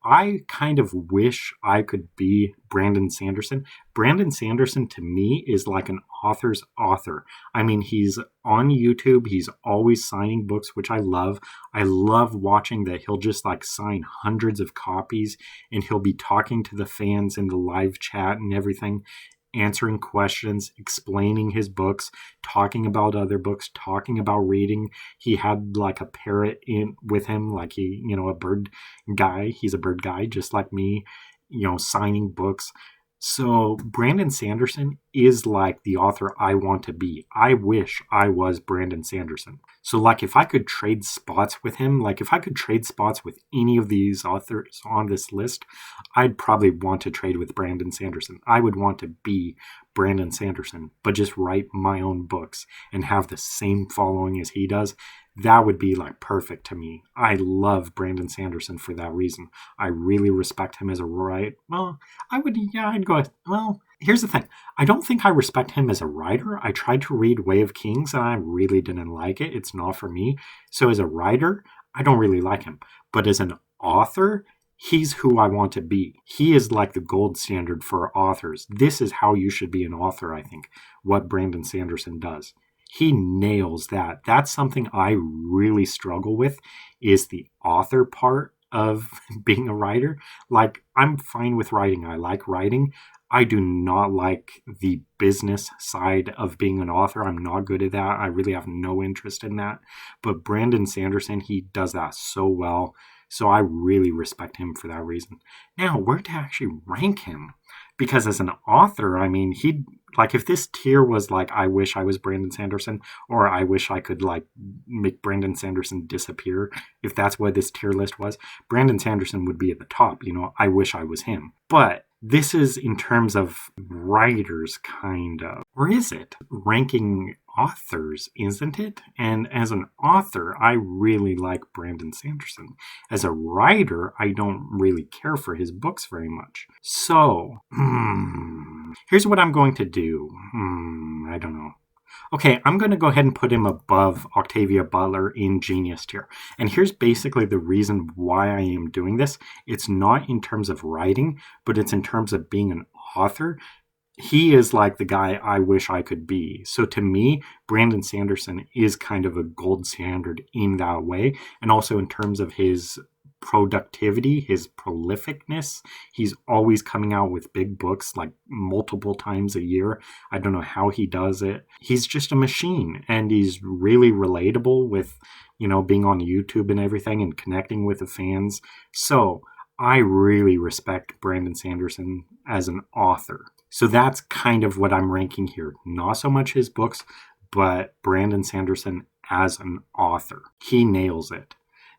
I kind of wish I could be Brandon Sanderson. Brandon Sanderson to me is like an author's author. He's on YouTube. He's always signing books, which I love. I love watching that he'll just like sign hundreds of copies and he'll be talking to the fans in the live chat and everything, answering questions, explaining his books, talking about other books, talking about reading. He had like a parrot in with him, like a bird guy. He's a bird guy, just like me, signing books. So Brandon Sanderson is like the author I want to be. I wish I was Brandon Sanderson. So like if I could trade spots with him, like if I could trade spots with any of these authors on this list, I'd probably want to trade with Brandon Sanderson. I would want to be Brandon Sanderson, but just write my own books and have the same following as he does, that would be like perfect to me. I love Brandon Sanderson for that reason. I really respect him as a writer. Well, I'd go, well, here's the thing. I don't think I respect him as a writer. I tried to read Way of Kings and I really didn't like it. It's not for me. So as a writer, I don't really like him. But as an author, he's who I want to be. He is like the gold standard for authors. This is how you should be an author, I think, what Brandon Sanderson does. He nails that. That's something I really struggle with, is the author part of being a writer. Like, I'm fine with writing. I like writing. I do not like the business side of being an author. I'm not good at that. I really have no interest in that. But Brandon Sanderson, he does that so well. So I really respect him for that reason. Now, where to actually rank him? Because as an author, I mean, like, if this tier was like, I wish I was Brandon Sanderson, or I wish I could like make Brandon Sanderson disappear, if that's what this tier list was, Brandon Sanderson would be at the top. You know, I wish I was him. But this is in terms of writers, kind of. Or is it? Ranking authors, isn't it? And as an author, I really like Brandon Sanderson. As a writer, I don't really care for his books very much. So, here's what I'm going to do. I don't know. Okay, I'm going to go ahead and put him above Octavia Butler in Genius tier. And here's basically the reason why I am doing this. It's not in terms of writing, but it's in terms of being an author. He is like the guy I wish I could be. So to me, Brandon Sanderson is kind of a gold standard in that way. And also in terms of his productivity, his prolificness. He's always coming out with big books like multiple times a year. I don't know how he does it. He's just a machine, and he's really relatable with, you know, being on YouTube and everything and connecting with the fans. So I really respect Brandon Sanderson as an author. So that's kind of what I'm ranking here. Not so much his books, but Brandon Sanderson as an author. He nails it.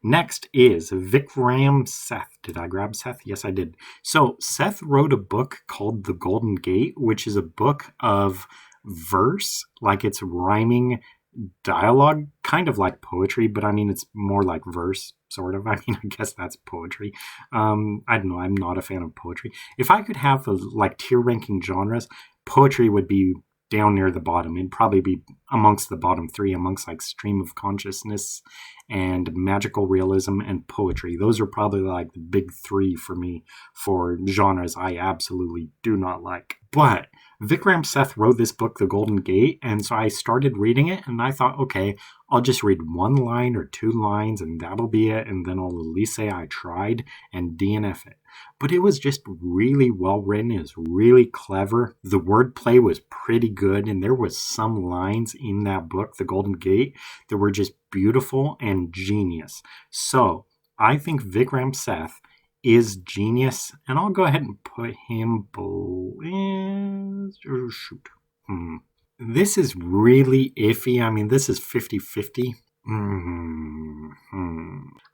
Next is Vikram Seth. Did I grab Seth? Yes, I did. So Seth wrote a book called The Golden Gate, which is a book of verse, like it's rhyming dialogue, kind of like poetry, but I mean, it's more like verse, sort of. I mean, I guess that's poetry. I don't know. I'm not a fan of poetry. If I could have like tier ranking genres, poetry would be down near the bottom. It'd probably be amongst the bottom three, amongst like stream of consciousness and magical realism and poetry. Those are probably like the big three for me for genres I absolutely do not like. But Vikram Seth wrote this book, The Golden Gate, and so I started reading it, and I thought, okay, I'll just read one line or two lines, and that'll be it, and then I'll at least say I tried and DNF it. But it was just really well written. It was really clever. The wordplay was pretty good, and there was some lines in that book, The Golden Gate, that were just beautiful and genius. So I think Vikram Seth is genius, and I'll go ahead and put him below. This is really iffy. I mean, this is 50-50.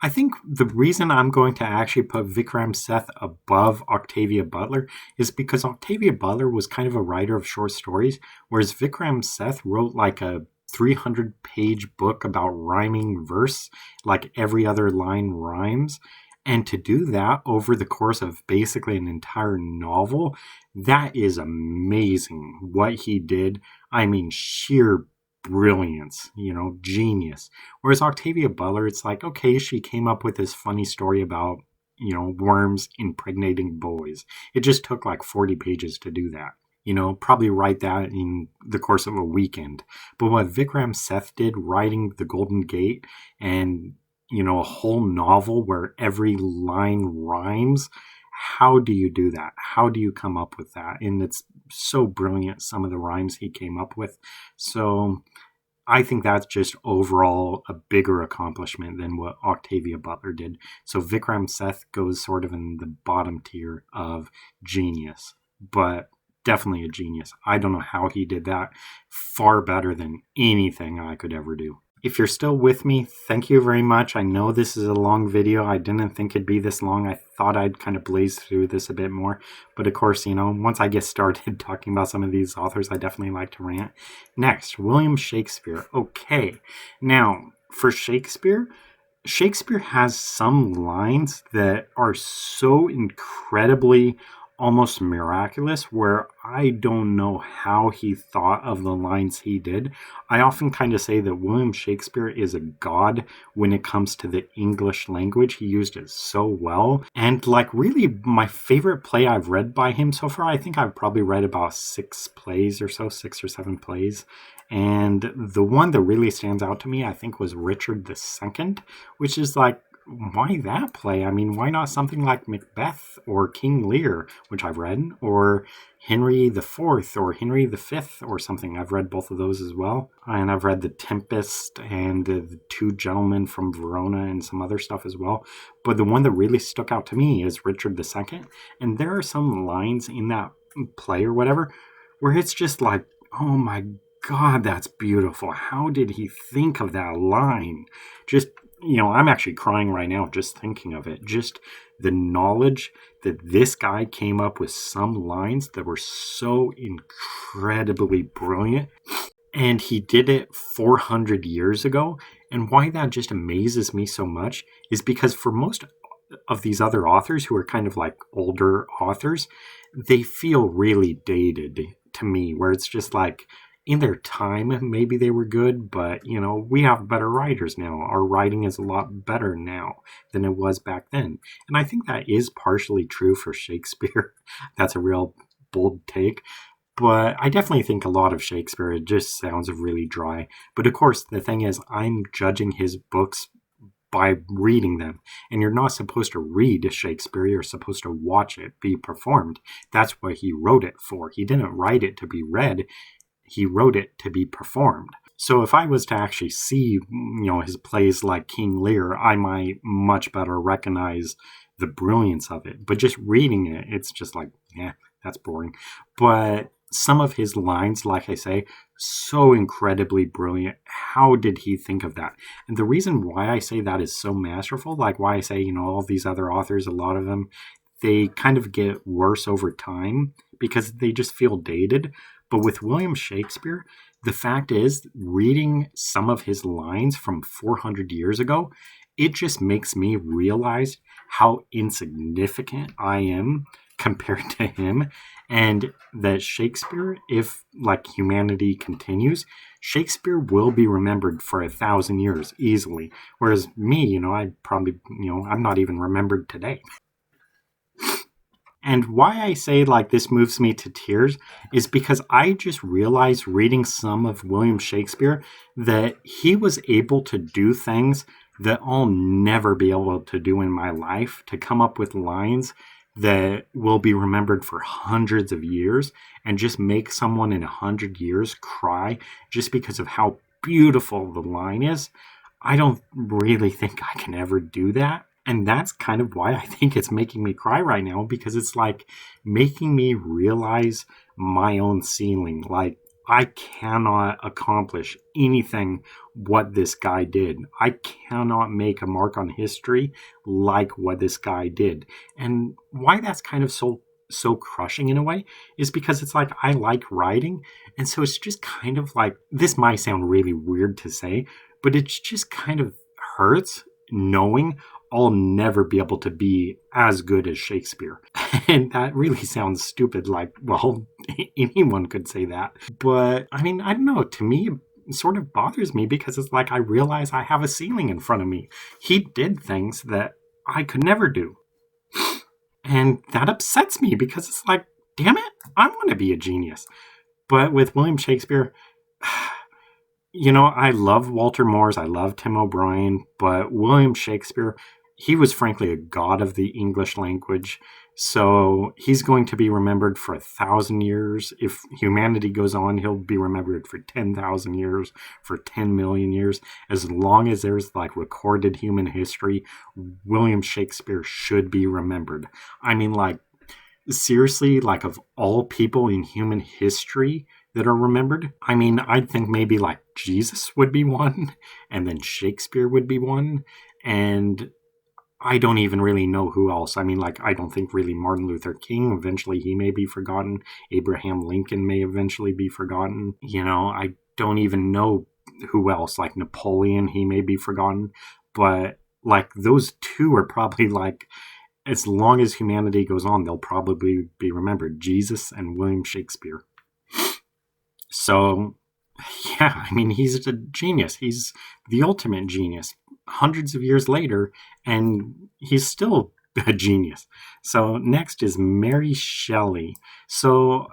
I think the reason I'm going to actually put Vikram Seth above Octavia Butler is because Octavia Butler was kind of a writer of short stories, whereas Vikram Seth wrote like a 300-page book about rhyming verse, like every other line rhymes. And to do that over the course of basically an entire novel, that is amazing what he did. I mean, sheer brilliance, you know, genius. Whereas Octavia Butler, it's like, okay, she came up with this funny story about, you know, worms impregnating boys. It just took like 40 pages to do that. You know, probably write that in the course of a weekend. But what Vikram Seth did, writing The Golden Gate and, you know, a whole novel where every line rhymes, how do you do that? How do you come up with that? And it's so brilliant, some of the rhymes he came up with. So I think that's just overall a bigger accomplishment than what Octavia Butler did. So Vikram Seth goes sort of in the bottom tier of genius, but definitely a genius. I don't know how he did that. Far better than anything I could ever do. If you're still with me, thank you very much. I know this is a long video. I didn't think it'd be this long. I thought I'd kind of blaze through this a bit more. But of course, once I get started talking about some of these authors, I definitely like to rant. Next, William Shakespeare. Okay. Now, for Shakespeare has some lines that are so incredibly almost miraculous where I don't know how he thought of the lines he did. I often kind of say that William Shakespeare is a god when it comes to the English language. He used it so well. And really my favorite play I've read by him so far, I think I've probably read about 6 plays or so, 6 or 7 plays. And the one that really stands out to me, I think, was Richard II, which is why that play? I mean, why not something like Macbeth or King Lear, which I've read, or Henry IV or Henry V or something? I've read both of those as well. And I've read The Tempest and The Two Gentlemen from Verona and some other stuff as well. But the one that really stuck out to me is Richard II. And there are some lines in that play or whatever where it's just like, oh my God, that's beautiful. How did he think of that line? Just, I'm actually crying right now just thinking of it. Just the knowledge that this guy came up with some lines that were so incredibly brilliant. And he did it 400 years ago. And why that just amazes me so much is because for most of these other authors who are kind of like older authors, they feel really dated to me, where it's just like, in their time, maybe they were good, but, we have better writers now. Our writing is a lot better now than it was back then. And I think that is partially true for Shakespeare. That's a real bold take. But I definitely think a lot of Shakespeare, it just sounds really dry. But of course, the thing is, I'm judging his books by reading them. And you're not supposed to read Shakespeare, you're supposed to watch it be performed. That's what he wrote it for. He didn't write it to be read. He wrote it to be performed. So if I was to actually see, his plays like King Lear, I might much better recognize the brilliance of it. But just reading it, it's just like, that's boring. But some of his lines, like I say, so incredibly brilliant. How did he think of that? And the reason why I say that is so masterful, like why I say, all these other authors, a lot of them, they kind of get worse over time because they just feel dated. But with William Shakespeare, the fact is, reading some of his lines from 400 years ago, it just makes me realize how insignificant I am compared to him. And that Shakespeare, if humanity continues, Shakespeare will be remembered for 1,000 years easily. Whereas me, I probably, I'm not even remembered today. And why I say this moves me to tears is because I just realized reading some of William Shakespeare that he was able to do things that I'll never be able to do in my life, to come up with lines that will be remembered for hundreds of years and just make someone in 100 years cry just because of how beautiful the line is. I don't really think I can ever do that. And that's kind of why I think it's making me cry right now, because it's making me realize my own ceiling. I cannot accomplish anything what this guy did. I cannot make a mark on history like what this guy did. And why that's kind of so crushing in a way is because it's I like writing. And so it's just kind of this might sound really weird to say, but it just kind of hurts knowing I'll never be able to be as good as Shakespeare. And that really sounds stupid, anyone could say that. But, I mean, I don't know, to me, it sort of bothers me because it's I realize I have a ceiling in front of me. He did things that I could never do. And that upsets me because it's damn it, I want to be a genius. But with William Shakespeare, I love Walter Morris, I love Tim O'Brien, but William Shakespeare, he was frankly a god of the English language. So he's going to be remembered for 1,000 years. If humanity goes on, he'll be remembered for 10,000 years, for 10 million years. As long as there's recorded human history, William Shakespeare should be remembered. I mean, seriously, of all people in human history, that are remembered. I mean, I'd think maybe like Jesus would be one, and then Shakespeare would be one, and I don't even really know who else. I mean, like, I don't think really Martin Luther King, eventually he may be forgotten. Abraham Lincoln may eventually be forgotten. I don't even know who else. Like Napoleon, he may be forgotten. But, like, those two are probably, like, as long as humanity goes on, they'll probably be remembered. Jesus and William Shakespeare. So, yeah, I mean, he's a genius. He's the ultimate genius. Hundreds of years later, and he's still a genius. So, next is Mary Shelley. So,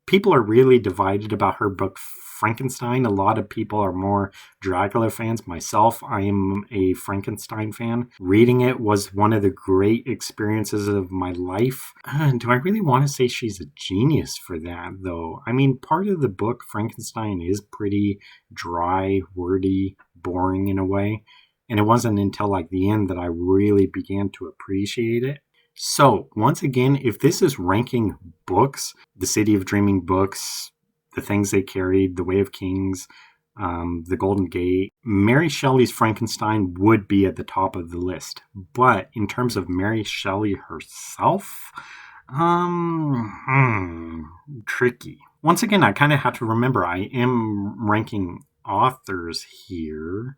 people are really divided about her book Frankenstein. A lot of people are more Dracula fans. Myself, I am a Frankenstein fan. Reading it was one of the great experiences of my life. Do I really want to say she's a genius for that, though? I mean, part of the book, Frankenstein, is pretty dry, wordy, boring in a way. And it wasn't until like the end that I really began to appreciate it. So, once again, if this is ranking books, The City of Dreaming books, The Things They Carried, The Way of Kings, The Golden Gate, Mary Shelley's Frankenstein would be at the top of the list. But in terms of Mary Shelley herself, tricky. Once again, I kind of have to remember I am ranking authors here.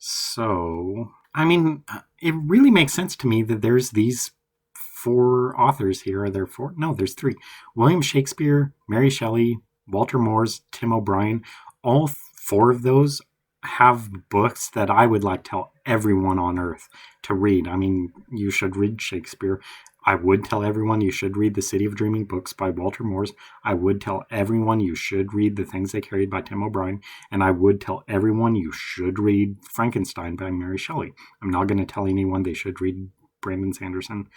So, I mean, it really makes sense to me that there's these 4 authors here. Are there 4? No, there's 3. William Shakespeare, Mary Shelley, Walter Moores, Tim O'Brien. All 4 of those have books that I would like to tell everyone on earth to read. I mean, you should read Shakespeare. I would tell everyone you should read The City of Dreaming books by Walter Moores. I would tell everyone you should read The Things They Carried by Tim O'Brien. And I would tell everyone you should read Frankenstein by Mary Shelley. I'm not going to tell anyone they should read Brandon Sanderson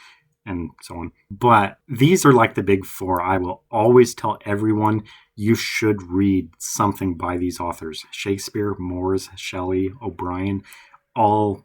and so on. But these are like the big 4. I will always tell everyone you should read something by these authors. Shakespeare, Moores, Shelley, O'Brien, all,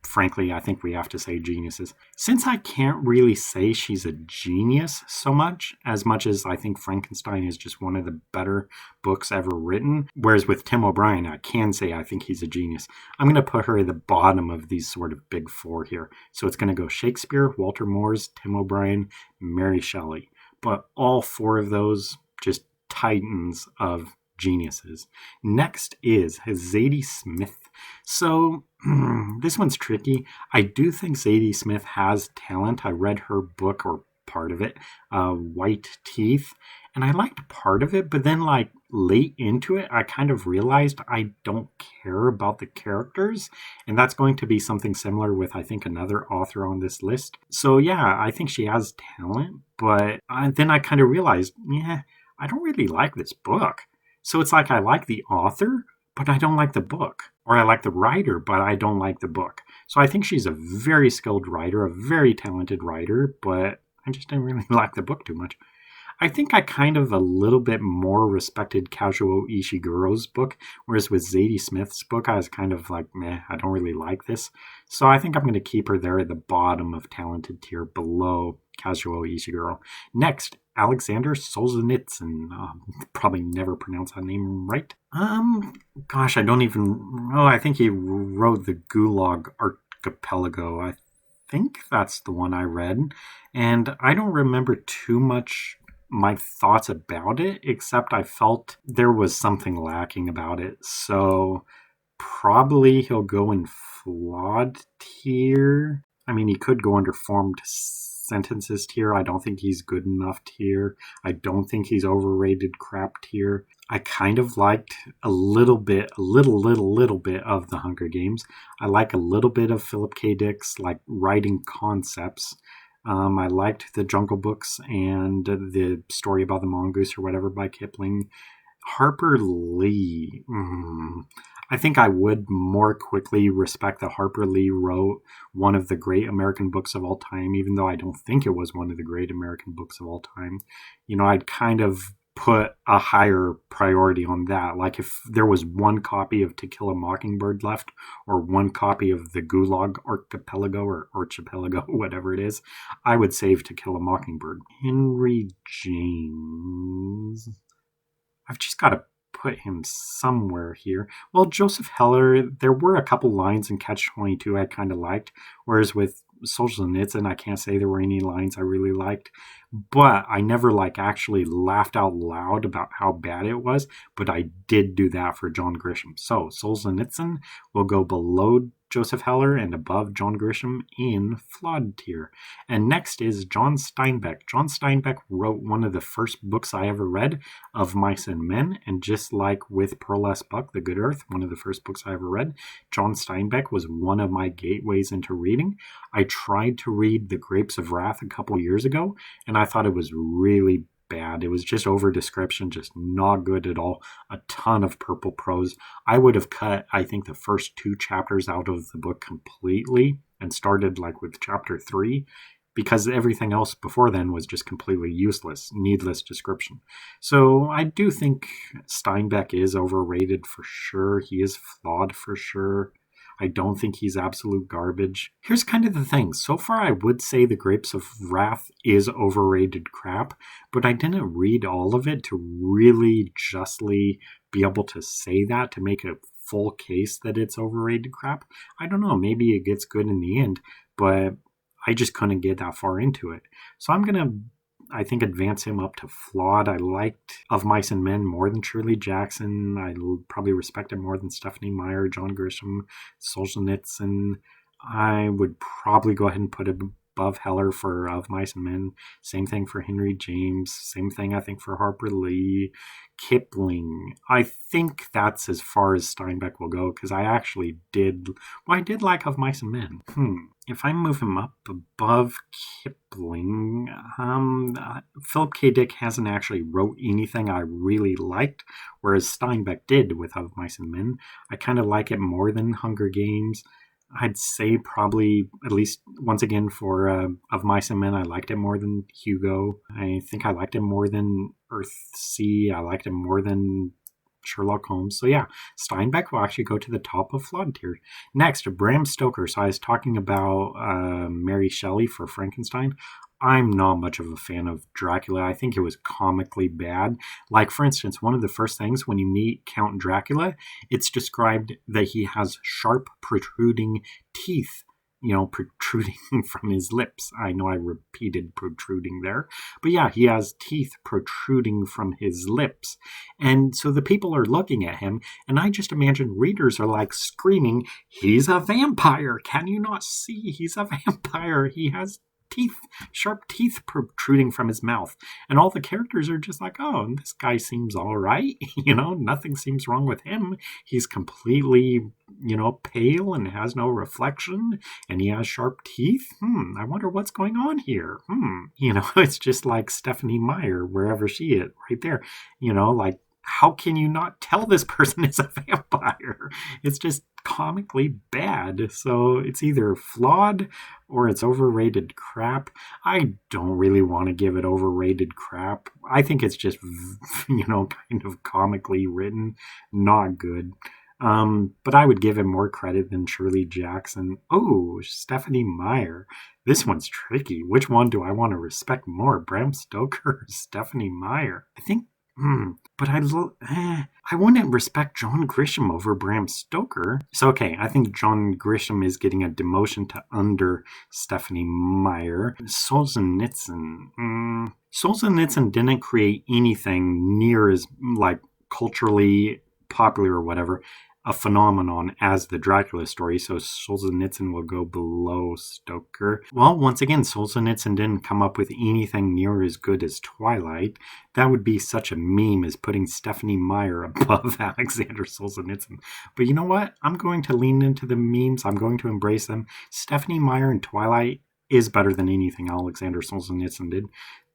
frankly, I think we have to say geniuses. Since I can't really say she's a genius so much as I think Frankenstein is just one of the better books ever written, whereas with Tim O'Brien, I can say I think he's a genius. I'm going to put her at the bottom of these sort of big 4 here. So it's going to go Shakespeare, Walter Moores, Tim O'Brien, Mary Shelley. But all 4 of those just titans of geniuses. Next is Zadie Smith. So this one's tricky. I do think Zadie Smith has talent. I read her book, or part of it, White Teeth, and I liked part of it, but then like late into it, I kind of realized I don't care about the characters, and that's going to be something similar with, I think, another author on this list. So yeah, I think she has talent, but then I kind of realized, yeah, I don't really like this book. So it's like I like the author, but I don't like the book. Or I like the writer, but I don't like the book. So I think she's a very skilled writer, a very talented writer, but I just didn't really like the book too much. I think I kind of a little bit more respected Kazuo Ishiguro's book, whereas with Zadie Smith's book, I was kind of like, meh, I don't really like this. So I think I'm going to keep her there at the bottom of talented tier below Kazuo Ishiguro. Next, Alexander Solzhenitsyn. Probably never pronounce that name right. Gosh, I don't even. Oh, I think he wrote the Gulag Archipelago. I think that's the one I read, and I don't remember too much my thoughts about it, except I felt there was something lacking about it. So probably he'll go in flawed tier. I mean, he could go under formed sentences tier. I don't think he's good enough tier. I don't think he's overrated crap tier. I kind of liked a little bit of the Hunger Games. I like a little bit of Philip K. Dick's like writing concepts. I liked the Jungle Books and the story about the mongoose or whatever by Kipling. Harper Lee. I think I would more quickly respect that Harper Lee wrote one of the great American books of all time, even though I don't think it was one of the great American books of all time. I'd kind of put a higher priority on that. Like if there was one copy of To Kill a Mockingbird left, or one copy of the Gulag Archipelago or Archipelago, whatever it is, I would save To Kill a Mockingbird. Henry James. I've just got to put him somewhere here. Well, Joseph Heller, there were a couple lines in Catch 22 I kind of liked, whereas with Solzhenitsyn, I can't say there were any lines I really liked, but I never actually laughed out loud about how bad it was, but I did do that for John Grisham. So Solzhenitsyn will go below Joseph Heller and above John Grisham in flawed tier. And next is John Steinbeck. John Steinbeck wrote one of the first books I ever read, Of Mice and Men, and just like with Pearl S. Buck, The Good Earth, one of the first books I ever read, John Steinbeck was one of my gateways into reading. I tried to read The Grapes of Wrath a couple years ago, and I thought it was really bad. It was just over description, just not good at all. A ton of purple prose. I would have cut, I think, the first 2 chapters out of the book completely and started with chapter 3, because everything else before then was just completely useless, needless description. So I do think Steinbeck is overrated for sure. He is flawed for sure. I don't think he's absolute garbage. Here's kind of the thing. So far, I would say The Grapes of Wrath is overrated crap, but I didn't read all of it to really justly be able to say that, to make a full case that it's overrated crap. I don't know. Maybe it gets good in the end, but I just couldn't get that far into it. So I'm going to, I think, advance him up to flawed. I liked Of Mice and Men more than Shirley Jackson. I probably respect him more than Stephanie Meyer, John Grisham, Solzhenitsyn. I would probably go ahead and put him above Heller for Of Mice and Men. Same thing for Henry James. Same thing, I think, for Harper Lee. Kipling. I think that's as far as Steinbeck will go, because I actually did like Of Mice and Men. If I move him up above Kipling, Philip K. Dick hasn't actually wrote anything I really liked, whereas Steinbeck did with Of Mice and Men. I kind of like it more than Hunger Games. I'd say probably, at least once again, for Of Mice and Men, I liked it more than Hugo. I think I liked it more than Earthsea. I liked it more than Sherlock Holmes. So yeah, Steinbeck will actually go to the top of flawed tier. Next, Bram Stoker. So I was talking about Mary Shelley for Frankenstein. I'm not much of a fan of Dracula. I think it was comically bad. For instance, one of the first things when you meet Count Dracula, it's described that he has sharp, protruding teeth, protruding from his lips. I know I repeated protruding there. But yeah, he has teeth protruding from his lips. And so the people are looking at him, and I just imagine readers are screaming, "He's a vampire! Can you not see? He's a vampire! He has sharp teeth protruding from his mouth." And all the characters are just oh, this guy seems all right. Nothing seems wrong with him. He's completely, pale and has no reflection, and he has sharp teeth. I wonder what's going on here. It's just like Stephanie Meyer, wherever she is, right there. How can you not tell this person is a vampire? It's just comically bad. So it's either flawed or it's overrated crap. I don't really want to give it overrated crap. I think it's just, kind of comically written, not good. But I would give him more credit than Shirley Jackson. Oh, Stephanie Meyer. This one's tricky. Which one do I want to respect more, Bram Stoker or Stephanie Meyer? I think but I wouldn't respect John Grisham over Bram Stoker. So, okay, I think John Grisham is getting a demotion to under Stephanie Meyer. Solzhenitsyn didn't create anything near as, culturally popular or whatever, a phenomenon as the Dracula story, so Solzhenitsyn will go below Stoker. Well, once again, Solzhenitsyn didn't come up with anything near as good as Twilight. That would be such a meme as putting Stephanie Meyer above Alexander Solzhenitsyn. But you know what? I'm going to lean into the memes. I'm going to embrace them. Stephanie Meyer in Twilight is better than anything Alexander Solzhenitsyn did.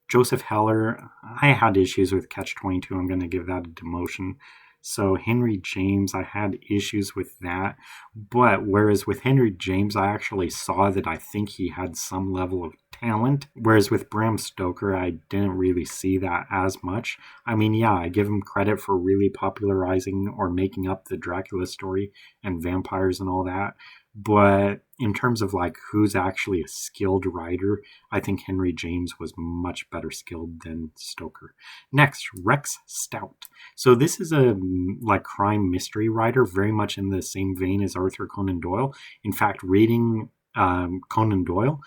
Joseph Heller, I had issues with Catch-22. I'm going to give that a demotion. So Henry James, I had issues with that. But whereas with Henry James, I actually saw that I think he had some level of talent, whereas with Bram Stoker, I didn't really see that as much. I mean, yeah, I give him credit for really popularizing or making up the Dracula story and vampires and all that. But in terms of like who's actually a skilled writer, I think Henry James was much better skilled than Stoker. Next, Rex Stout. So this is a like crime mystery writer, very much in the same vein as Arthur Conan Doyle. In fact, reading Conan Doyle,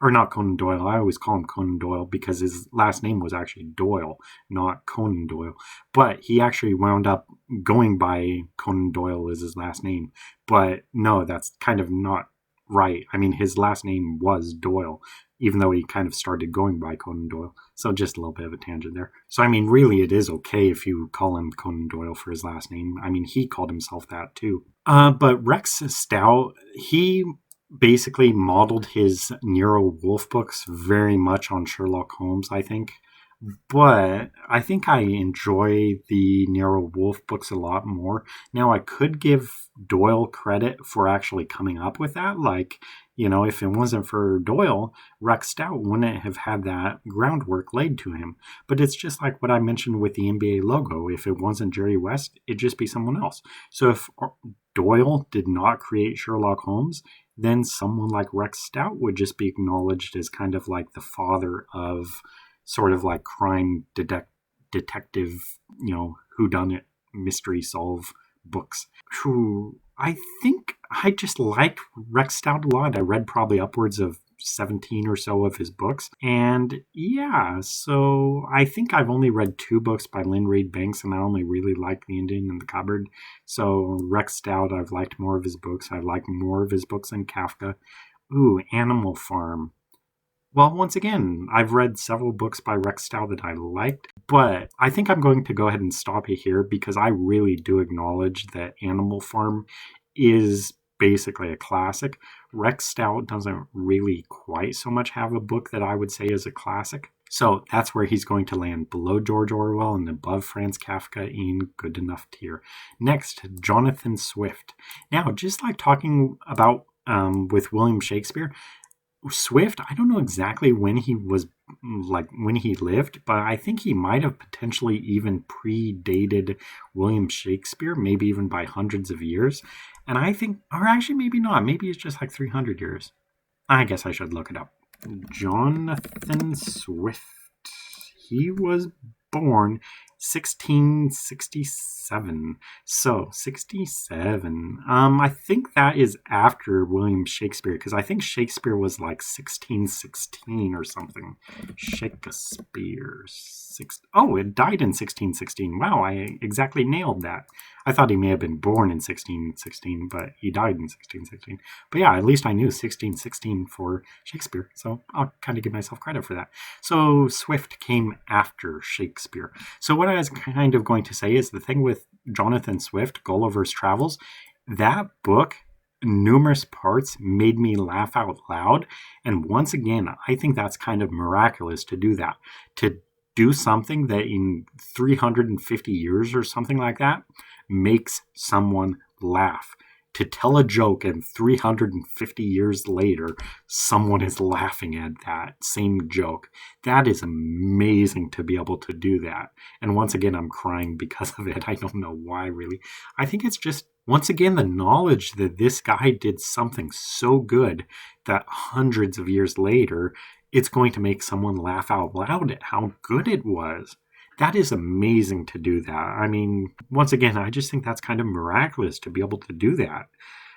or not Conan Doyle, I always call him Conan Doyle because his last name was actually Doyle, not Conan Doyle. But he actually wound up going by Conan Doyle as his last name. But no, that's kind of not right. I mean, his last name was Doyle, even though he kind of started going by Conan Doyle. So just a little bit of a tangent there. So, I mean, really, it is okay if you call him Conan Doyle for his last name. I mean, he called himself that too. But Rex Stout, he basically modeled his Nero Wolfe books very much on Sherlock Holmes, I think. But I think I enjoy the Nero Wolfe books a lot more. Now, I could give Doyle credit for actually coming up with that. Like, you know, if it wasn't for Doyle, Rex Stout wouldn't have had that groundwork laid to him. But it's just like what I mentioned with the NBA logo. If it wasn't Jerry West, it'd just be someone else. So if Doyle did not create Sherlock Holmes, then someone like Rex Stout would just be acknowledged as kind of like the father of sort of like crime detective, you know, whodunit mystery solve books. Who I think I just like Rex Stout a lot. I read probably upwards of 17 or so of his books. And yeah, so I think I've only read 2 books by Lynn Reid Banks, and I only really like The Indian in the Cupboard. So Rex Stout, I've liked more of his books. I like more of his books than Kafka. Ooh, Animal Farm. Well, once again, I've read several books by Rex Stout that I liked, but I think I'm going to go ahead and stop you here because I really do acknowledge that Animal Farm is basically a classic. Rex Stout doesn't really quite so much have a book that I would say is a classic. So that's where he's going to land, below George Orwell and above Franz Kafka in good enough tier. Next, Jonathan Swift. Now, just like talking about with William Shakespeare, Swift, I don't know exactly when he was, like when he lived, but I think he might have potentially even predated William Shakespeare, maybe even by hundreds of years. And I think, or actually maybe not, maybe it's just like 300 years. I guess I should look it up. Jonathan Swift. He was born 1667. So 67. I think that is after William Shakespeare, because I think Shakespeare was like 1616 or something. Shakespeare. Oh, it died in 1616. Wow, I exactly nailed that. I thought he may have been born in 1616, but he died in 1616. But yeah, at least I knew 1616 for Shakespeare, so I'll kind of give myself credit for that. So Swift came after Shakespeare. So what I was kind of going to say is the thing with Jonathan Swift, Gulliver's Travels, that book, numerous parts made me laugh out loud. And once again, I think that's kind of miraculous to do that. To do something that in 350 years or something like that makes someone laugh. To tell a joke and 350 years later, someone is laughing at that same joke. That is amazing to be able to do that. And once again, I'm crying because of it. I don't know why, really. I think it's just, once again, the knowledge that this guy did something so good that hundreds of years later, it's going to make someone laugh out loud at how good it was. That is amazing to do that. I mean, once again, I just think that's kind of miraculous to be able to do that.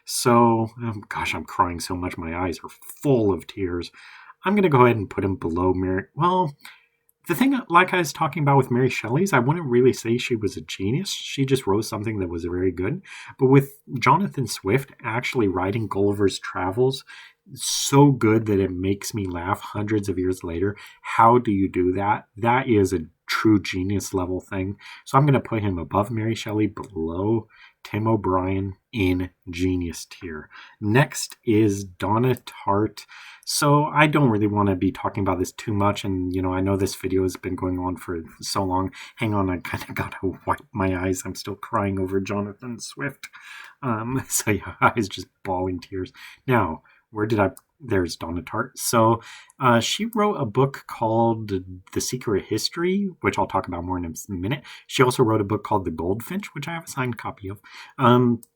So, gosh, I'm crying so much. My eyes are full of tears. I'm going to go ahead and put him below Mary. Well, the thing, like I was talking about with Mary Shelley's, I wouldn't really say she was a genius. She just wrote something that was very good. But with Jonathan Swift actually writing Gulliver's Travels, so good that it makes me laugh hundreds of years later. How do you do that? That is a true genius level thing. So I'm going to put him above Mary Shelley, below Tim O'Brien in genius tier. Next is Donna Tartt. So I don't really want to be talking about this too much. And, I know this video has been going on for so long. Hang on, I kind of got to wipe my eyes. I'm still crying over Jonathan Swift. So yeah, I was just bawling tears. Now, where did I there's Donna Tartt. So she wrote a book called The Secret History, which I'll talk about more in a minute. She also wrote a book called The Goldfinch, which I have a signed copy of.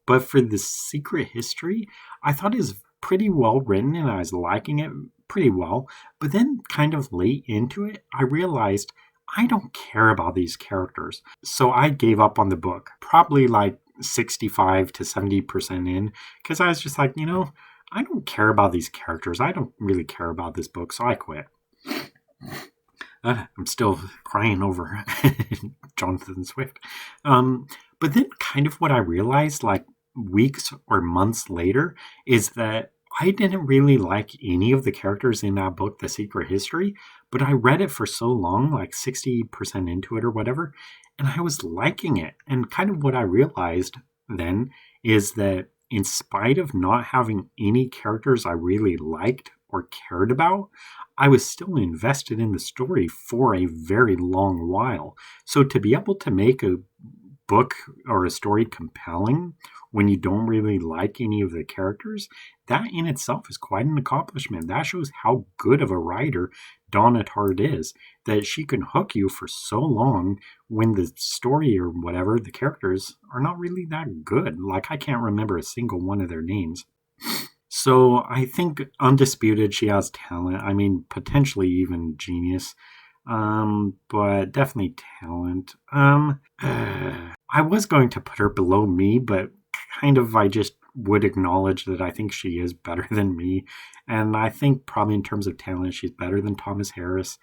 But for The Secret History, I thought it was pretty well written and I was liking it pretty well. But then kind of late into it, I realized I don't care about these characters. So I gave up on the book, probably like 65 to 70% in, because I was just like, I don't care about these characters. I don't really care about this book, so I quit. I'm still crying over Jonathan Swift. But then kind of what I realized, like weeks or months later, is that I didn't really like any of the characters in that book, The Secret History, but I read it for so long, like 60% into it or whatever, and I was liking it. And kind of what I realized then is that in spite of not having any characters I really liked or cared about, I was still invested in the story for a very long while. So to be able to make a book or a story compelling when you don't really like any of the characters, that in itself is quite an accomplishment. That shows how good of a writer Donna Tartt is, that she can hook you for so long when the story or whatever, the characters are not really that good. Like, I can't remember a single one of their names. So I think undisputed she has talent. I mean, potentially even genius. But definitely talent. I was going to put her below me, but kind of I just would acknowledge that I think she is better than me. And I think probably in terms of talent, she's better than Thomas Harris.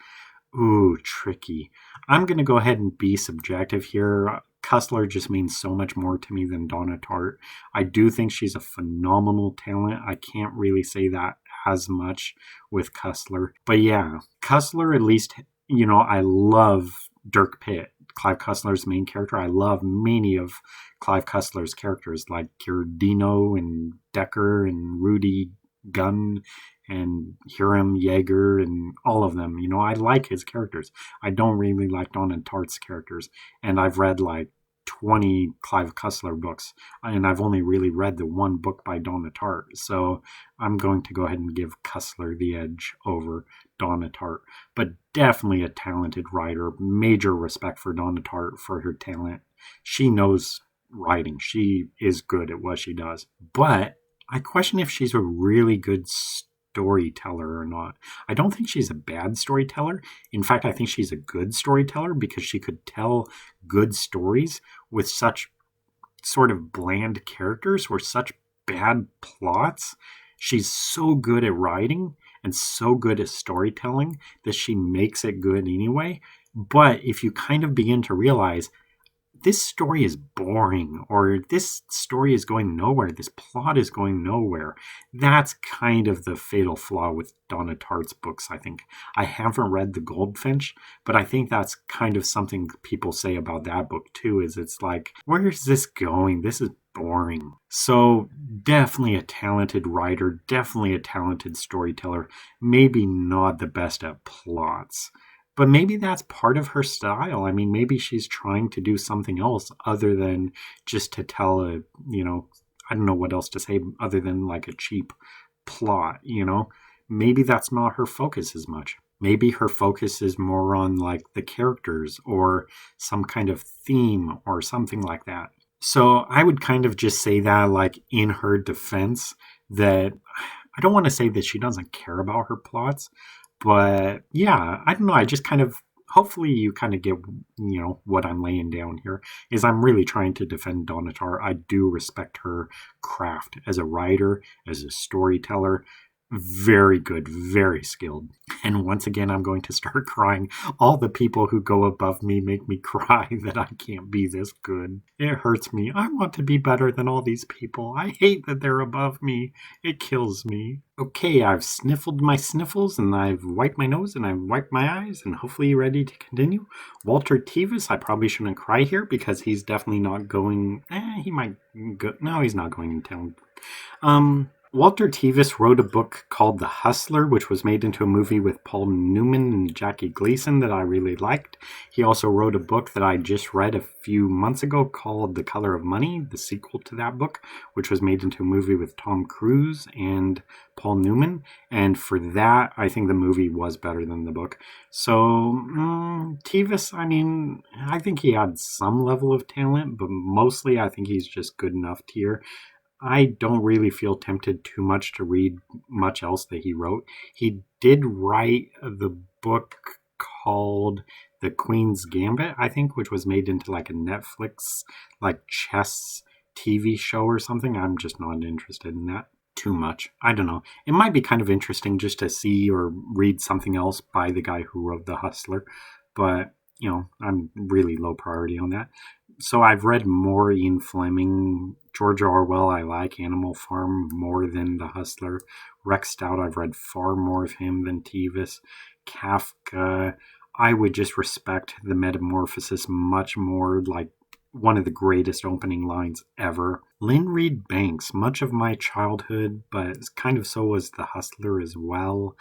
Ooh, tricky. I'm going to go ahead and be subjective here. Cussler just means so much more to me than Donna Tartt. I do think she's a phenomenal talent. I can't really say that as much with Cussler. But yeah, Cussler at least, I love Dirk Pitt, Clive Cussler's main character. I love many of Clive Cussler's characters like Giardino and Decker and Rudy Gunn and Hiram Yeager and all of them. I like his characters. I don't really like Donna Tartt's characters. And I've read like 20 Clive Cussler books, and I've only really read the one book by Donna Tartt. So I'm going to go ahead and give Cussler the edge over Donna Tartt. But definitely a talented writer. Major respect for Donna Tartt for her talent. She knows writing. She is good at what she does. But I question if she's a really good storyteller or not. I don't think she's a bad storyteller. In fact, I think she's a good storyteller because she could tell good stories with such sort of bland characters or such bad plots. She's so good at writing and so good at storytelling that she makes it good anyway. But if you kind of begin to realize this story is boring, or this story is going nowhere, this plot is going nowhere, that's kind of the fatal flaw with Donna Tartt's books, I think. I haven't read The Goldfinch, but I think that's kind of something people say about that book too, is it's like, where is this going? This is boring. So definitely a talented writer, definitely a talented storyteller, maybe not the best at plots. But maybe that's part of her style. I mean, maybe she's trying to do something else other than just to tell I don't know what else to say other than like a cheap plot, Maybe that's not her focus as much. Maybe her focus is more on like the characters or some kind of theme or something like that. So I would kind of just say that like in her defense, that I don't want to say that she doesn't care about her plots. But yeah, I don't know. I just kind of, hopefully you kind of get, what I'm laying down here is I'm really trying to defend Donna Tartt. I do respect her craft as a writer, as a storyteller. Very good, very skilled. And once again, I'm going to start crying. All the people who go above me make me cry that I can't be this good. It hurts me. I want to be better than all these people. I hate that they're above me. It kills me. Okay, I've sniffled my sniffles and I've wiped my nose and I've wiped my eyes and hopefully you're ready to continue. Walter Tevis, I probably shouldn't cry here because he's definitely not going. He might go. No, he's not going in town. Walter Tevis wrote a book called The Hustler, which was made into a movie with Paul Newman and Jackie Gleason that I really liked. He also wrote a book that I just read a few months ago called The Color of Money, the sequel to that book, which was made into a movie with Tom Cruise and Paul Newman. And for that, I think the movie was better than the book. So, Tevis, I mean, I think he had some level of talent, but mostly I think he's just good enough tier. I don't really feel tempted too much to read much else that he wrote. He did write the book called The Queen's Gambit, I think, which was made into like a Netflix like chess TV show or something. I'm just not interested in that too much. I don't know. It might be kind of interesting just to see or read something else by the guy who wrote The Hustler, but I'm really low priority on that. So I've read more Ian Fleming, George Orwell. I like Animal Farm more than The Hustler. Rex Stout, I've read far more of him than Tevis. Kafka, I would just respect the Metamorphosis much more, like one of the greatest opening lines ever. Lynn Reed Banks, much of my childhood, but kind of so was The Hustler as well.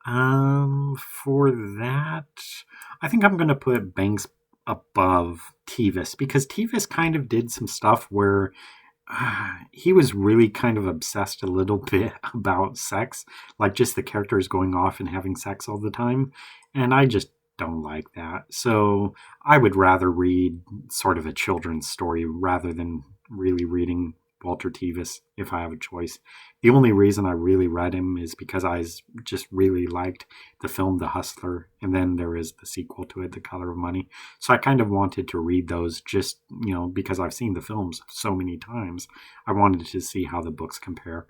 For that, I think I'm going to put Banks above Tevis because Tevis kind of did some stuff where he was really kind of obsessed a little bit about sex, like just the characters going off and having sex all the time. And I just don't like that. So I would rather read sort of a children's story rather than really reading Walter Tevis if I have a choice. The only reason I really read him is because I just really liked the film The Hustler, and then there is the sequel to it, The Color of Money. So I kind of wanted to read those just, because I've seen the films so many times. I wanted to see how the books compare.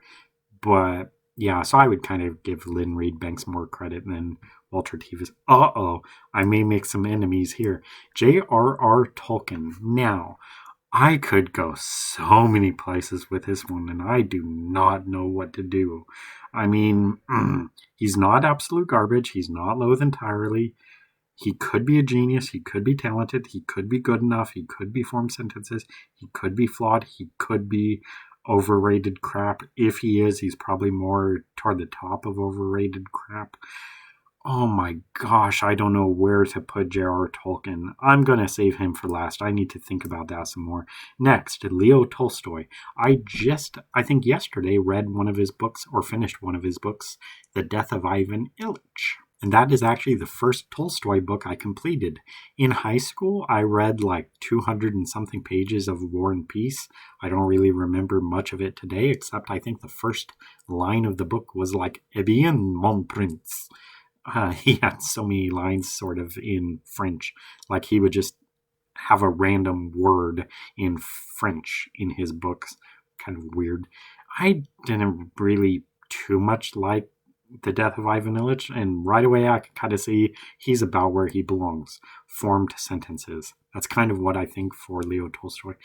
But yeah, so I would kind of give Lynn Reed Banks more credit than Walter Tevis. I may make some enemies here. J.R.R. Tolkien. Now, I could go so many places with this one, and I do not know what to do. I mean, he's not absolute garbage. He's not loathed entirely. He could be a genius. He could be talented. He could be good enough. He could be form sentences. He could be flawed. He could be overrated crap. If he is, he's probably more toward the top of overrated crap. Oh my gosh, I don't know where to put J.R.R. Tolkien. I'm going to save him for last. I need to think about that some more. Next, Leo Tolstoy. I think yesterday, read one of his books, or finished one of his books, The Death of Ivan Ilyich. And that is actually the first Tolstoy book I completed. In high school, I read like 200 and something pages of War and Peace. I don't really remember much of it today, except I think the first line of the book was like, Eh bien, mon prince. He had so many lines sort of in French. Like he would just have a random word in French in his books. Kind of weird. I didn't really too much like The Death of Ivan Ilyich, and right away I could kind of see he's about where he belongs. Formed sentences. That's kind of what I think for Leo Tolstoy.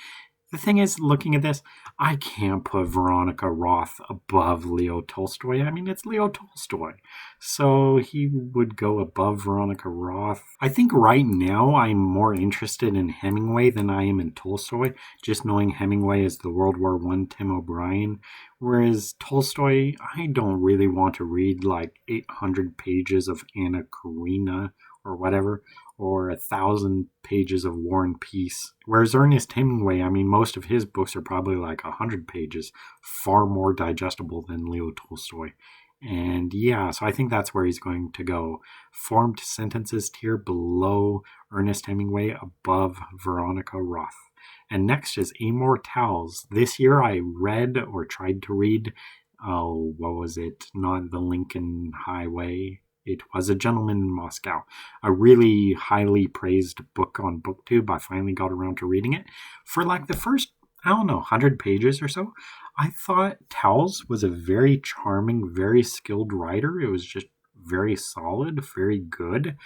The thing is, looking at this, I can't put Veronica Roth above Leo Tolstoy. I mean, it's Leo Tolstoy. So he would go above Veronica Roth. I think right now I'm more interested in Hemingway than I am in Tolstoy, just knowing Hemingway as the World War I Tim O'Brien. Whereas Tolstoy, I don't really want to read like 800 pages of Anna Karenina or whatever, or 1,000 pages of War and Peace. Whereas Ernest Hemingway, I mean, most of his books are probably like 100 pages, far more digestible than Leo Tolstoy. And yeah, so I think that's where he's going to go. Formed sentences tier below Ernest Hemingway, above Veronica Roth. And next is Immortals. This year I read or tried to read, what was it? Not The Lincoln Highway. It was A Gentleman in Moscow, a really highly praised book on BookTube. I finally got around to reading it. For like the first, 100 pages or so, I thought Towles was a very charming, very skilled writer. It was just very solid, very good.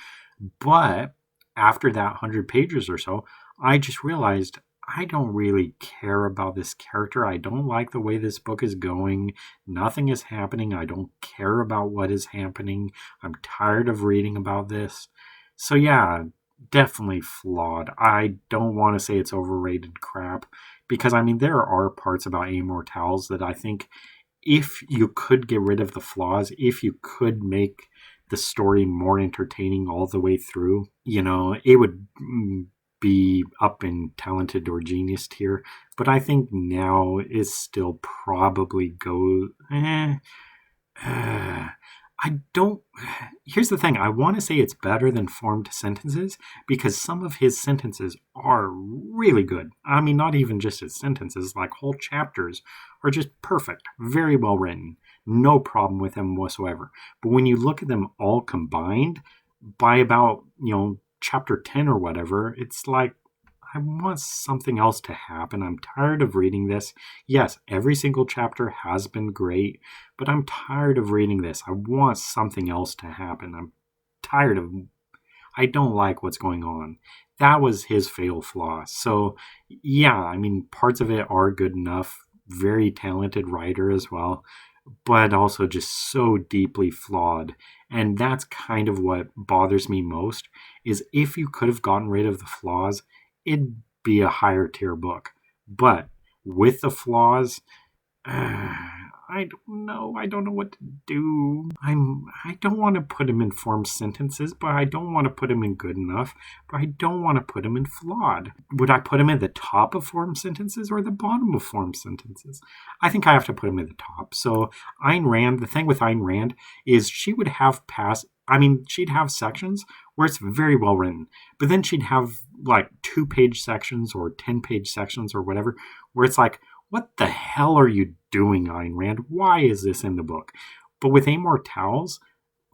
But after that 100 pages or so, I just realized I don't really care about this character. I don't like the way this book is going. Nothing is happening. I don't care about what is happening. I'm tired of reading about this. So yeah, definitely flawed. I don't want to say it's overrated crap because I mean there are parts about Immortals that I think if you could get rid of the flaws, if you could make the story more entertaining all the way through, it would be up in talented or genius tier. But I think now is still probably go. I don't. Here's the thing. I want to say it's better than formed sentences because some of his sentences are really good. I mean, not even just his sentences, like whole chapters are just perfect, very well written, no problem with them whatsoever. But when you look at them all combined, by about chapter 10 or whatever, it's like I want something else to happen. I'm tired of reading this. Yes, every single chapter has been great, but I'm tired of reading this. I want something else to happen. I'm tired of I don't like what's going on. That was his fatal flaw. So, yeah, I mean, parts of it are good enough. Very talented writer as well, but also just so deeply flawed. And that's kind of what bothers me most is if you could have gotten rid of the flaws, it'd be a higher tier book. But with the flaws, I don't know. I don't know what to do. I don't want to put him in formed sentences, but I don't want to put him in good enough, but I don't want to put him in flawed. Would I put him at the top of formed sentences or the bottom of formed sentences? I think I have to put him at the top. So Ayn Rand, the thing with Ayn Rand is she would have she'd have sections where it's very well written, but then she'd have like 2-page sections or 10-page sections or whatever, where it's like, what the hell are you doing, Ayn Rand? Why is this in the book? But with Immortals,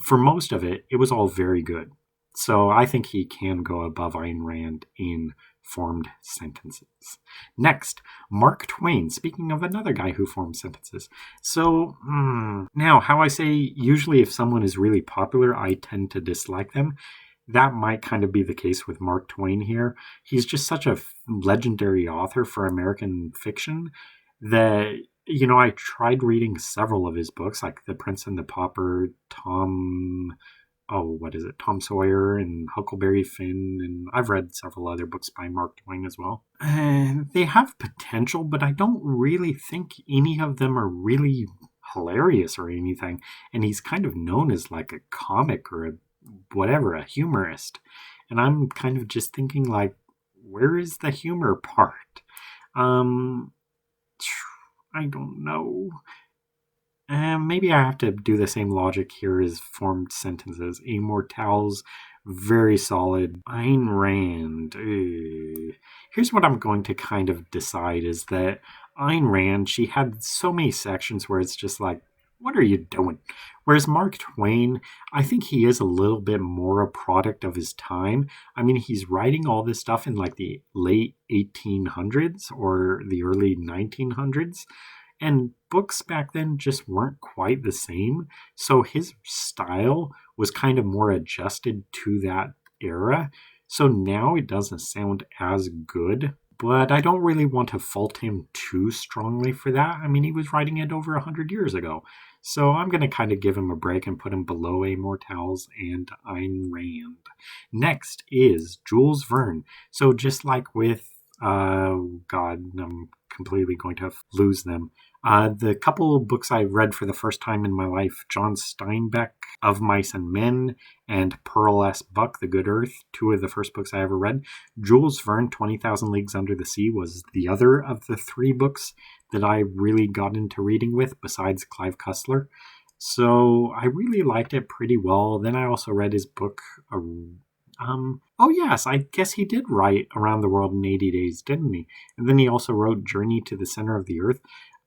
for most of it, it was all very good. So I think he can go above Ayn Rand in formed sentences. Next, Mark Twain. Speaking of another guy who formed sentences. So, now, how I say, usually if someone is really popular, I tend to dislike them. That might kind of be the case with Mark Twain here. He's just such a legendary author for American fiction that, I tried reading several of his books, like The Prince and the Pauper, Tom Sawyer and Huckleberry Finn, and I've read several other books by Mark Twain as well. They have potential, but I don't really think any of them are really hilarious or anything. And he's kind of known as like a comic or a humorist. And I'm kind of just thinking like, where is the humor part? I don't know. Maybe I have to do the same logic here as formed sentences. Immortals, very solid. Ayn Rand. Here's what I'm going to kind of decide is that Ayn Rand, she had so many sections where it's just like, what are you doing? Whereas Mark Twain, I think he is a little bit more a product of his time. I mean, he's writing all this stuff in like the late 1800s or the early 1900s. And books back then just weren't quite the same. So his style was kind of more adjusted to that era. So now it doesn't sound as good. But I don't really want to fault him too strongly for that. I mean, he was writing it over 100 years ago. So I'm going to kind of give him a break and put him below Immortals and Ayn Rand. Next is Jules Verne. So just like with, I'm completely going to lose them. The couple of books I read for the first time in my life, John Steinbeck, Of Mice and Men, and Pearl S. Buck, The Good Earth, 2 of the first books I ever read. Jules Verne, 20,000 Leagues Under the Sea, was the other of the 3 books that I really got into reading with, besides Clive Cussler. So I really liked it pretty well. Then I also read his book, yes, I guess he did write Around the World in 80 Days, didn't he? And then he also wrote Journey to the Center of the Earth.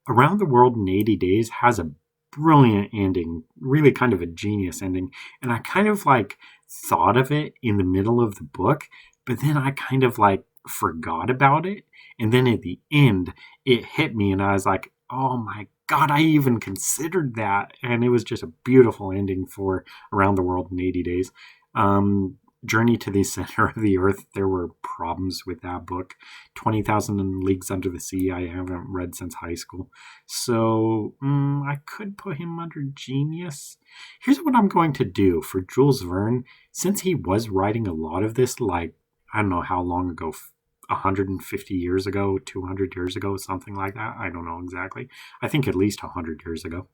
Around the World in 80 Days has a brilliant ending, really kind of a genius ending. And I kind of like thought of it in the middle of the book, but then I kind of like forgot about it. And then at the end, it hit me and I was like, oh my God, I even considered that. And it was just a beautiful ending for Around the World in 80 Days. Journey to the Center of the Earth, there were problems with that book. 20,000 Leagues Under the Sea, I haven't read since high school. So I could put him under genius. Here's what I'm going to do for Jules Verne. Since he was writing a lot of this, like, I don't know how long ago, 150 years ago, 200 years ago, something like that. I don't know exactly. I think at least 100 years ago.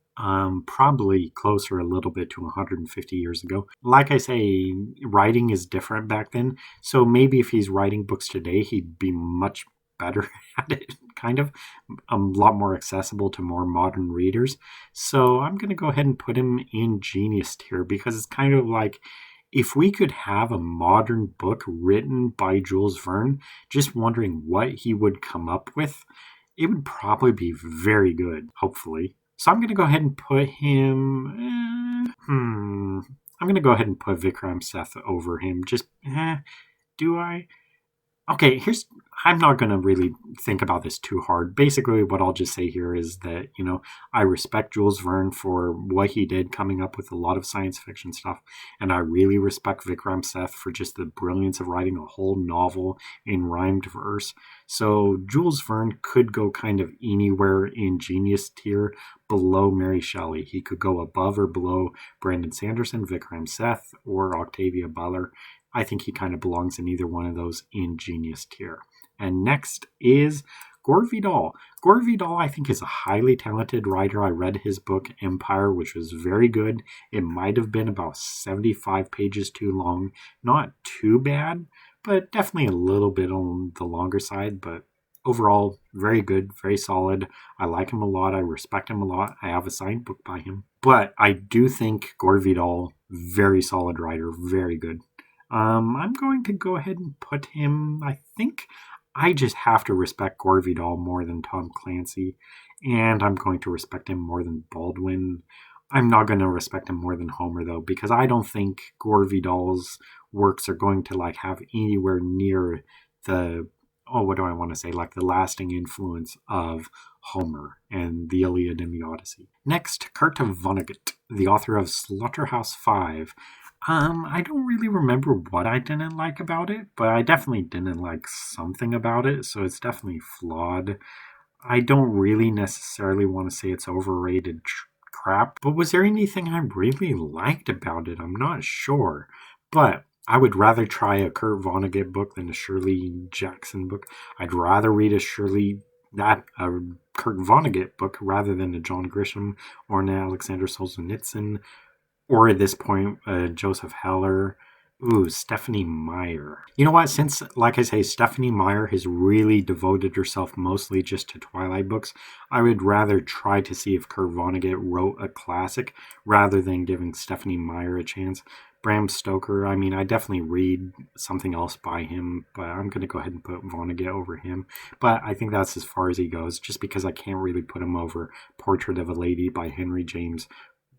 Probably closer a little bit to 150 years ago. Like I say, writing is different back then. So maybe if he's writing books today, he'd be much better at it, kind of. A lot more accessible to more modern readers. So I'm going to go ahead and put him in genius tier because it's kind of like if we could have a modern book written by Jules Verne, just wondering what he would come up with, it would probably be very good, hopefully. So I'm going to go ahead and put him. I'm going to go ahead and put Vikram Seth over him. Do I? Okay, I'm not going to really think about this too hard. Basically, what I'll just say here is that, I respect Jules Verne for what he did coming up with a lot of science fiction stuff. And I really respect Vikram Seth for just the brilliance of writing a whole novel in rhymed verse. So Jules Verne could go kind of anywhere in genius tier below Mary Shelley. He could go above or below Brandon Sanderson, Vikram Seth, or Octavia Butler. I think he kind of belongs in either one of those in genius tier. And next is Gore Vidal. Gore Vidal, I think, is a highly talented writer. I read his book, Empire, which was very good. It might have been about 75 pages too long. Not too bad, but definitely a little bit on the longer side. But overall, very good, very solid. I like him a lot. I respect him a lot. I have a signed book by him. But I do think Gore Vidal, very solid writer, very good. I'm going to go ahead and put him, I think I just have to respect Gore Vidal more than Tom Clancy, and I'm going to respect him more than Baldwin. I'm not going to respect him more than Homer, though, because I don't think Gore Vidal's works are going to have anywhere near the, what do I want to say, the lasting influence of Homer and the Iliad and the Odyssey. Next, Kurt Vonnegut, the author of Slaughterhouse-Five. I don't really remember what I didn't like about it, but I definitely didn't like something about it, so it's definitely flawed. I don't really necessarily want to say it's overrated crap, but was there anything I really liked about it? I'm not sure, but I would rather try a Kurt Vonnegut book than a Shirley Jackson book. I'd rather read a Kurt Vonnegut book rather than a John Grisham or an Alexander Solzhenitsyn. Or at this point, Joseph Heller. Stephanie Meyer. You know what? Since, like I say, Stephanie Meyer has really devoted herself mostly just to Twilight books, I would rather try to see if Kurt Vonnegut wrote a classic rather than giving Stephanie Meyer a chance. Bram Stoker, I definitely read something else by him, but I'm going to go ahead and put Vonnegut over him. But I think that's as far as he goes, just because I can't really put him over Portrait of a Lady by Henry James.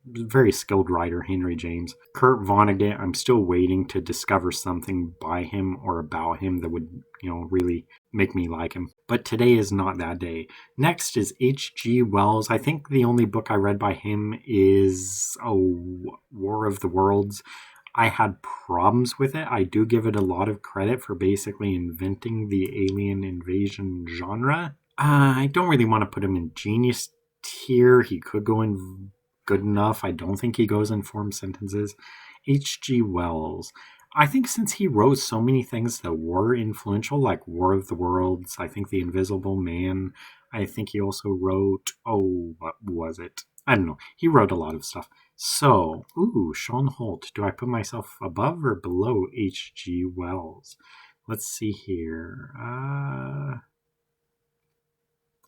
Very skilled writer, Henry James. Kurt Vonnegut, I'm still waiting to discover something by him or about him that would, really make me like him. But today is not that day. Next is H.G. Wells. I think the only book I read by him is War of the Worlds. I had problems with it. I do give it a lot of credit for basically inventing the alien invasion genre. I don't really want to put him in genius tier. He could go in good enough. I don't think he goes in formed sentences. H.G. Wells. I think since he wrote so many things that were influential, like War of the Worlds, I think The Invisible Man, I think he also wrote, what was it? I don't know. He wrote a lot of stuff. So, Sean Holt. Do I put myself above or below H.G. Wells? Let's see here.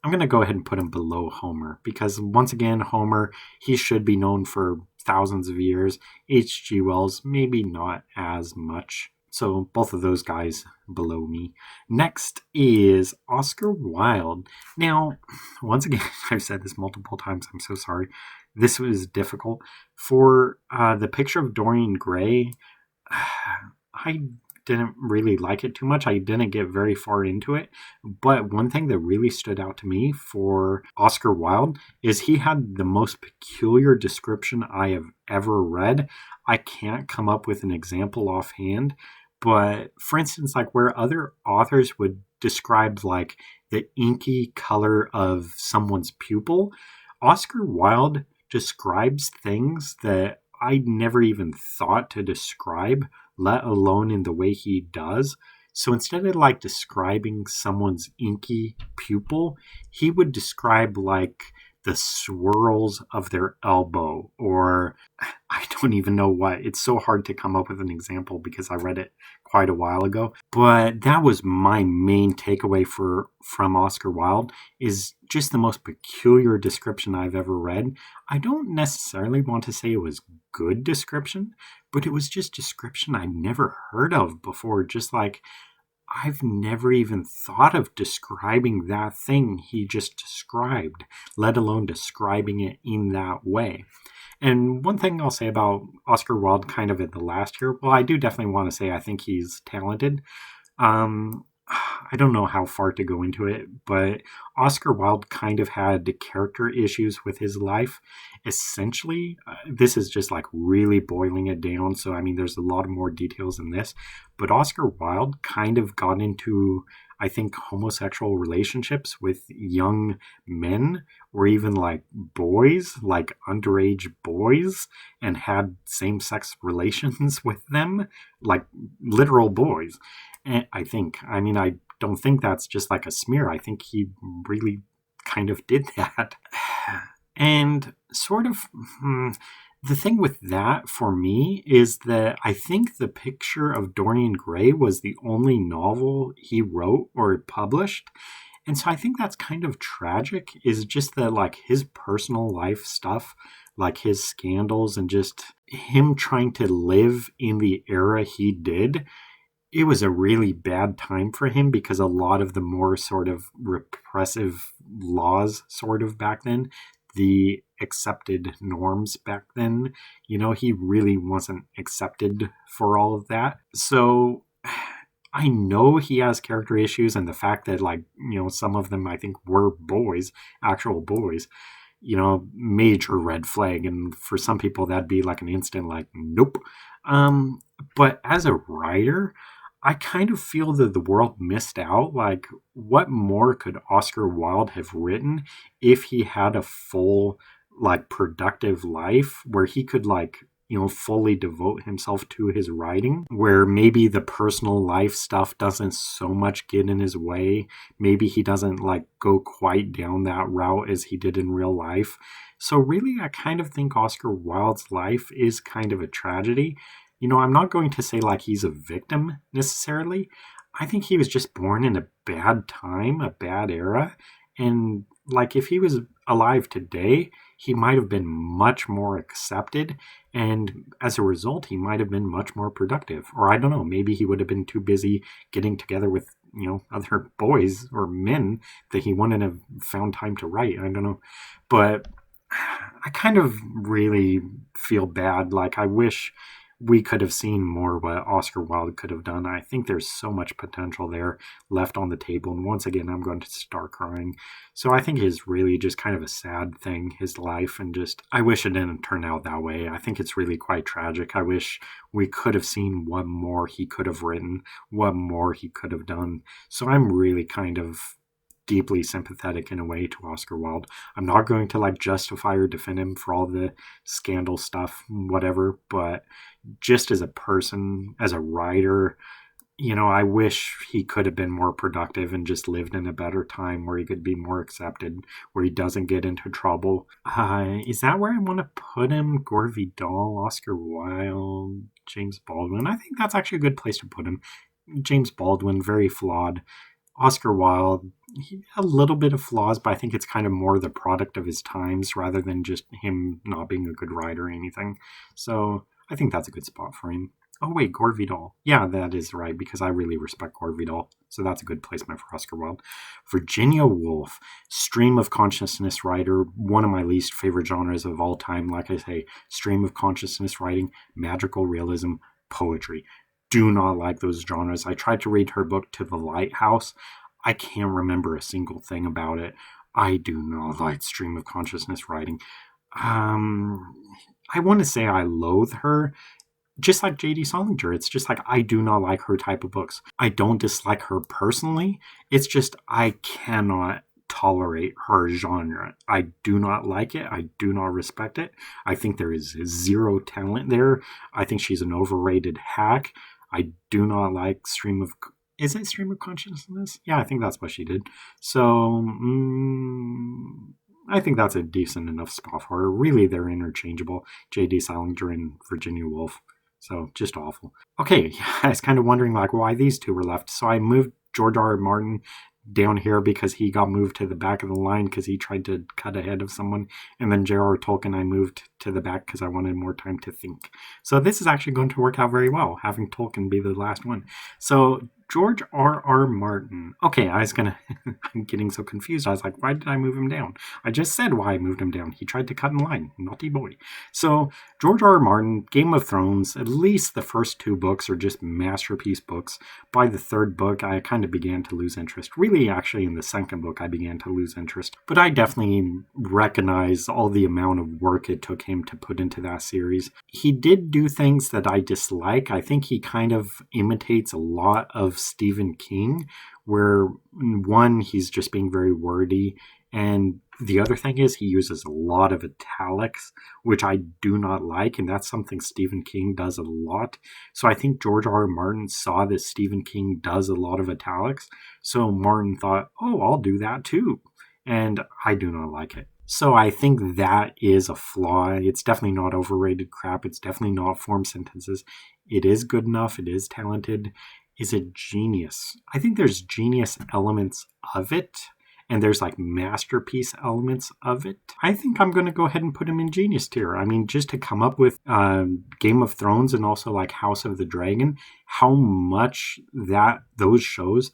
I'm going to go ahead and put him below Homer because, once again, Homer, he should be known for thousands of years. H.G. Wells, maybe not as much. So both of those guys below me. Next is Oscar Wilde. Now, once again, I've said this multiple times. I'm so sorry. This was difficult. For The Picture of Dorian Gray, I didn't really like it too much. I didn't get very far into it. But one thing that really stood out to me for Oscar Wilde is he had the most peculiar description I have ever read. I can't come up with an example offhand. But for instance, where other authors would describe the inky color of someone's pupil, Oscar Wilde describes things that I never even thought to describe, let alone in the way he does. So instead of like describing someone's inky pupil, he would describe like the swirls of their elbow, or I don't even know what. It's so hard to come up with an example because I read it quite a while ago. But that was my main takeaway from Oscar Wilde, is just the most peculiar description I've ever read. I don't necessarily want to say it was good description, but it was just description I'd never heard of before. Just like, I've never even thought of describing that thing he just described, let alone describing it in that way. And one thing I'll say about Oscar Wilde kind of in the last year, well, I do definitely want to say I think he's talented. I don't know how far to go into it, but Oscar Wilde kind of had character issues with his life. Essentially, this is just like really boiling it down. So, I mean, there's a lot more details in this, but Oscar Wilde kind of got into, I think, homosexual relationships with young men, or even like boys, like underage boys, and had same sex relations with them, like literal boys. And I think, I mean, I don't think that's just like a smear. I think he really kind of did that. And sort of, the thing with that for me is that I think The Picture of Dorian Gray was the only novel he wrote or published. And so I think that's kind of tragic, is just that like his personal life stuff, like his scandals and just him trying to live in the era he did, it was a really bad time for him because a lot of the more sort of repressive laws sort of back then, the accepted norms back then, he really wasn't accepted for all of that. So I know he has character issues, and the fact that like, some of them I think were boys, actual boys, major red flag. And for some people that'd be like an instant like, nope. But as a writer, I kind of feel that the world missed out. Like, what more could Oscar Wilde have written if he had a full, like, productive life where he could, like, fully devote himself to his writing, where maybe the personal life stuff doesn't so much get in his way. Maybe he doesn't, like, go quite down that route as he did in real life. So really, I kind of think Oscar Wilde's life is kind of a tragedy. I'm not going to say like he's a victim necessarily. I think he was just born in a bad time, a bad era. And like if he was alive today, he might have been much more accepted. And as a result, he might have been much more productive. Or I don't know, maybe he would have been too busy getting together with, other boys or men that he wouldn't have found time to write. I don't know. But I kind of really feel bad. Like I wish we could have seen more what Oscar Wilde could have done. I think there's so much potential there left on the table. And once again, I'm going to start crying. So I think it's really just kind of a sad thing, his life. And just, I wish it didn't turn out that way. I think it's really quite tragic. I wish we could have seen what more he could have written, what more he could have done. So I'm really kind of deeply sympathetic in a way to Oscar Wilde. I'm not going to like justify or defend him for all the scandal stuff, whatever, but just as a person, as a writer, I wish he could have been more productive and just lived in a better time where he could be more accepted, where he doesn't get into trouble. Is that where I want to put him? Gore Vidal, Oscar Wilde, James Baldwin. I think that's actually a good place to put him. James Baldwin, very flawed. Oscar Wilde, he had a little bit of flaws, but I think it's kind of more the product of his times rather than just him not being a good writer or anything. So I think that's a good spot for him. Oh, wait, Gore Vidal. Yeah, that is right, because I really respect Gore Vidal. So that's a good placement for Oscar Wilde. Virginia Woolf, stream of consciousness writer, one of my least favorite genres of all time. Like I say, stream of consciousness writing, magical realism, poetry. Do not like those genres. I tried to read her book To the Lighthouse. I can't remember a single thing about it. I do not like stream of consciousness writing. I want to say I loathe her. Just like J.D. Salinger, it's just like I do not like her type of books. I don't dislike her personally. It's just I cannot tolerate her genre. I do not like it. I do not respect it. I think there is zero talent there. I think she's an overrated hack. I do not like stream of... Is it stream of consciousness? Yeah, I think that's what she did. So, I think that's a decent enough spot for her. Really, they're interchangeable. J.D. Salinger and Virginia Woolf. So, just awful. Okay, yeah, I was kind of wondering like why these two were left. So I moved George R. R. Martin down here because he got moved to the back of the line because he tried to cut ahead of someone. And then J.R.R. Tolkien I moved to the back because I wanted more time to think. So this is actually going to work out very well, having Tolkien be the last one. So George R. R. Martin. Okay, I was gonna. I'm getting so confused. I was like, why did I move him down? I just said why I moved him down. He tried to cut in line. Naughty boy. So George R. R. Martin, Game of Thrones. At least the first two books are just masterpiece books. By the third book, I kind of began to lose interest. Really, actually, in the second book, I began to lose interest. But I definitely recognize all the amount of work it took him to put into that series. He did do things that I dislike. I think he kind of imitates a lot of Stephen King, where one, he's just being very wordy, and the other thing is he uses a lot of italics, which I do not like, and that's something Stephen King does a lot. So I think George R. R. Martin saw that Stephen King does a lot of italics, so Martin thought, oh, I'll do that too, and I do not like it. So I think that is a flaw. It's definitely not overrated crap. It's definitely not formed sentences. It is good enough. It is talented. Is it genius? I think there's genius elements of it, and there's like masterpiece elements of it. I think I'm going to go ahead and put him in genius tier. I mean, just to come up with Game of Thrones and also like House of the Dragon, how much those shows,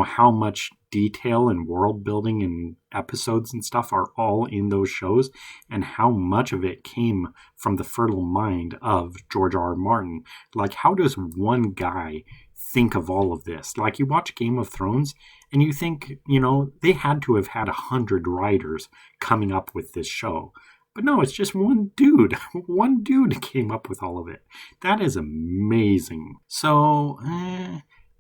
how much detail and world building and episodes and stuff are all in those shows, and how much of it came from the fertile mind of George R. R. Martin. Like, how does one guy think of all of this? Like, you watch Game of Thrones and you think, they had to have had 100 writers coming up with this show. But no, it's just one dude. One dude came up with all of it. That is amazing. So,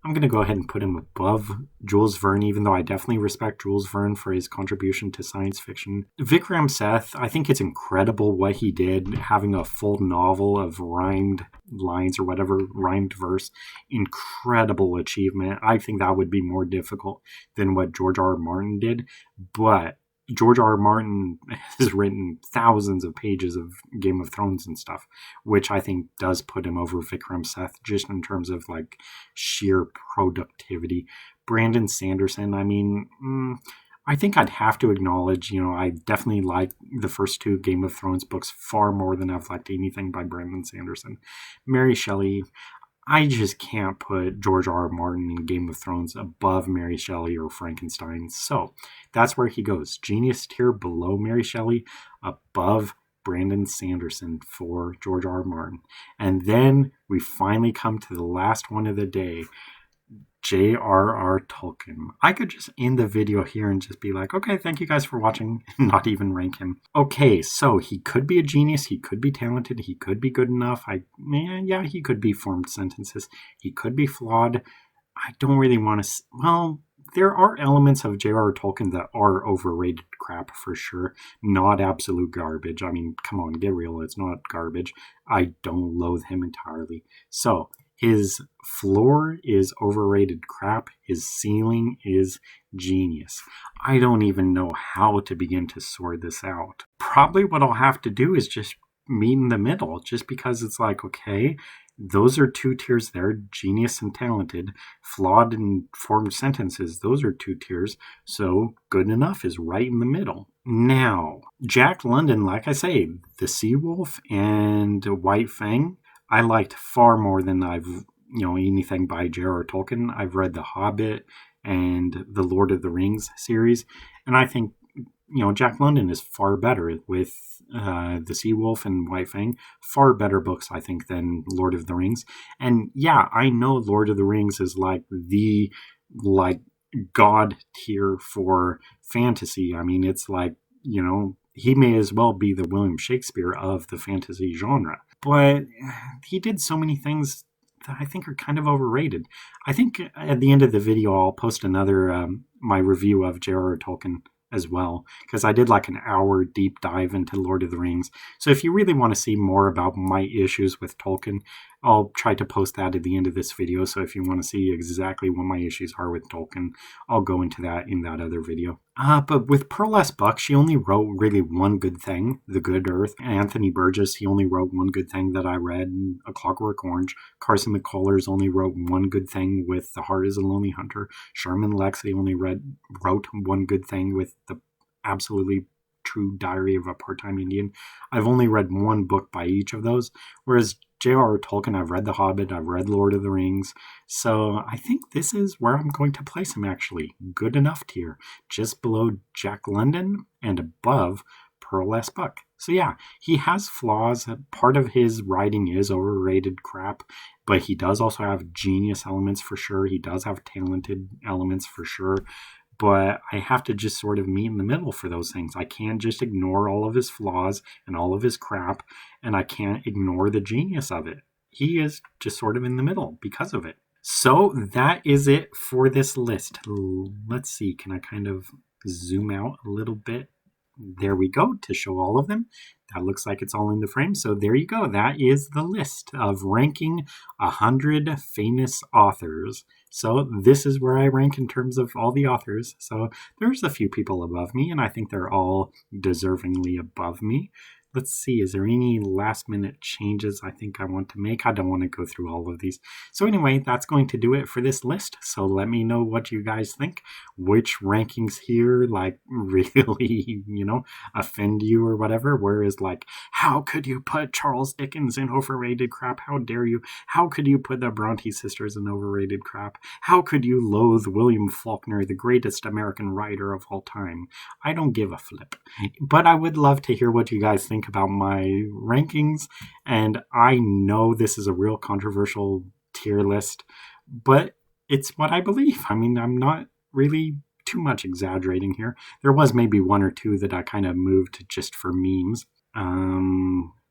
I'm going to go ahead and put him above Jules Verne, even though I definitely respect Jules Verne for his contribution to science fiction. Vikram Seth, I think it's incredible what he did, having a full novel of rhymed lines or whatever, rhymed verse. Incredible achievement. I think that would be more difficult than what George R. R. Martin did, but George R. R. Martin has written thousands of pages of Game of Thrones and stuff, which I think does put him over Vikram Seth just in terms of like sheer productivity. Brandon Sanderson, I mean, I think I'd have to acknowledge, I definitely like the first two Game of Thrones books far more than I've liked anything by Brandon Sanderson. Mary Shelley, I just can't put George R. R. Martin in Game of Thrones above Mary Shelley or Frankenstein. So that's where he goes. Genius tier below Mary Shelley, above Brandon Sanderson for George R. R. Martin. And then we finally come to the last one of the day, J.R.R. Tolkien. I could just end the video here and just be like, okay, thank you guys for watching, and not even rank him. Okay, so he could be a genius, he could be talented, he could be good enough. He could be formed sentences, he could be flawed. I don't really want to, there are elements of J.R.R. Tolkien that are overrated crap for sure. Not absolute garbage. I mean, come on, get real, it's not garbage. I don't loathe him entirely. So, his floor is overrated crap. His ceiling is genius. I don't even know how to begin to sort this out. Probably what I'll have to do is just meet in the middle, just because it's like, okay, those are two tiers there, genius and talented. Flawed and formed sentences, those are two tiers. So good enough is right in the middle. Now, Jack London, like I say, The Sea Wolf and White Fang, I liked far more than I've, anything by J.R.R. Tolkien. I've read The Hobbit and the Lord of the Rings series, and I think, Jack London is far better with The Sea Wolf and White Fang. Far better books, I think, than Lord of the Rings. And yeah, I know Lord of the Rings is like the, god tier for fantasy. I mean, it's like, he may as well be the William Shakespeare of the fantasy genre. But he did so many things that I think are kind of overrated. I think at the end of the video, I'll post another, my review of J.R.R. Tolkien as well, because I did like an hour deep dive into Lord of the Rings. So if you really want to see more about my issues with Tolkien, I'll try to post that at the end of this video. So if you want to see exactly what my issues are with Tolkien, I'll go into that in that other video. But with Pearl S. Buck, she only wrote really one good thing, The Good Earth. Anthony Burgess, he only wrote one good thing that I read, A Clockwork Orange. Carson McCullers only wrote one good thing with The Heart is a Lonely Hunter. Sherman Alexie only wrote one good thing with The Absolutely True Diary of a Part-Time Indian. I've only read one book by each of those, whereas J.R.R. Tolkien, I've read The Hobbit, I've read Lord of the Rings, so I think this is where I'm going to place him actually. Good enough tier, just below Jack London and above Pearl S. Buck. So yeah, he has flaws. Part of his writing is overrated crap, but he does also have genius elements for sure. He does have talented elements for sure. But I have to just sort of meet in the middle for those things. I can't just ignore all of his flaws and all of his crap, and I can't ignore the genius of it. He is just sort of in the middle because of it. So that is it for this list. Let's see, can I kind of zoom out a little bit? There we go, to show all of them. That looks like it's all in the frame. So there you go. That is the list of ranking 100 famous authors. So this is where I rank in terms of all the authors. So there's a few people above me, and I think they're all deservingly above me. Let's see, is there any last minute changes I think I want to make? I don't want to go through all of these. So anyway, that's going to do it for this list. So let me know what you guys think. Which rankings here like really, offend you or whatever. Whereas like, how could you put Charles Dickens in overrated crap? How dare you? How could you put the Bronte sisters in overrated crap? How could you loathe William Faulkner, the greatest American writer of all time? I don't give a flip. But I would love to hear what you guys think about my rankings, and I know this is a real controversial tier list, but it's what I believe. I mean, I'm not really too much exaggerating here. There was maybe one or two that I kind of moved just for memes.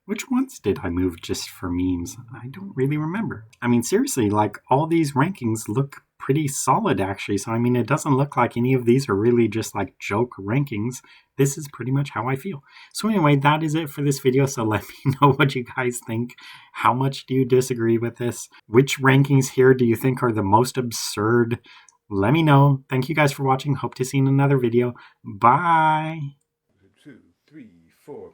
Which ones did I move just for memes? I don't really remember. I mean, seriously, like all these rankings look pretty solid actually. So I mean, it doesn't look like any of these are really just like joke rankings. This is pretty much how I feel. So anyway, that is it for this video. So let me know what you guys think. How much do you disagree with this? Which rankings here do you think are the most absurd? Let me know. Thank you guys for watching. Hope to see you in another video. Bye. 2, 3, 4.